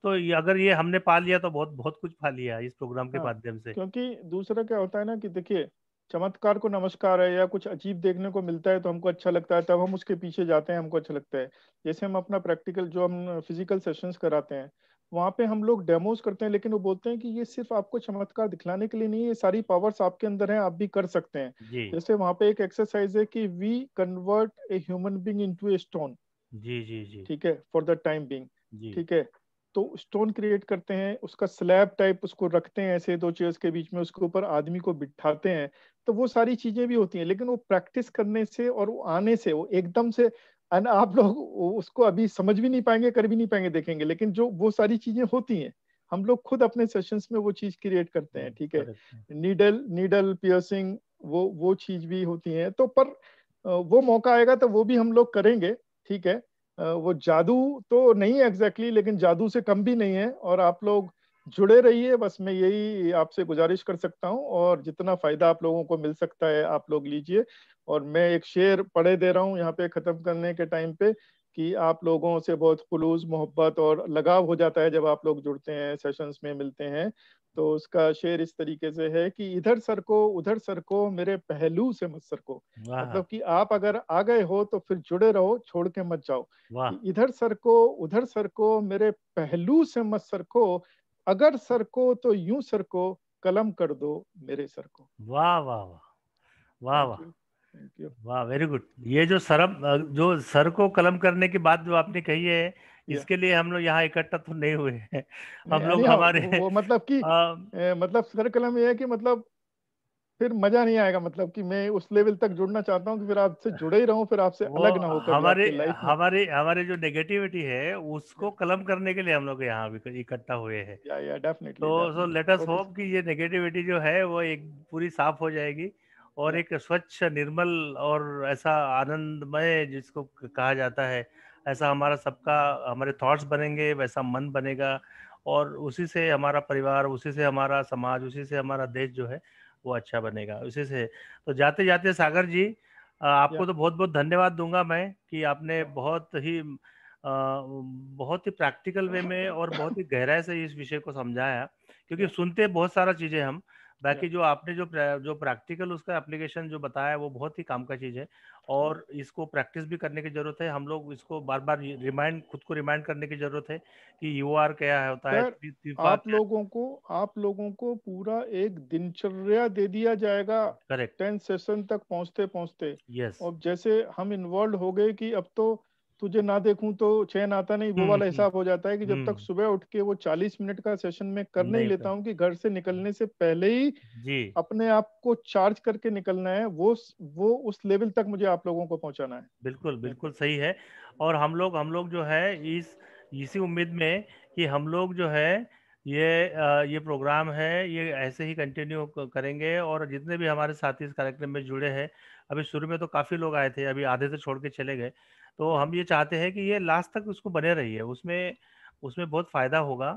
तो अगर ये हमने पा लिया तो बहुत बहुत कुछ पा लिया इस प्रोग्राम के हाँ, माध्यम से। क्योंकि दूसरा क्या होता है ना कि देखिए, चमत्कार को नमस्कार है, या कुछ अजीब देखने को मिलता है तो हमको अच्छा लगता है, तब हम उसके पीछे जाते हैं, हमको अच्छा लगता है। जैसे हम अपना प्रैक्टिकल जो हम फिजिकल सेशंस कराते हैं, वहाँ पे हम लोग डेमोज करते हैं, लेकिन वो बोलते हैं कि ये सिर्फ आपको चमत्कार दिखलाने के लिए नहीं है, ये सारी पावर्स आपके अंदर हैं, आप भी कर सकते हैं। जी जैसे वहाँ पे एक एक्सरसाइज है कि we convert a human being into a stone. जी जी जी ठीक है, फॉर द टाइम बीइंग। जी। ठीक है, तो स्टोन क्रिएट करते हैं, उसका स्लैब टाइप उसको रखते हैं ऐसे दो चेयर्स के बीच में, उसके ऊपर आदमी को बिठाते हैं। तो वो सारी चीजें भी होती हैं, लेकिन वो प्रैक्टिस करने से और वो आने से वो एकदम से आप लोग उसको अभी समझ भी नहीं पाएंगे, कर भी नहीं पाएंगे, देखेंगे, लेकिन जो वो सारी चीजें होती हैं, हम लोग खुद अपने सेशंस में वो चीज क्रिएट करते हैं। ठीक है, करेक्ट। नीडल नीडल पियर्सिंग, वो चीज भी होती है। तो पर वो मौका आएगा तो वो भी हम लोग करेंगे। ठीक है, वो जादू तो नहीं है एग्जैक्टली, लेकिन जादू से कम भी नहीं है। और आप लोग जुड़े रहिए, बस मैं यही आपसे गुजारिश कर सकता हूँ, और जितना फायदा आप लोगों को मिल सकता है आप लोग लीजिए। और मैं एक शेर पढ़े दे रहा हूँ यहाँ पे खत्म करने के टाइम पे, कि आप लोगों से बहुत खुलूस मोहब्बत और लगाव हो जाता है जब आप लोग जुड़ते हैं, सेशंस में मिलते हैं। तो उसका शेर इस तरीके से है कि इधर सर को उधर सर को, मेरे पहलू से मत सर को। वाह मतलब कि आप अगर आ गए हो तो फिर जुड़े रहो, छोड़ के मत जाओ। वाह कि इधर सर को उधर सर को, मेरे पहलू से मत सर को, अगर सर को तो यूं सर को, कलम कर दो मेरे सर को। वाह वाह वाह वाह थैंक वाह यू, थैंक यू। वाह, वेरी गुड। ये जो जो सर को कलम करने की बात जो आपने कही है, या इसके लिए हम लोग यहाँ इकट्ठा तो नहीं हुए हैं। नहीं, हम यानी लोग हाँ, हमारे वो मतलब कि मतलब सर कलम ये है कि मतलब फिर मजा नहीं आएगा। मतलब कि मैं उस लेवल तक जुड़ना चाहता हूँ कि फिर आपसे जुड़े ही रहूं, फिर आपसे वो अलग ना हो कभी हमारे आपके लाइफ में। हमारे हमारे जो नेगेटिविटी है उसको कलम करने के लिए हम लोग यहाँ भी इकट्ठा हुए हैं। या डेफिनेटली तो so definitely, let us okay. Hope कि ये नेगेटिविटी जो है वो एक पूरी साफ हो जाएगी, और या एक स्वच्छ निर्मल और ऐसा आनंदमय जिसको कहा जाता है, ऐसा हमारा सबका हमारे थॉट्स बनेंगे, वैसा मन बनेगा, और उसी से हमारा परिवार, उसी से हमारा समाज, उसी से हमारा देश जो है वो अच्छा बनेगा, उसी से। तो जाते जाते सागर जी, या आपको तो बहुत बहुत धन्यवाद दूंगा मैं कि आपने या बहुत ही प्रैक्टिकल वे में और बहुत ही गहराई से इस विषय को समझाया। क्योंकि या सुनते बहुत सारा चीजें हम, या बाकी जो आपने जो प्रैक्टिकल उसका एप्लीकेशन जो बताया वो बहुत ही काम का चीज है, या और इसको प्रैक्टिस भी करने की जरूरत है। हम लोग इसको बार बार खुद को रिमाइंड करने की जरूरत है कि यूआर क्या होता है, सर, तीफा क्या। आप लोगों को पूरा एक दिनचर्या दे दिया जाएगा करेक्ट। 10 सेशन तक पहुंचते पहुंचते। यस। और जैसे हम इन्वॉल्व हो गए कि अब तो तुझे ना देखूं तो चैन आता नहीं, वो हम्म वाला हम्म हिसाब हो जाता है कि जब तक हम्म। सुबह उठ के वो 40 मिनट का सेशन में कर नहीं नहीं लेता कर। हूँ कि घर से निकलने से पहले ही जी अपने आप को चार्ज करके निकलना है, वो उस लेवल तक मुझे आप लोगों को पहुंचाना है। बिल्कुल थैंक बिल्कुल यू। सही है। और हम लोग जो है इसी उम्मीद में कि हम लोग जो है ये प्रोग्राम है ये ऐसे ही कंटिन्यू करेंगे, और जितने भी हमारे साथी इस कार्यक्रम में जुड़े हैं, अभी शुरू में तो काफ़ी लोग आए थे, अभी आधे तो छोड़ के चले गए, तो हम ये चाहते हैं कि ये लास्ट तक उसको बने रहिए, उसमें उसमें बहुत फायदा होगा।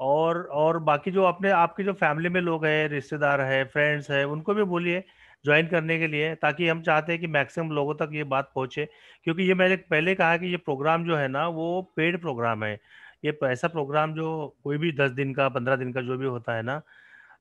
और बाकी जो अपने आपके जो फैमिली में लोग हैं, रिश्तेदार है, फ्रेंड्स है, उनको भी बोलिए ज्वाइन करने के लिए, ताकि हम चाहते हैं कि मैक्सिमम लोगों तक ये बात पहुंचे। क्योंकि ये मैंने पहले कहा कि ये प्रोग्राम जो है ना वो पेड प्रोग्राम है। ये ऐसा प्रोग्राम जो कोई भी 10 दिन का 15 दिन का जो भी होता है ना,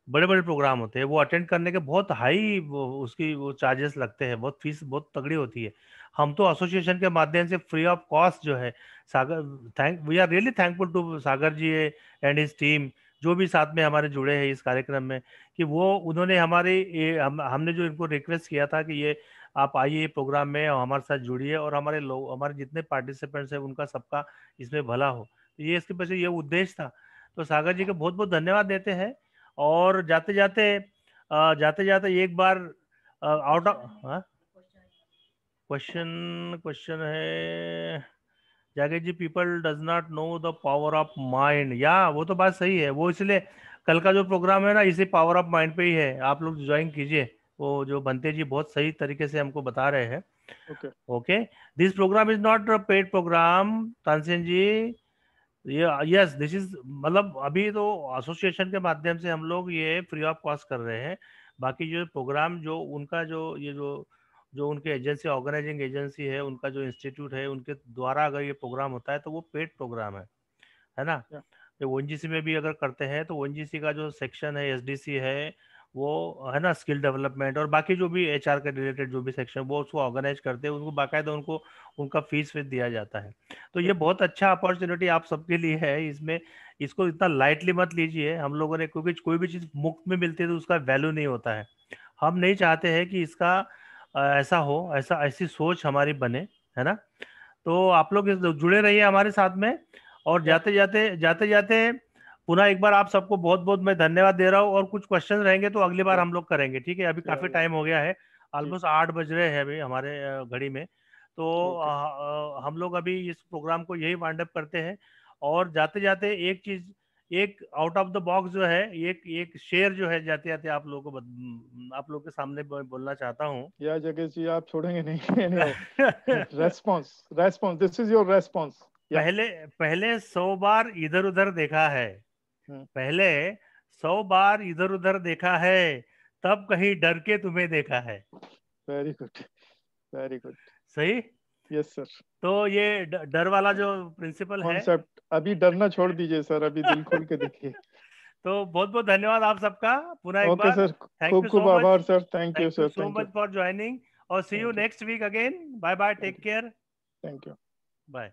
बड़े बड़े प्रोग्राम होते हैं, वो अटेंड करने के बहुत हाई उसकी वो चार्जेस लगते हैं, बहुत फीस बहुत तगड़ी होती है। हम तो एसोसिएशन के माध्यम से फ्री ऑफ कॉस्ट जो है, Sagar thank we are really thankful to Sagar ji and his team, जो भी साथ में हमारे जुड़े हैं इस कार्यक्रम में, कि वो उन्होंने हमने जो इनको रिक्वेस्ट किया था कि ये आप आइए प्रोग्राम में और हमारे साथ जुड़िए, और हमारे लोग, हमारे जितने पार्टिसिपेंट्स हैं उनका सबका इसमें भला हो, तो ये इसके पीछे ये उद्देश्य था। तो सागर जी को बहुत बहुत धन्यवाद देते हैं। और जाते जाते एक बार आउट ऑफ क्वेश्चन क्वेश्चन है जाके जी, people does not know the power of mind, या वो तो बात सही है, वो इसलिए कल का जो प्रोग्राम है ना इसी पावर ऑफ माइंड पे ही है, आप लोग ज्वाइन कीजिए। वो जो बनते जी बहुत सही तरीके से हमको बता रहे हैं। Okay. Okay, this program is not a paid program, Tansen ji. ये यस दिस इज, मतलब अभी तो एसोसिएशन के माध्यम से हम लोग ये फ्री ऑफ कॉस्ट कर रहे हैं, बाकी जो प्रोग्राम जो उनका जो ये जो उनके एजेंसी ऑर्गेनाइजिंग एजेंसी है, उनका जो इंस्टीट्यूट है, उनके द्वारा अगर ये प्रोग्राम होता है तो वो पेड प्रोग्राम है ना। जो ओएनजीसी में भी अगर करते हैं तो ओएनजीसी का जो सेक्शन है, एसडीसी है, वो है ना, स्किल डेवलपमेंट और बाकी जो भी एचआर के रिलेटेड जो भी सेक्शन वो उसको ऑर्गेनाइज करते हैं, उनको बाकायदा उनको उनका फीस दिया जाता है। तो ये बहुत अच्छा अपॉर्चुनिटी आप सबके लिए है। इसमें इसको इतना लाइटली मत लीजिए हम लोगों ने, क्योंकि कोई भी चीज़ मुफ्त में मिलती है तो उसका वैल्यू नहीं होता है। हम नहीं चाहते हैं कि इसका ऐसा हो, ऐसी सोच हमारी बने, है ना। तो आप लोग जुड़े रहिए हमारे साथ में। और जाते जाते पुनः एक बार आप सबको बहुत बहुत मैं धन्यवाद दे रहा हूँ। और कुछ क्वेश्चन रहेंगे तो अगली बार हम लोग करेंगे, ठीक है। अभी काफी टाइम हो गया है, ऑलमोस्ट 8 बज रहे हैं अभी हमारे घड़ी में। तो हम लोग अभी इस प्रोग्राम को यही वाइंड अप करते हैं। और जाते जाते एक चीज, एक आउट ऑफ द बॉक्स जो है, एक शेयर जो है जाते जाते आप लोगों को आप लोग के सामने बोलना चाहता हूँ। या जगह जी आप छोड़ेंगे नहीं। Response this is your response. पहले 100 बार इधर उधर देखा है, पहले 100 बार इधर उधर देखा है, तब कहीं डर के तुम्हें देखा है। वेरी गुड, वेरी गुड, सही। Yes sir. तो ये डर वाला जो प्रिंसिपल है, कॉन्सेप्ट, अभी डरना छोड़ दीजिए सर, अभी दिल खोल के देखिए। तो बहुत बहुत धन्यवाद आप सबका पुनः एक ओके बार। सर, थैंक यू खूब आभार sir. Thank you sir, so much for joining और see you next week again. Bye bye, take care, thank you, bye.